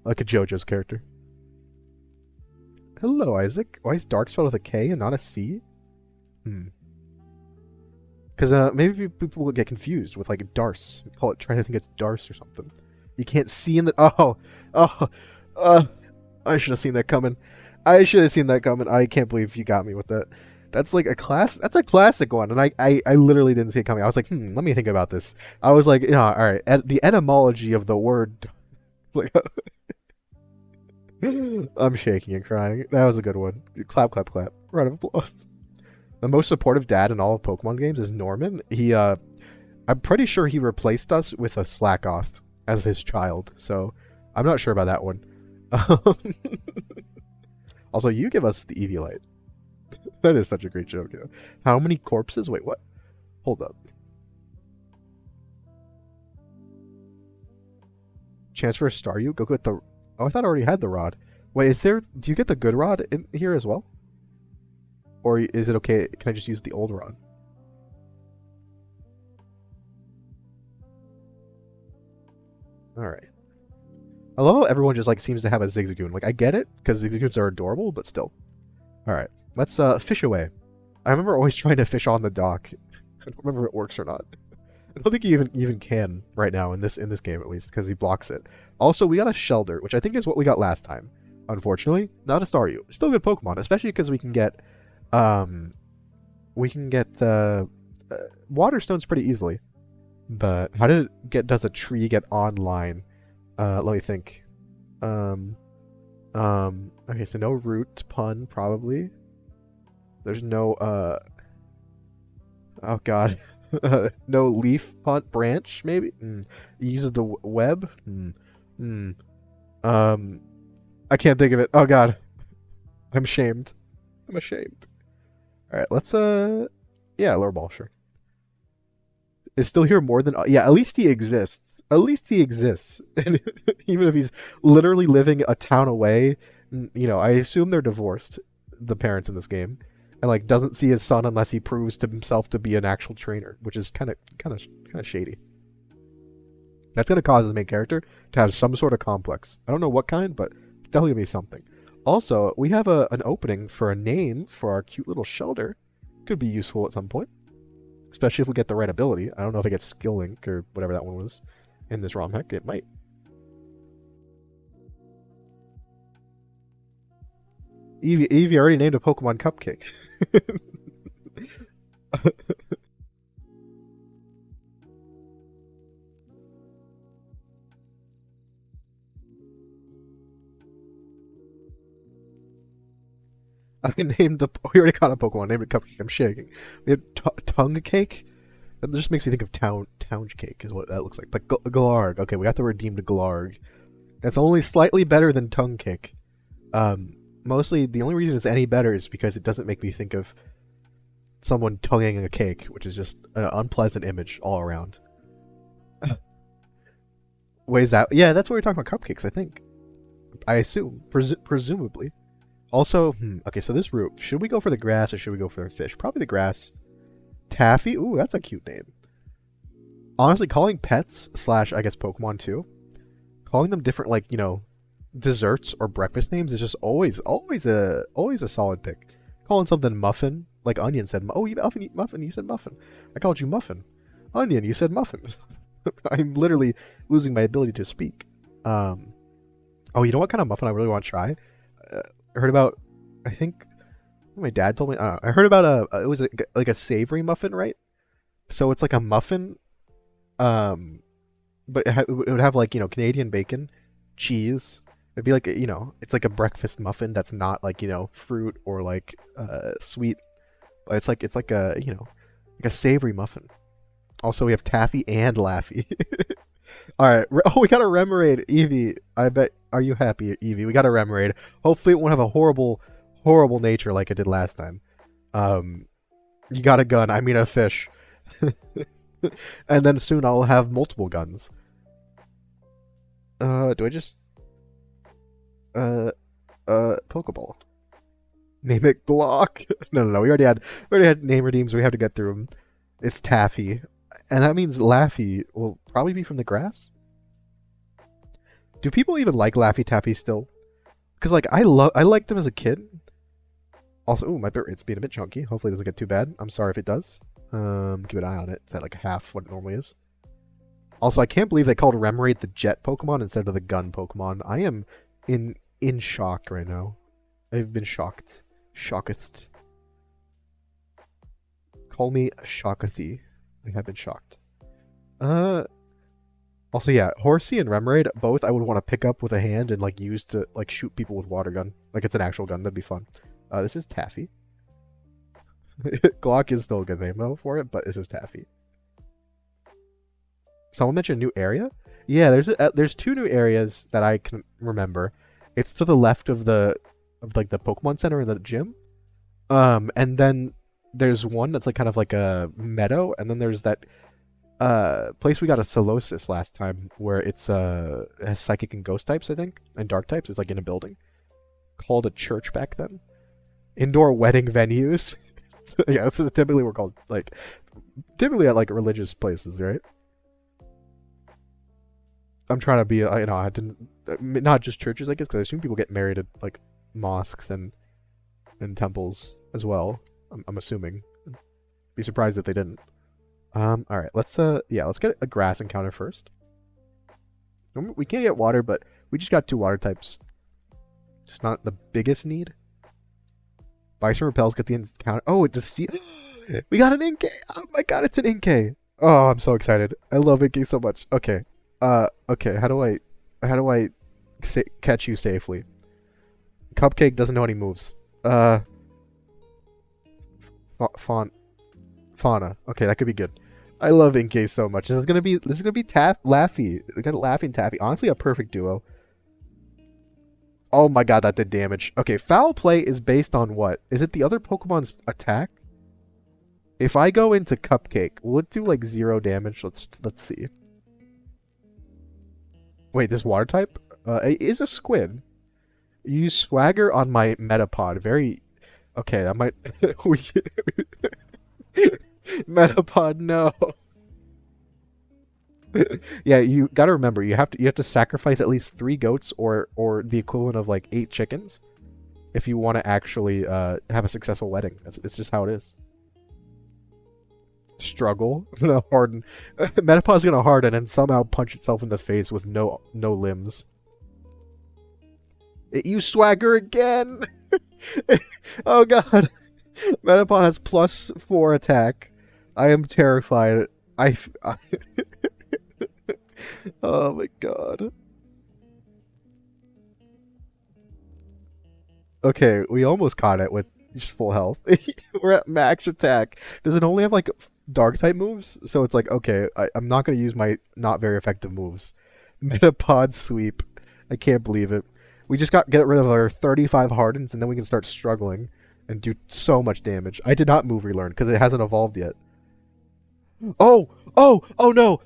A: JoJo's character. Hello, Isaac. Why is dark spelled with a K and not a C? Because maybe people will get confused with like Darce. Try to think it's Darce or something. You can't see in the... I should have seen that coming. I can't believe you got me with that. That's like that's a classic one, and I literally didn't see it coming. I was like, let me think about this. I was like, yeah, all right. The etymology of the word... Like, I'm shaking and crying. That was a good one. Clap, clap, clap. Round of applause. The most supportive dad in all of Pokemon games is Norman. I'm pretty sure he replaced us with a Slack Off as his child, so I'm not sure about that one. Also, you give us the Eviolite. That is such a great joke. Yeah. How many corpses? Wait, what? Hold up. Chance for a Staryu? Go get the... Oh, I thought I already had the rod. Wait, do you get the good rod in here as well? Or is it okay? Can I just use the old rod? Alright. I love how everyone just like seems to have a Zigzagoon. Like I get it, because Zigzagoons are adorable, but still. Alright. Let's fish away. I remember always trying to fish on the dock. I don't remember if it works or not. I don't think you even can right now in this game at least, because he blocks it. Also, we got a Shelder, which I think is what we got last time. Unfortunately, not a Staryu. Still good Pokemon, especially because we can get Water Stones pretty easily. But how did it get? Does a tree get online? Let me think. Okay, so no root pun probably. There's no oh god. No leaf punt branch maybe. Uses the web. I can't think of it. Oh god. I'm ashamed. I'm ashamed. All right, let's yeah, Lure Ball, sure. Is still here more than yeah, at least he exists. At least he exists. And even if he's literally living a town away, you know, I assume they're divorced, the parents in this game. And like doesn't see his son unless he proves to himself to be an actual trainer, which is kind of shady. That's gonna cause the main character to have some sort of complex. I don't know what kind, but it's definitely gonna be something. Also, we have an opening for a name for our cute little Shelder. Could be useful at some point, especially if we get the right ability. I don't know if it gets Skill Link or whatever that one was in this ROM hack. It might. Evie already named a Pokemon Cupcake. I named we already got a Pokemon named it Cupcake. I'm shaking. We have Tongue Cake. That just makes me think of town cake is what that looks like. But Glarg. Okay, we got the redeemed Glarg. That's only slightly better than Tongue Cake. Mostly the only reason it's any better is because it doesn't make me think of someone tonguing a cake, which is just an unpleasant image all around. Wait, is that? Yeah, that's what we're talking about. Cupcakes, I think. I assume, presumably. Also, okay, so this route, should we go for the grass or should we go for the fish? Probably the grass. Taffy? Ooh, that's a cute name. Honestly, calling pets / I guess Pokemon too, calling them different, like, you know, desserts or breakfast names is just always a solid pick. Calling something Muffin, like Onion said, oh, you Muffin, you said Muffin. I called you Muffin. Onion, you said Muffin. I'm literally losing my ability to speak. Oh, you know what kind of muffin I really want to try? I heard about, I think my dad told me. I don't know. I heard about it was like a savory muffin, right? So it's like a muffin, but it would have like, you know, Canadian bacon, cheese. It'd be like you know, it's like a breakfast muffin that's not like, you know, fruit or like sweet. But it's like a, you know, like a savory muffin. Also, we have Taffy and Laffy. All right. Oh, we got a Remoraid, Eevee. I bet. Are you happy, Eevee? We got a Remoraid. Hopefully, it won't have a horrible nature like it did last time. You got a gun. I mean, a fish. And then soon I'll have multiple guns. Do I just Pokeball? Name it Glock. No. We already had name redeems. We have to get through them. It's Taffy. And that means Laffy will probably be from the grass? Do people even like Laffy Taffy still? Because, like, I liked them as a kid. Also, ooh, my bit rate's being a bit chunky. Hopefully it doesn't get too bad. I'm sorry if it does. Keep an eye on it. It's at, like, half what it normally is. Also, I can't believe they called Remoraid the Jet Pokemon instead of the Gun Pokemon. I am in shock right now. I've been shocked. Shocketh. Call me Shockathy. I have been shocked. Also, yeah, Horsey and Remoraid, both I would want to pick up with a hand and, like, use to, like, shoot people with water gun. Like, it's an actual gun. That'd be fun. This is Taffy. Glock is still a good name, though, for it, but this is Taffy. Someone mentioned a new area? Yeah, there's two new areas that I can remember. It's to the left of the Pokemon Center in the gym. And then there's one that's like kind of like a meadow, and then there's that place we got a Solosis last time where it has psychic and ghost types, I think, and dark types. It's like in a building called a church back then. Indoor wedding venues. So, yeah, that's what typically we're called, like typically at like religious places, right? I'm trying to be, I didn't, not just churches, I guess, because I assume people get married at like mosques and temples as well. I'm assuming. Be surprised if they didn't. All right, let's get a grass encounter first. We can't get water, but we just got 2 water types. It's not the biggest need. Bison repels, get the encounter. Oh, it's a steel. We got an Inkay. Oh my god, it's an Inkay. Oh, I'm so excited. I love Inkay so much. Okay. Okay. How do I catch you safely? Cupcake doesn't know any moves. Fauna. Okay, that could be good. I love Inkay so much. This is gonna be Laffy. We got Laffy and Taffy. Honestly, a perfect duo. Oh my god, that did damage. Okay, foul play is based on what? Is it the other Pokemon's attack? If I go into Cupcake, will it do like 0 damage? Let's see. Wait, this water type? It is a squid. You use Swagger on my Metapod. Very okay, that might we Metapod, no. Yeah, you gotta remember you have to sacrifice at least 3 goats or the equivalent of like 8 chickens if you want to actually have a successful wedding. It's just how it is. Struggle. I'm gonna harden. Metapod's gonna harden and somehow punch itself in the face with no limbs. It used Swagger again. Oh god. Metapod has +4 attack. I am terrified. Oh my god. Okay, we almost caught it with just full health. We're at max attack. Does it only have like dark type moves? So it's like, okay, I'm not going to use my not very effective moves. Metapod sweep. I can't believe it. We just get rid of our 35 hardens and then we can start struggling and do so much damage. I did not move relearn because it hasn't evolved yet. Oh no!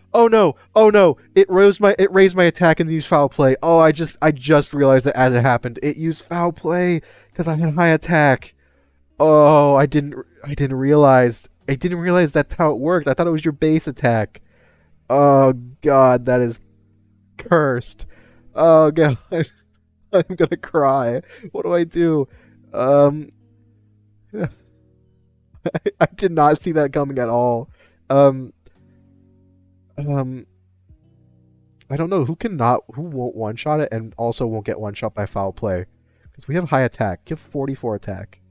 A: It raised my attack and used foul play. Oh, I just realized that as it happened, it used foul play because I had high attack. Oh, I didn't realize. I didn't realize that's how it worked. I thought it was your base attack. Oh god, that is cursed. Oh god, I'm gonna cry. What do I do? I did not see that coming at all. Um, I don't know who won't one shot it and also won't get one shot by foul play because we have high attack. You have 44 attack.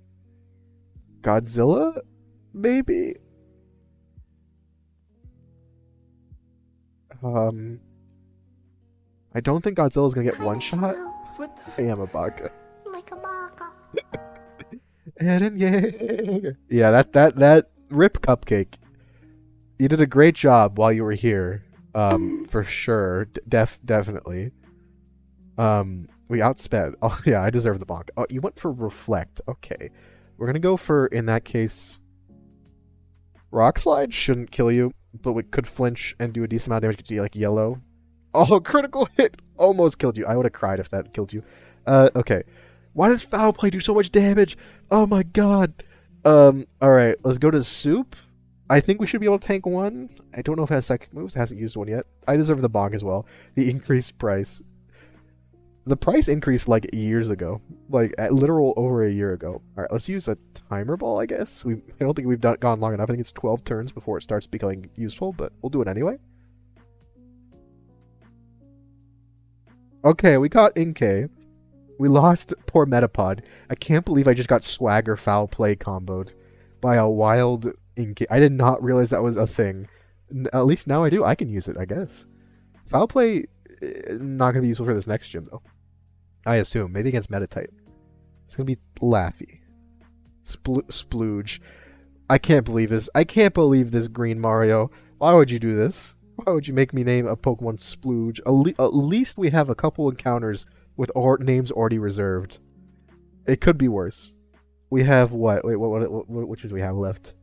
A: Godzilla, maybe. I don't think Godzilla's gonna get one shot. I am a baka.
C: Like a baka.
A: Eren Yeager. Yeah, that rip Cupcake. You did a great job while you were here. For sure. Definitely. We outsped. Oh, yeah, I deserve the bonk. Oh, you went for Reflect. Okay. We're gonna go for, in that case, Rock Slide shouldn't kill you, but we could flinch and do a decent amount of damage to you, like yellow. Oh, critical hit! Almost killed you. I would have cried if that killed you. Okay. Why does Foul Play do so much damage? Oh my god. Alright, let's go to Soup. I think we should be able to tank 1. I don't know if it has psychic moves. It hasn't used one yet. I deserve the bonk as well. The increased price. The price increased like years ago. Like, at literal over a year ago. Alright, let's use a timer ball, I guess. I don't think we've gone long enough. I think it's 12 turns before it starts becoming useful, but we'll do it anyway. Okay, we caught Inkay. We lost poor Metapod. I can't believe I just got Swagger Foul Play comboed by a wild Inkay. I did not realize that was a thing. At least now I do. I can use it, I guess. Foul Play, not going to be useful for this next gym, though. I assume. Maybe against Meta-type. It's going to be Laffy. Splooge. I can't believe this. I can't believe this, Green Mario. Why would you do this? Why would you make me name a Pokemon Splooge? At least we have a couple encounters with names already reserved. It could be worse. We have what? Wait, which do we have left?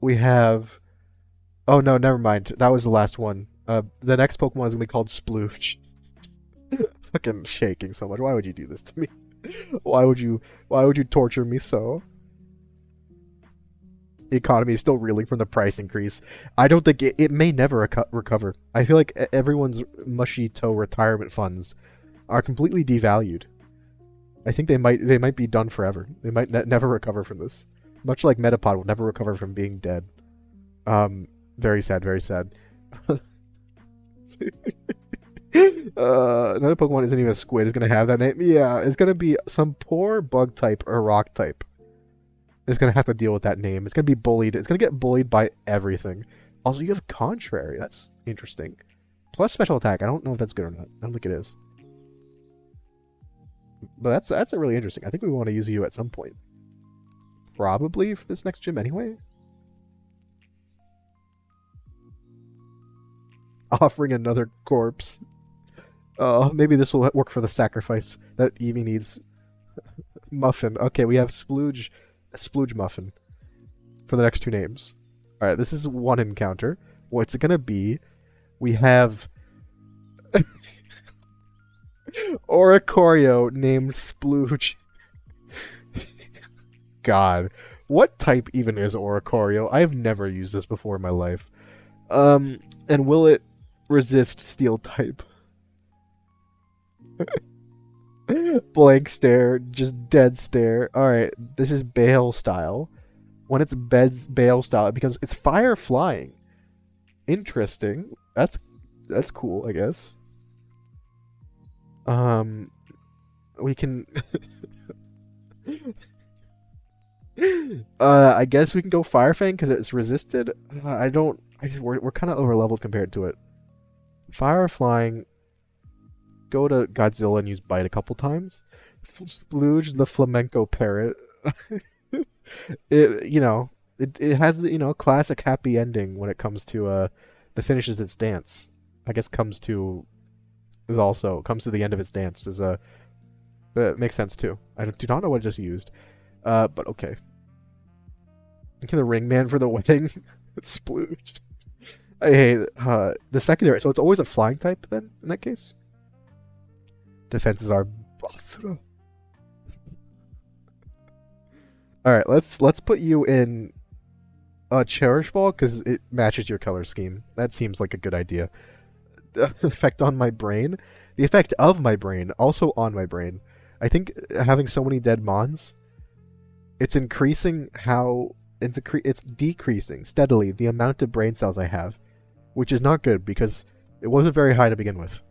A: We have... Oh no, never mind. That was the last one. The next Pokemon is going to be called Splooge. Fucking shaking so much. Why would you do this to me? Why would you torture me so? economy is still reeling from the price increase. I don't think it may never recover. I feel like everyone's mushy toe retirement funds are completely devalued. I think they might be done forever. They might never recover from this. Much like Metapod will never recover from being dead. Very sad, very sad. Another Pokemon isn't even a squid. It's gonna have that name. Yeah, it's gonna be some poor bug type or rock type. It's gonna have to deal with that name. It's gonna be bullied. It's gonna get bullied by everything. Also, you have Contrary. That's interesting. Plus special attack. I don't know if that's good or not. I don't think it is. But that's really interesting. I think we want to use you at some point. Probably for this next gym anyway. Offering another corpse. Maybe this will work for the sacrifice that Eevee needs. Muffin. Okay, we have Splooge Muffin for the next two names. Alright, this is one encounter. What's it gonna be? We have Oricorio named Splooge. God. What type even is Oricorio? I have never used this before in my life. And will it resist Steel type? Blank stare, just dead stare. Alright, this is Bale style. When it's Bale style, it becomes it's fire flying. Interesting. That's cool, I guess. We can I guess we can go Fire Fang because it's resisted. We're kind of over leveled compared to it. Fire flying. Go to Godzilla and use Bite a couple times. Splooge the flamenco parrot. It has a classic happy ending when it comes to the finishes its dance. I guess comes to the end of its dance it makes sense too. I do not know what I just used. But okay. The ring man for the wedding. Splooge. I hate the secondary. So it's always a flying type then in that case. Defenses are Basura. Alright, let's put you in a Cherish Ball because it matches your color scheme. That seems like a good idea. The effect on my brain. The effect of my brain, also on my brain. I think having so many dead Mons, it's increasing it's decreasing steadily the amount of brain cells I have, which is not good because it wasn't very high to begin with.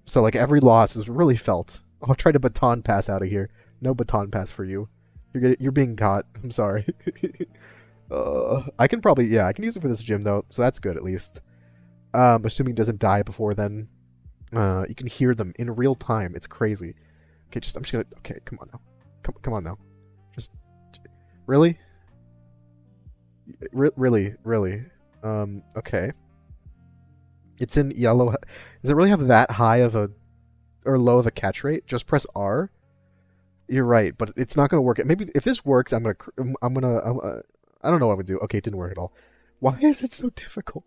A: So like every loss is really felt. I'll try to baton pass out of here. No baton pass for you. You're being caught. I'm sorry. I can use it for this gym though, so that's good at least. Assuming it doesn't die before then. You can hear them in real time. It's crazy. Okay, come on now. Come on now. Just really? Really? Okay. It's in yellow. Does it really have that high of or low of a catch rate? Just press R. You're right, but it's not gonna work. Maybe if this works, I don't know what I'm gonna do. Okay, it didn't work at all. Why is it so difficult?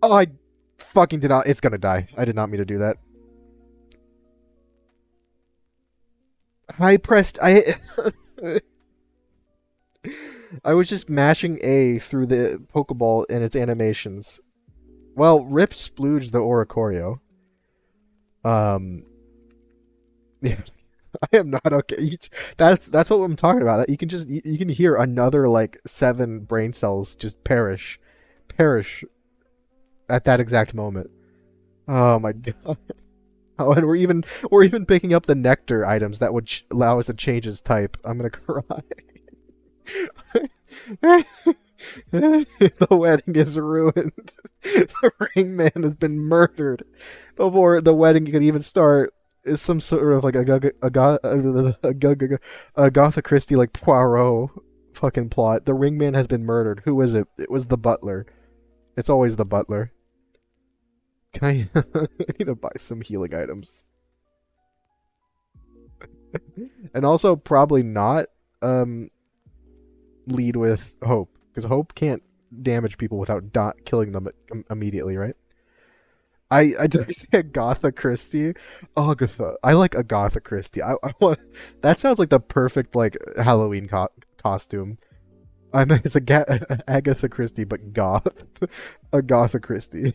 A: Oh, I fucking did not. It's gonna die. I did not mean to do that. I was just mashing A through the Pokeball and its animations. Well, rip Splooge the Oricorio. Yeah, I am not okay. That's what I'm talking about. You can hear another like 7 brain cells just perish at that exact moment. Oh my god. Oh, and we're even picking up the nectar items that would allow us to change his type. I'm gonna cry. The wedding is ruined. The ring man has been murdered. Before the wedding could even start, is some sort of like Agatha Christie like Poirot fucking plot. The ring man has been murdered. Who is it? It was the butler. It's always the butler. Can I need to buy some healing items. And also probably not lead with Hope, because Hope can't damage people without killing them immediately, right? did I say Agatha Christie? Agatha. I like Agatha Christie. I want that sounds like the perfect like Halloween costume. I mean it's Agatha Christie but goth. Agatha Christie.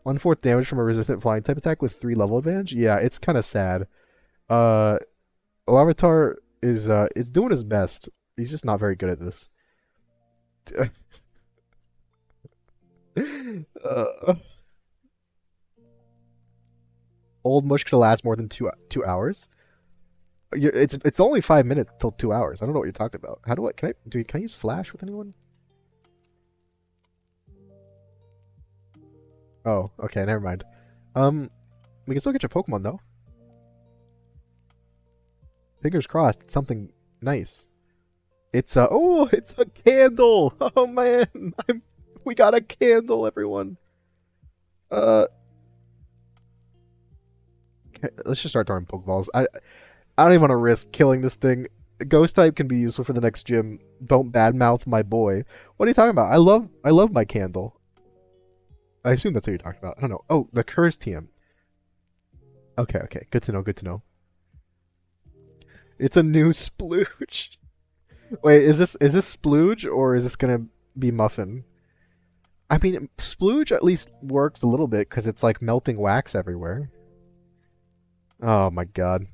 A: 1/4 damage from a resistant flying type attack with 3 level advantage. Yeah, it's kind of sad. Uh, Larvitar is doing his best. He's just not very good at this. uh, Old mush could last more than 2 hours. It's only 5 minutes till 2 hours. I don't know what you're talking about. How do I can I use flash with anyone? Oh, okay, never mind. We can still get your Pokemon though. Fingers crossed, it's something nice. It's it's a candle. Oh man, we got a candle, everyone. Uh, okay, let's just start throwing Pokeballs. I don't even want to risk killing this thing. Ghost type can be useful for the next gym. Don't badmouth my boy. What are you talking about? I love my candle. I assume that's what you're talking about. I don't know. Oh, the Curse TM. Okay, okay. Good to know, good to know. It's a new splooge. Wait, is this splooge or is this gonna be muffin? I mean, splooge at least works a little bit because it's like melting wax everywhere. Oh my god.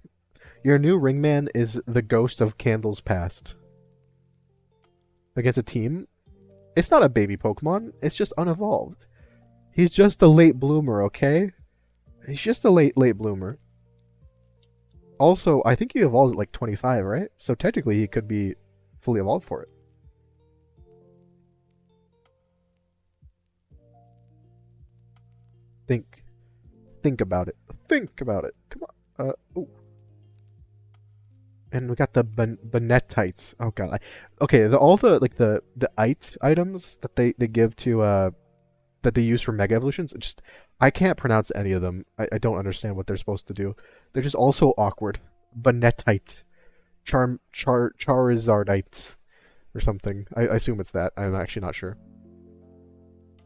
A: Your new ringman is the ghost of candles past. Against a team? It's not a baby Pokemon, it's just unevolved. He's just a late bloomer, okay? He's just a late bloomer. Also, I think he evolves at like 25, right? So technically he could be fully evolved for it. Think about it. Think about it. Come on. Ooh. And we got the Bonetites. Oh god. Okay, all the like the items that they give to that they use for Mega Evolutions, just I can't pronounce any of them. I don't understand what they're supposed to do. They're just all so awkward. Bonetite. Charizardite or something. I assume it's that. I'm actually not sure.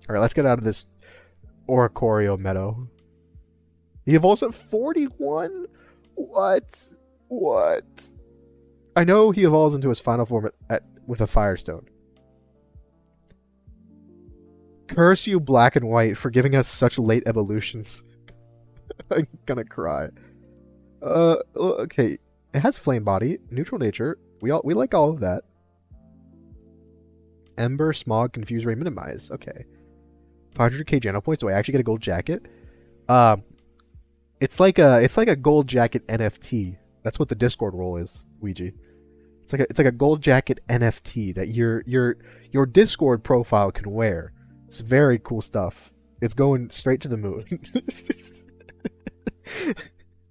A: Alright, let's get out of this Oricorio meadow. He evolves at 41? What? What? I know he evolves into his final form with a Firestone. Curse you, Black and White, for giving us such late evolutions. I'm gonna cry. Okay. It has Flame Body, Neutral Nature. We like all of that. Ember, Smog, Confuse Ray, Minimize. Okay. 500k Geno points. Do I actually get a gold jacket? It's like a gold jacket NFT. That's what the Discord role is, Ouija. It's like a gold jacket NFT that your Discord profile can wear. It's very cool stuff. It's going straight to the moon.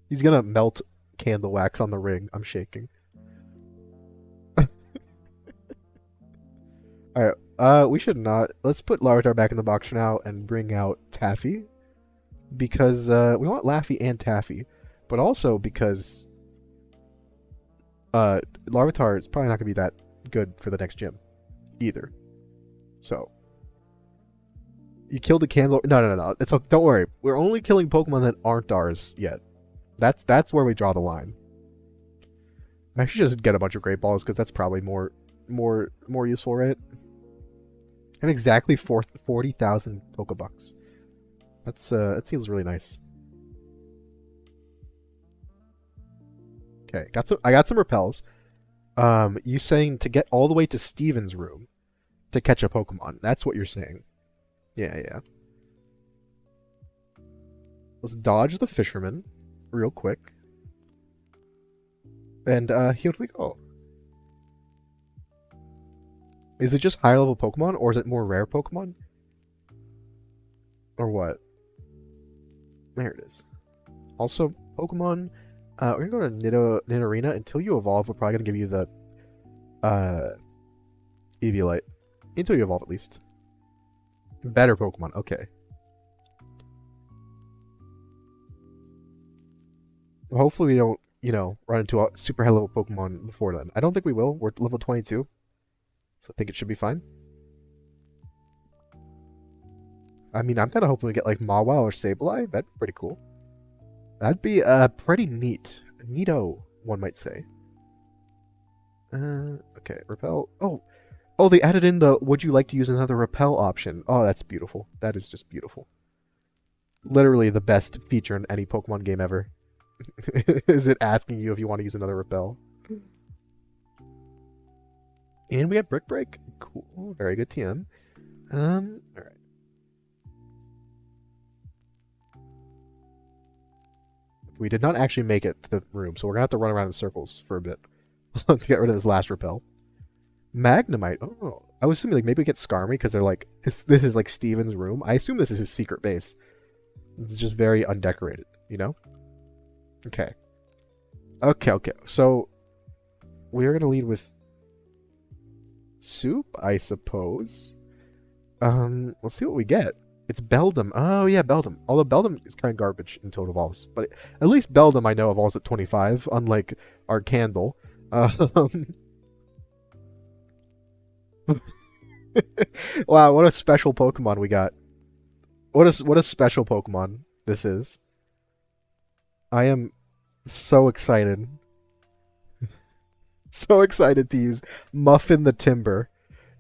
A: He's gonna melt candle wax on the ring. I'm shaking. Alright, we should not. Let's put Larvitar back in the box for now and bring out Taffy. Because we want Laffy and Taffy. But also because Larvitar is probably not going to be that good for the next gym. Either. So. You killed a candle. No. Don't worry. We're only killing Pokemon that aren't ours yet. That's where we draw the line. I should just get a bunch of Great Balls because that's probably more useful, right? And exactly 40,000 Pokebucks. That seems really nice. Okay, I got some repels. You saying to get all the way to Steven's room to catch a Pokemon. That's what you're saying. Yeah. Let's dodge the fisherman real quick. And here we go. Is it just higher level Pokemon, or is it more rare Pokemon? Or what? There it is. Also, Pokemon, we're gonna go to Nidorina. Until you evolve, we're probably gonna give you the Eviolite. Until you evolve, at least. Better Pokemon, okay. Hopefully we don't, run into a super high level Pokemon before then. I don't think we will. We're level 22. So I think it should be fine. I mean, I'm kind of hoping we get like Mawile or Sableye. That'd be pretty cool. That'd be pretty neat. Neato, one might say. Okay, repel. Oh, they added in the would you like to use another repel option. Oh, that's beautiful. That is just beautiful. Literally the best feature in any Pokemon game ever. Is it asking you if you want to use another repel? And we have Brick Break. Cool. Very good TM. Alright. We did not actually make it to the room, so we're gonna have to run around in circles for a bit to get rid of this last repel. Magnemite. Oh, I was assuming like maybe we get Skarmy because they're like this is like Steven's room. I assume this is his secret base. It's just very undecorated, you know? Okay. Okay. So we are gonna lead with Soup, I suppose. Let's see what we get. It's Beldum. Oh yeah, Beldum. Although Beldum is kind of garbage in Total Evolves, but at least Beldum I know evolves at 25, unlike our Candle. Wow, what a special Pokemon we got. What a special Pokemon this is. I am so excited. So excited to use Muffin the Timber.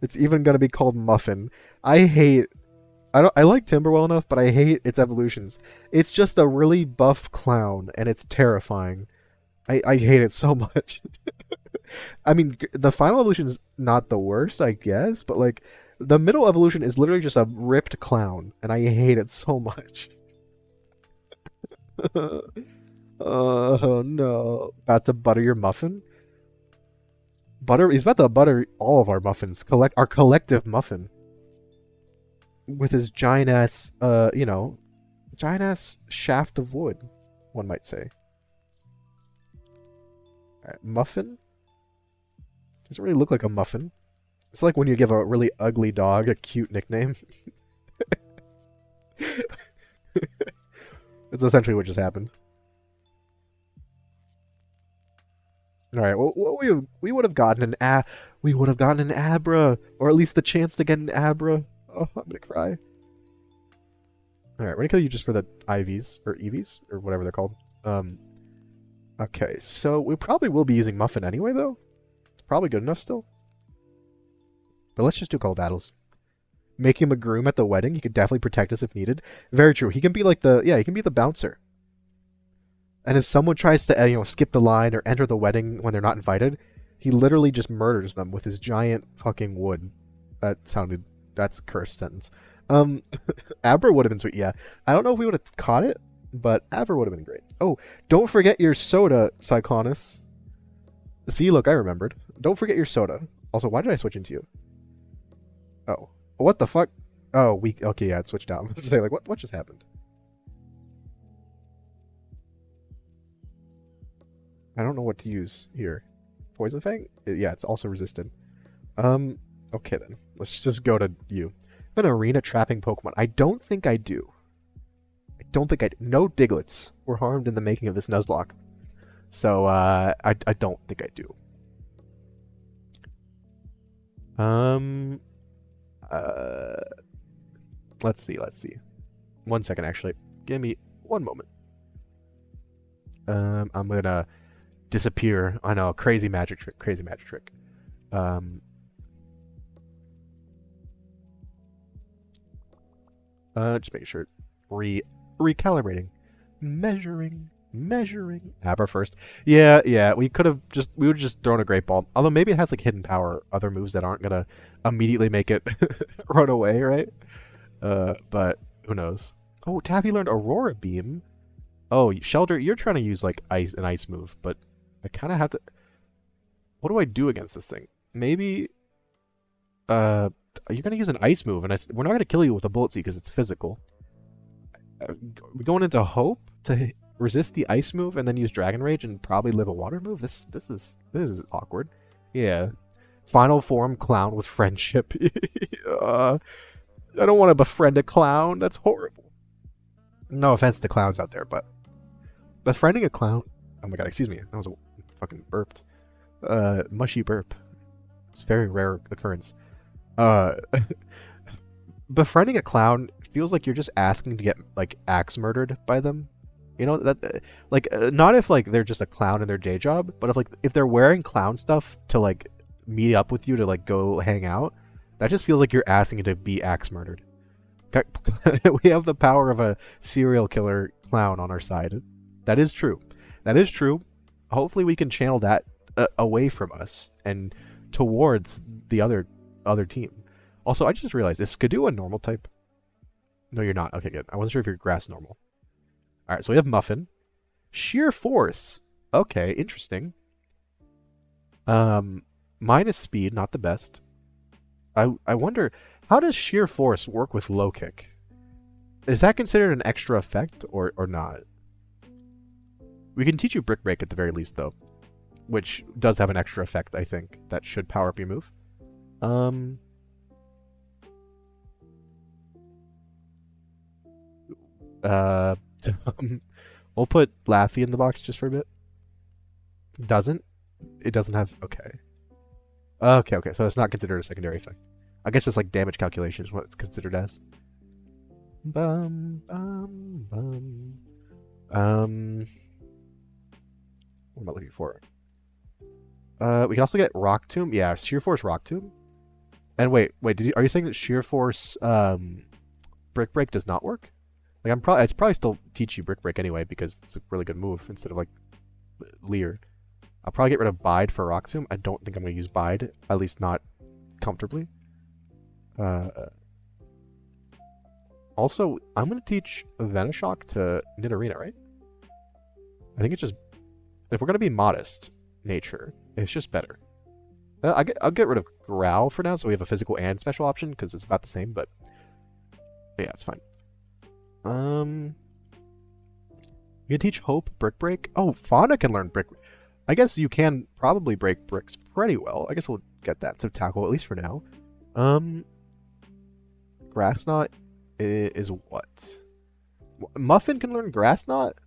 A: It's even gonna be called Muffin. I like Timber well enough, but I hate its evolutions. It's just a really buff clown, and it's terrifying. I hate it so much. I mean, the final evolution is not the worst, I guess, but like the middle evolution is literally just a ripped clown, and I hate it so much. Oh no! About to butter your muffin? He's about to butter all of our muffins. Our collective muffin. With his giant ass, giant ass shaft of wood, one might say. Alright, muffin? Doesn't really look like a muffin. It's like when you give a really ugly dog a cute nickname. It's essentially what just happened. Alright, well, we would have gotten an Abra, or at least the chance to get an Abra. Oh, I'm gonna cry. Alright, we're gonna kill you just for the IVs, or EVs, or whatever they're called. Okay, so we probably will be using Muffin anyway, though. It's probably good enough still. But let's just do Cold Battles. Make him a groom at the wedding. He could definitely protect us if needed. Very true. He can be like he can be the bouncer. And if someone tries to, skip the line or enter the wedding when they're not invited, he literally just murders them with his giant fucking wood. That's a cursed sentence. Abra would have been sweet, yeah. I don't know if we would have caught it, but Abra would have been great. Oh, don't forget your soda, Cyclonus. See, look, I remembered. Don't forget your soda. Also, why did I switch into you? Oh. What the fuck? Oh, okay, yeah, it switched down. Let's say, like, what just happened? I don't know what to use here. Poison Fang? Yeah, it's also resisted. Okay then. Let's just go to you. An arena trapping Pokemon. I don't think I do. No Diglets were harmed in the making of this Nuzlocke. So, I don't think I do. Let's see. 1 second, actually. Give me 1 moment. I'm gonna disappear. I know, crazy magic trick. Just making sure. Recalibrating. Measuring. Abra first. Yeah, we would have just thrown a Great Ball. Although maybe it has like hidden power, other moves that aren't gonna immediately make it run away, right? But who knows? Oh, Taffy learned Aurora Beam. Oh, Shelter, you're trying to use like an ice move, but I kind of have to. What do I do against this thing? Maybe. You're gonna use an ice move, and we're not gonna kill you with a Bullet Seed because it's physical. We're going into Hope to resist the ice move and then use Dragon Rage and probably live a water move. This is awkward. Yeah. Final form clown with friendship. I don't want to befriend a clown. That's horrible. No offense to clowns out there, but befriending a clown. Oh my god, excuse me. That was a fucking burped. Mushy burp. It's a very rare occurrence. Befriending a clown feels like you're just asking to get like axe murdered by them. You know that like not if like they're just a clown in their day job, but if they're wearing clown stuff to like meet up with you to like go hang out, that just feels like you're asking to be axe murdered. We have the power of a serial killer clown on our side. That is true. That is true. Hopefully we can channel that away from us and towards the other team. Also, I just realized, is Skidoo a normal type? No, you're not. Okay, good. I wasn't sure if you're grass normal. All right, so we have Muffin. Sheer Force. Okay, interesting. Minus speed, not the best. I wonder, how does Sheer Force work with low kick? Is that considered an extra effect or not? We can teach you Brick Break at the very least, though, which does have an extra effect, I think, that should power up your move. We'll put Laffy in the box just for a bit. Doesn't? It doesn't have... Okay. Okay, so it's not considered a secondary effect. I guess it's like damage calculation is what it's considered as. Bum, bum, bum. What am I looking for? We can also get Rock Tomb. Yeah, Sheer Force Rock Tomb. And wait, are you saying that Sheer Force Brick Break does not work? Like I'd probably still teach you Brick Break anyway because it's a really good move instead of like Leer. I'll probably get rid of Bide for Rock Tomb. I don't think I'm going to use Bide, at least not comfortably. Also, I'm going to teach Venoshock to Nidorina, right? I think it's just... If we're going to be modest, nature, it's just better. I'll get rid of Growl for now, so we have a physical and special option, because it's about the same, but... Yeah, it's fine. You can teach Hope Brick Break? Oh, Fauna can learn Brick... I guess you can probably break bricks pretty well. I guess we'll get that to tackle, at least for now. Grass Knot is what? Muffin can learn Grass Knot?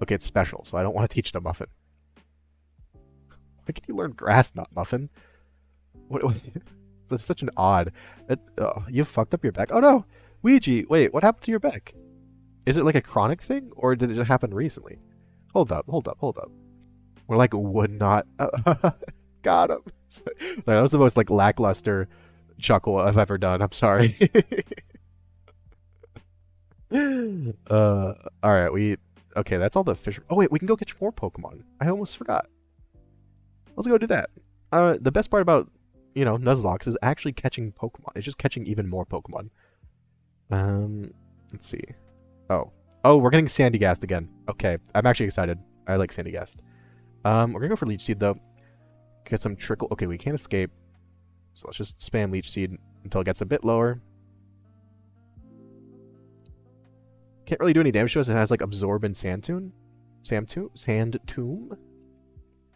A: Okay, it's special, so I don't want to teach the Muffin. Why can you learn Grass Knot, Muffin? What it's such an odd... you fucked up your back. Oh no! Ouija, wait, what happened to your back? Is it like a chronic thing, or did it happen recently? Hold up. We're like, would not... Got him! That was the most like lackluster chuckle I've ever done. I'm sorry. Alright, okay, that's all the fish. Oh wait, we can go catch more Pokemon. I almost forgot. Let's go do that. The best part about, Nuzlocke is actually catching Pokemon. It's just catching even more Pokemon. Let's see. Oh, we're getting Sandygast again. Okay, I'm actually excited. I like Sandygast. We're gonna go for Leech Seed though. Get some trickle. Okay, we can't escape. So let's just spam Leech Seed until it gets a bit lower. Can't really do any damage to us. It has like Absorb and Sand Tomb. Sand Tomb?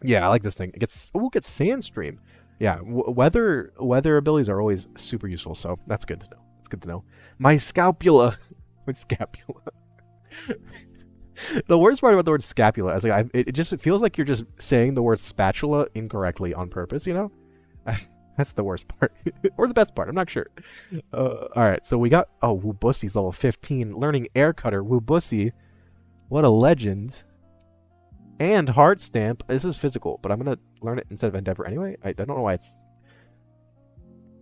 A: Yeah, I like this thing. It gets Sand Stream. Yeah, weather abilities are always super useful, so that's good to know. That's good to know. My scapula. My scapula. The worst part about the word scapula is like it feels like you're just saying the word spatula incorrectly on purpose, That's the worst part. Or the best part, I'm not sure. Alright, so we got... Oh, Wubussi's level 15. Learning Air Cutter. Wubussi. What a legend. And Heart Stamp. This is physical, but I'm going to learn it instead of Endeavor anyway. I don't know why it's...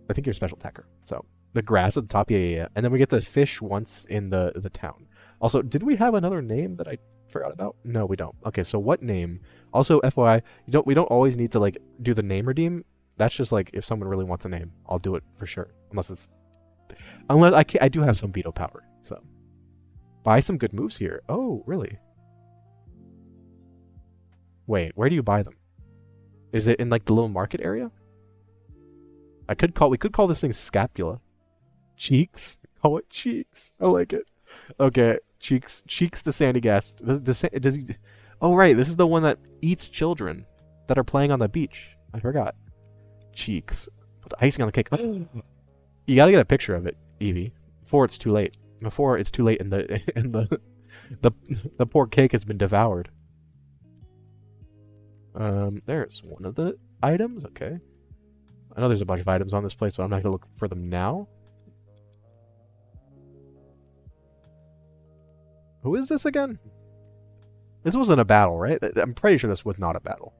A: I think you're a special attacker. So, the grass at the top, yeah. And then we get the fish once in the town. Also, did we have another name that I forgot about? No, we don't. Okay, so what name? Also, FYI, we don't always need to like do the name redeem. That's just like if someone really wants a name, I'll do it for sure. Unless I do have some veto power. So buy some good moves here. Oh, really? Wait, where do you buy them? Is it in like the little market area? We could call this thing Scapula. Cheeks? Call it Cheeks. I like it. Okay, Cheeks the Sandygast. Does he? Oh right, this is the one that eats children that are playing on the beach. I forgot. Cheeks. Put the icing on the cake. You gotta get a picture of it, Evie, before it's too late. Before it's too late and the poor cake has been devoured. There's one of the items. Okay. I know there's a bunch of items on this place, but I'm not gonna look for them now. Who is this again? This wasn't a battle, right? I'm pretty sure this was not a battle.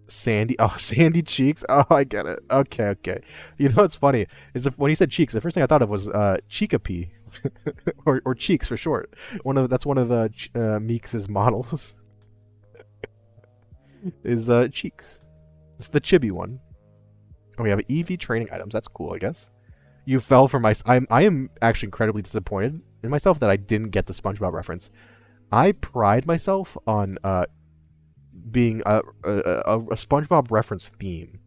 A: Sandy. Oh, Sandy Cheeks. Oh, I get it. Okay, okay. You know what's funny is when he said cheeks, the first thing I thought of was Chickapee, or Cheeks for short. That's one of Meeks's models. Is Cheeks. It's the chibi one. Oh, we have EV training items. That's cool, I guess. You fell for my. I am actually incredibly disappointed in myself that I didn't get the SpongeBob reference. I pride myself on being a SpongeBob reference fiend.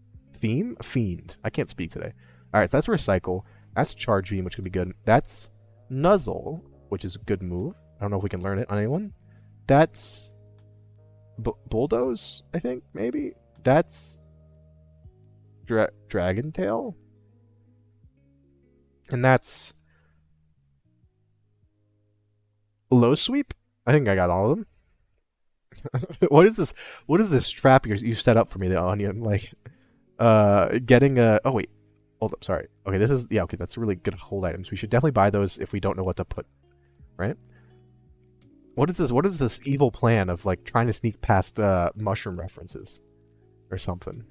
A: I can't speak today. All right, so that's recycle. That's charge beam, which could be good. That's nuzzle, which is a good move. I don't know if we can learn it on anyone. That's bulldoze. I think maybe that's dragon tail, and that's low sweep. I think I got all of them. What is this? What is this trap you set up for me, the onion? Like, getting a. Oh wait, hold up. Sorry. Okay, this is okay. That's really good hold items. We should definitely buy those if we don't know what to put. Right? What is this? What is this evil plan of like trying to sneak past mushroom references, or something?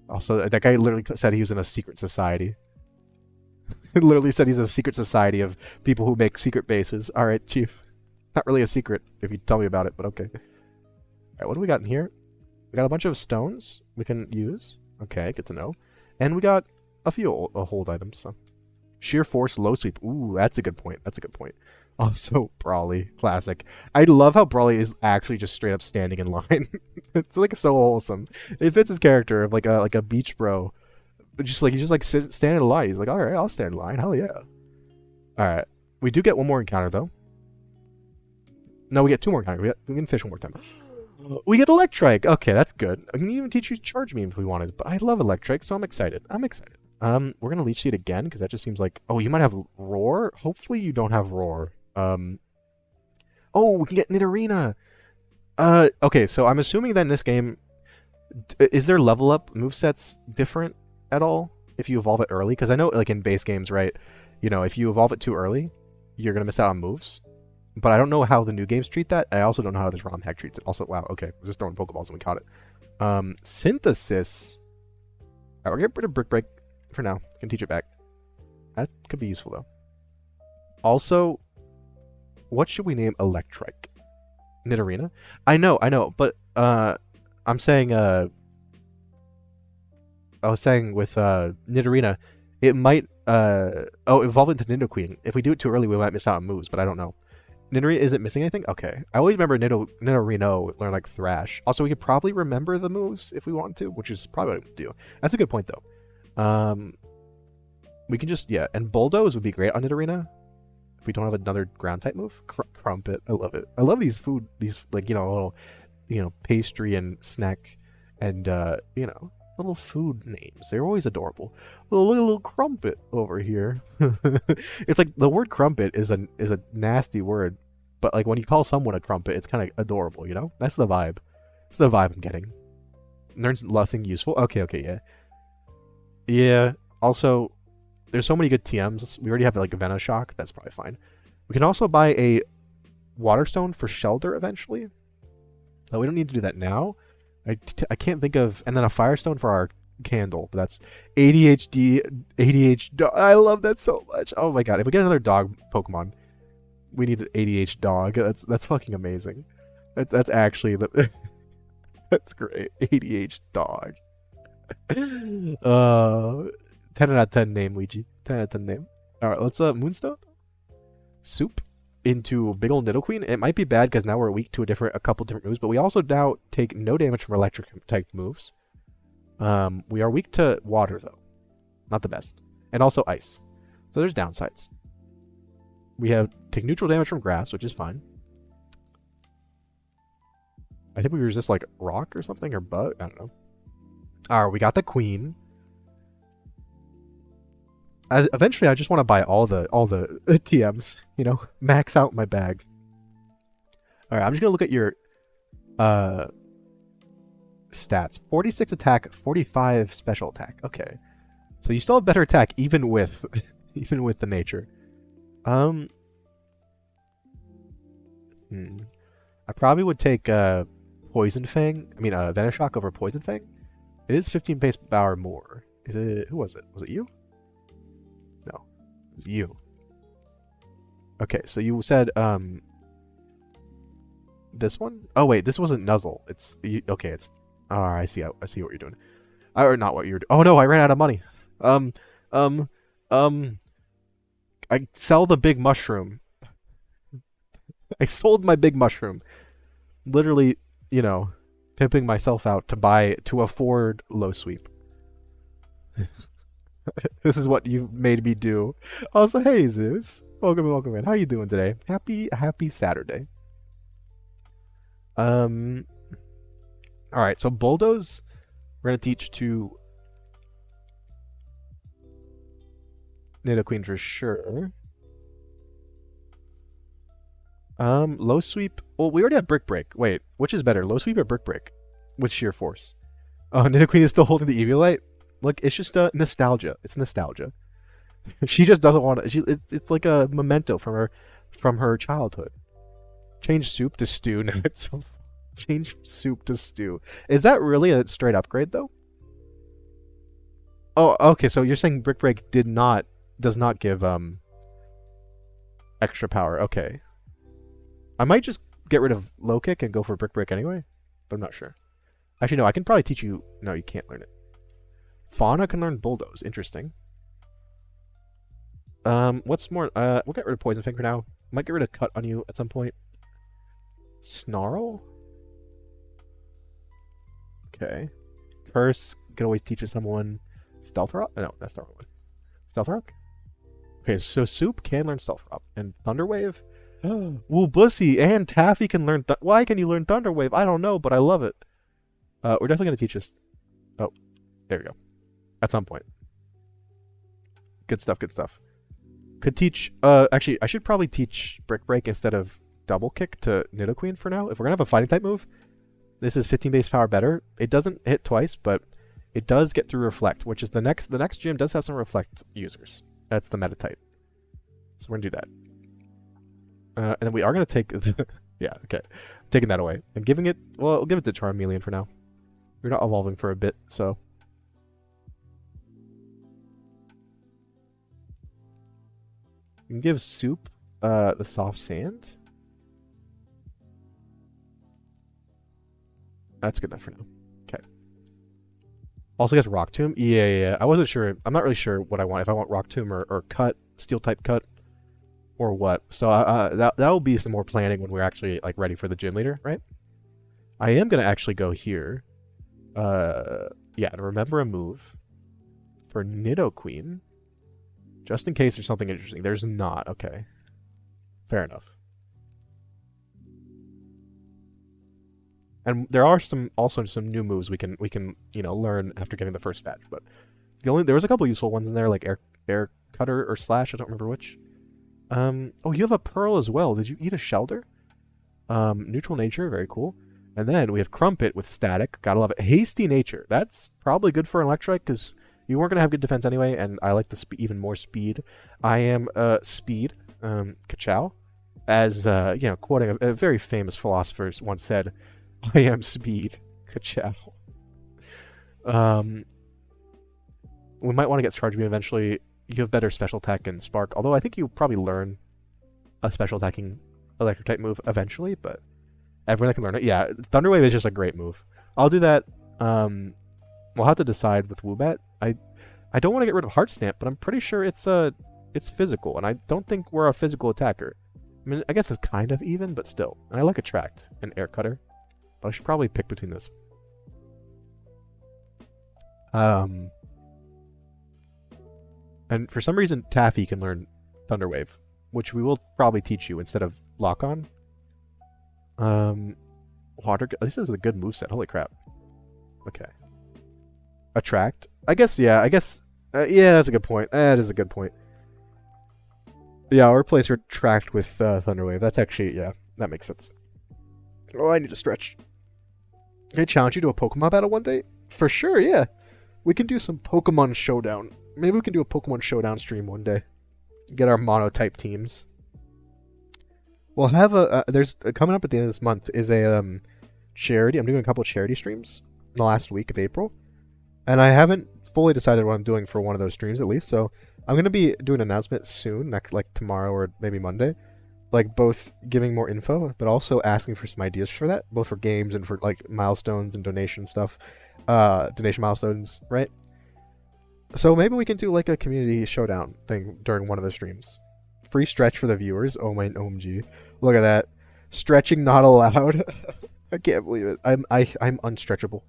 A: Also, that guy literally said he was in a secret society. He literally said he's in a secret society of people who make secret bases. All right, Chief. Not really a secret if you tell me about it, but okay. Alright, what do we got in here? We got a bunch of stones we can use. Okay, good to know. And we got a few hold items. So. Sheer force, low sweep. Ooh, that's a good point. That's a good point. Also, Brawly. Classic. I love how Brawly is actually just straight up standing in line. It's like so wholesome. It fits his character of like a beach bro. He's just like standing in line. He's like, alright, I'll stand in line. Hell yeah. Alright. We do get one more encounter though. No, we get two more encounters. We can fish one more time. We get Electrike. Okay, that's good. I can even teach you charge beam if we wanted. But I love Electrike, so I'm excited. We're gonna leech seed again because that just seems like. Oh, you might have roar. Hopefully you don't have roar. Oh, we can get Nidorina. Okay, so I'm assuming that in this game, is there level up movesets different at all if you evolve it early? Because I know, like in base games, right? You know, if you evolve it too early, you're gonna miss out on moves. But I don't know how the new games treat that. I also don't know how this ROM hack treats it. Also, wow, okay. We're just throwing Pokeballs and we caught it. Synthesis. Alright, we're gonna get rid of Brick Break for now. Can teach it back. That could be useful, though. Also, what should we name Electrike? Nidorina? I know, but, I'm saying, I was saying with, Nidorina, it might, evolve into Nidoqueen. If we do it too early, we might miss out on moves, but I don't know. Nidorina isn't missing anything? Okay. I always remember Nidorino learn like Thrash. Also, we could probably remember the moves if we want to, which is probably what we do. That's a good point, though. We can just, yeah. And Bulldoze would be great on Nidorina if we don't have another ground-type move. Crumpet. I love it. I love these like, little, pastry and snack and, little food names. They're always adorable. Little crumpet over here. It's like the word crumpet is a nasty word, but like when you call someone a crumpet, it's kind of adorable, you know? That's the vibe. It's the vibe I'm getting. Learns nothing useful. Okay, yeah. Yeah. Also, there's so many good TMs. We already have like a Venoshock. That's probably fine. We can also buy a Waterstone for Shelter eventually. We don't need to do that now. I can't think of... And then a Firestone for our candle. But that's ADHD. I love that so much. Oh my god. If we get another dog Pokemon, we need an ADHD dog. That's fucking amazing. That's actually the... That's great. ADHD dog. 10 out of 10 name, Luigi. 10 out of 10 name. Alright, let's Moonstone. Soup. Into big ol' Nidoqueen. It might be bad because now we're weak to a couple different moves, but we also now take no damage from electric type moves. We are weak to water though. Not the best. And also ice. So there's downsides. We take neutral damage from grass, which is fine. I think we resist like rock or something or bug. I don't know. Alright, we got the queen. Eventually, I just want to buy all the TMs, max out my bag. All right, I'm just gonna look at your stats: 46 attack, 45 special attack. Okay, so you still have better attack even with the nature. Um, I probably would take Poison Fang. I mean, Venoshock over Poison Fang. It is 15 base power more. Is it? Who was it? Was it you? No, it was you. Okay, so you said this one. Oh wait, this wasn't Nuzzle. It's okay. It's I see. I see what you're doing. Or not what you're. Oh no, I ran out of money. Um, um, um. I sell the big mushroom. I sold my big mushroom. Literally, pimping myself out to afford low sweep. This is what you made me do. I was like, hey Zeus, welcome in. How you doing today? Happy Saturday. All right. So bulldoze, we're gonna teach to Nidoqueen for sure. Low sweep. Well, we already have brick break. Wait, which is better, low sweep or brick break? With sheer force. Oh, Nidoqueen is still holding the Eviolite. Look, it's just nostalgia. It's nostalgia. She just doesn't want to. It's like a memento from her childhood. Change soup to stew. No, change soup to stew. Is that really a straight upgrade though? Oh, okay. So you're saying brick break does not give extra power. Okay. I might just get rid of low kick and go for brick break anyway, but I'm not sure. Actually, no. I can probably teach you. No, you can't learn it. Fauna can learn bulldoze. Interesting. What's more? We'll get rid of poison fang for now. Might get rid of cut on you at some point. Snarl. Okay. Curse can always teach it someone. Stealth rock? No, that's the wrong one. Stealth rock. Okay, so soup can learn stealth rock and thunder wave. Woo Bussy and Taffy can learn. Why can you learn thunder wave? I don't know, but I love it. We're definitely gonna teach us. Oh, there we go. At some point. Good stuff. Good stuff. Could teach. Actually, I should probably teach brick break instead of double kick to Nidoqueen for now. If we're gonna have a fighting type move, this is 15 base power better. It doesn't hit twice, but it does get through reflect, which is the next gym does have some reflect users. That's the meta type. So we're gonna do that. And then we are gonna take yeah, okay. Taking that away. And giving it we'll give it to Charmeleon for now. We're not evolving for a bit, so you can give Soup the soft sand. That's good enough for now. Okay. Also gets Rock Tomb. Yeah. I wasn't sure. I'm not really sure what I want. If I want Rock Tomb or cut, steel type cut, or what. So that will be some more planning when we're actually like ready for the gym leader, right? I am gonna actually go here. Yeah, to remember a move for Nidoqueen. Just in case there's something interesting. There's not. Okay. Fair enough. And there are also some new moves we can learn after getting the first batch. But there was a couple useful ones in there, like air cutter or slash. I don't remember which. Oh, you have a pearl as well. Did you eat a shelter? Neutral nature, very cool. And then we have Crumpet with static. Gotta love it. Hasty nature. That's probably good for an Electrike because you weren't gonna have good defense anyway, and I like the even more speed. I am speed. Kachow, as quoting a very famous philosopher once said, "I am speed." Kachow. We might want to get Charge Beam eventually. You have better special attack and Spark, although I think you'll probably learn a special attacking electric type move eventually, but everyone that can learn it. Yeah, Thunder Wave is just a great move. I'll do that. We'll have to decide with Woobat. I don't want to get rid of Heart Stamp, but I'm pretty sure it's physical, and I don't think we're a physical attacker. I mean, I guess it's kind of even, but still. And I like Attract and Air Cutter, but I should probably pick between this. And for some reason, Taffy can learn Thunder Wave, which we will probably teach you instead of Lock On. This is a good moveset. Holy crap. Okay. Attract. I guess, yeah, yeah, that's a good point. That is a good point. Yeah, I'll replace Attract with Thunder Wave. That's actually, yeah, that makes sense. Oh, I need to stretch. Can I challenge you to a Pokemon battle one day? For sure, yeah. We can do some Pokemon Showdown. Maybe we can do a Pokemon Showdown stream one day. get our monotype teams. We'll have there's coming up at the end of this month is a charity. I'm doing a couple of charity streams in the last week of April, and I haven't fully decided what I'm doing for one of those streams at least. So I'm gonna be doing an announcement soon, next like tomorrow or maybe Monday, like both giving more info, but also asking for some ideas for that, both for games and for like milestones and donation stuff, donation milestones, right? So maybe we can do like a community showdown thing during one of the streams. Free stretch for the viewers. Oh my OMG. Look at that. Stretching not allowed. I can't believe it. I'm unstretchable.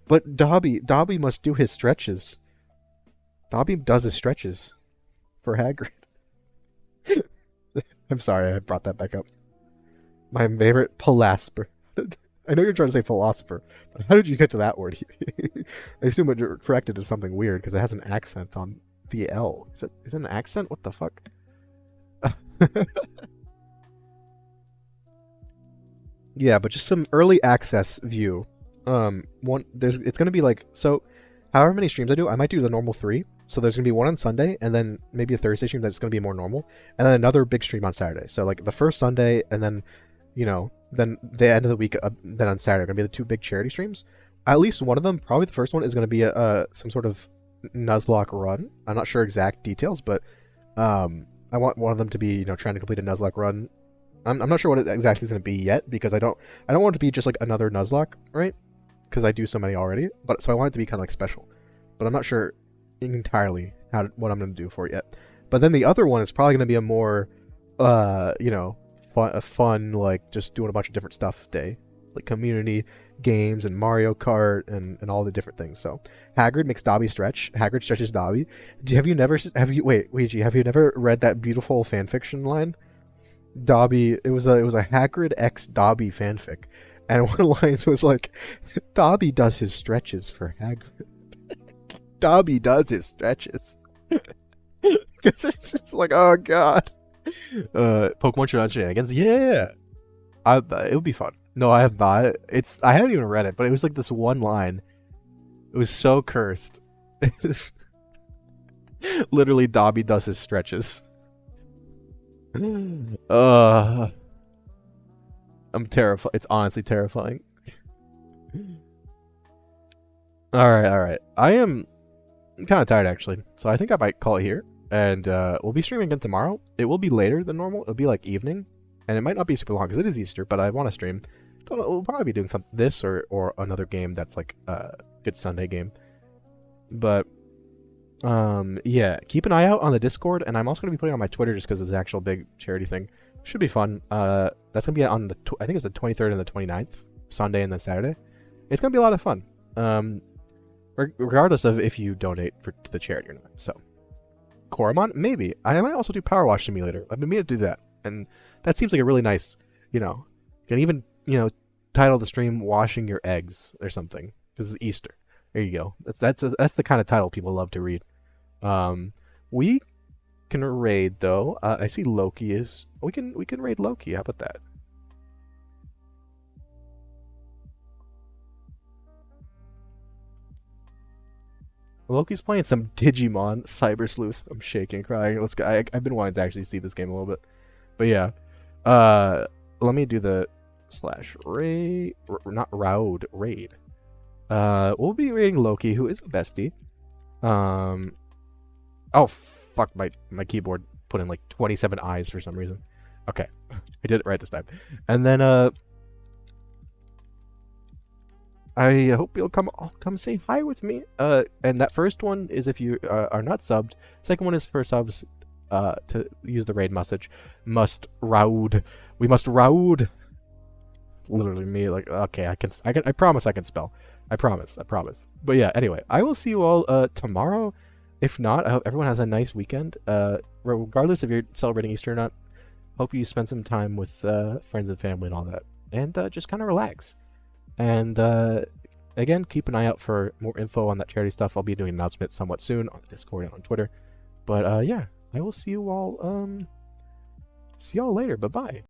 A: But Dobby must do his stretches. Dobby does his stretches for Hagrid. I'm sorry, I brought that back up. My favorite Pelasper. I know you're trying to say philosopher, but how did you get to that word? I assume it corrected to something weird because it has an accent on the L. Is it an accent? What the fuck? Yeah, but just some early access view. It's gonna be like, so however many streams I do, I might do the normal 3. So there's gonna be one on Sunday, and then maybe a Thursday stream that's gonna be more normal, and then another big stream on Saturday. So like the first Sunday, and then then the end of the week, then on Saturday are gonna be the 2 big charity streams. At least one of them, probably the first one, is gonna be some sort of Nuzlocke run. I'm not sure exact details, but I want one of them to be trying to complete a Nuzlocke run. I'm not sure what it exactly is going to be yet, because I don't want it to be just like another Nuzlocke, right? Because I do so many already. But so I want it to be kind of like special. But I'm not sure entirely what I'm going to do for it yet. But then the other one is probably going to be a more fun like just doing a bunch of different stuff day, like community games and Mario Kart and all the different things. So Hagrid makes Dobby stretch. Hagrid stretches Dobby. Have you never read that beautiful fanfiction line? Dobby, it was a Hagrid x Dobby fanfic, and one of the lines was like, Dobby does his stretches for Hagrid. Dobby does his stretches. Because it's just like, oh god. Pokemon Showdown Shenanigans, yeah. It would be fun. No, I have not. I haven't even read it, but it was like this one line. It was so cursed. Literally, Dobby does his stretches. I'm terrified. It's honestly terrifying. Alright. I am kind of tired, actually. So I think I might call it here. And we'll be streaming again tomorrow. It will be later than normal. It'll be like evening. And it might not be super long because it is Easter, but I want to stream. We'll probably be doing this or another game that's like a good Sunday game. But yeah, keep an eye out on the Discord, and I'm also going to be putting it on my Twitter just because it's an actual big charity thing. Should be fun. That's going to be on I think it's the 23rd and the 29th, Sunday and then Saturday. It's going to be a lot of fun. Regardless of if you donate to the charity or not. So, Coromon? Maybe. I might also do Power Wash Simulator. I've been meaning to do that. And that seems like a really nice, you can even, title the stream Washing Your Eggs or something. Because it's Easter. There you go. That's the kind of title people love to read. We can raid though. I see Loki is. We can raid Loki. How about that? Loki's playing some Digimon Cyber Sleuth. I'm shaking, crying. Let's go. I've been wanting to actually see this game a little bit, but yeah. Let me do the /raid, not Raud raid. We'll be raiding Loki, who is a bestie. Oh, fuck, my keyboard put in like 27 eyes for some reason. Okay, I did it right this time. And then, I hope you'll come say hi with me. And that first one is if you are not subbed. Second one is for subs, to use the raid message. We must Raud. Literally me, like, okay, I promise I can spell. I promise. But yeah, anyway, I will see you all tomorrow. If not, I hope everyone has a nice weekend. Regardless if you're celebrating Easter or not, hope you spend some time with friends and family and all that. And just kind of relax. And again, keep an eye out for more info on that charity stuff. I'll be doing an announcement somewhat soon on the Discord and on Twitter. But yeah, I will see you all later. Bye-bye.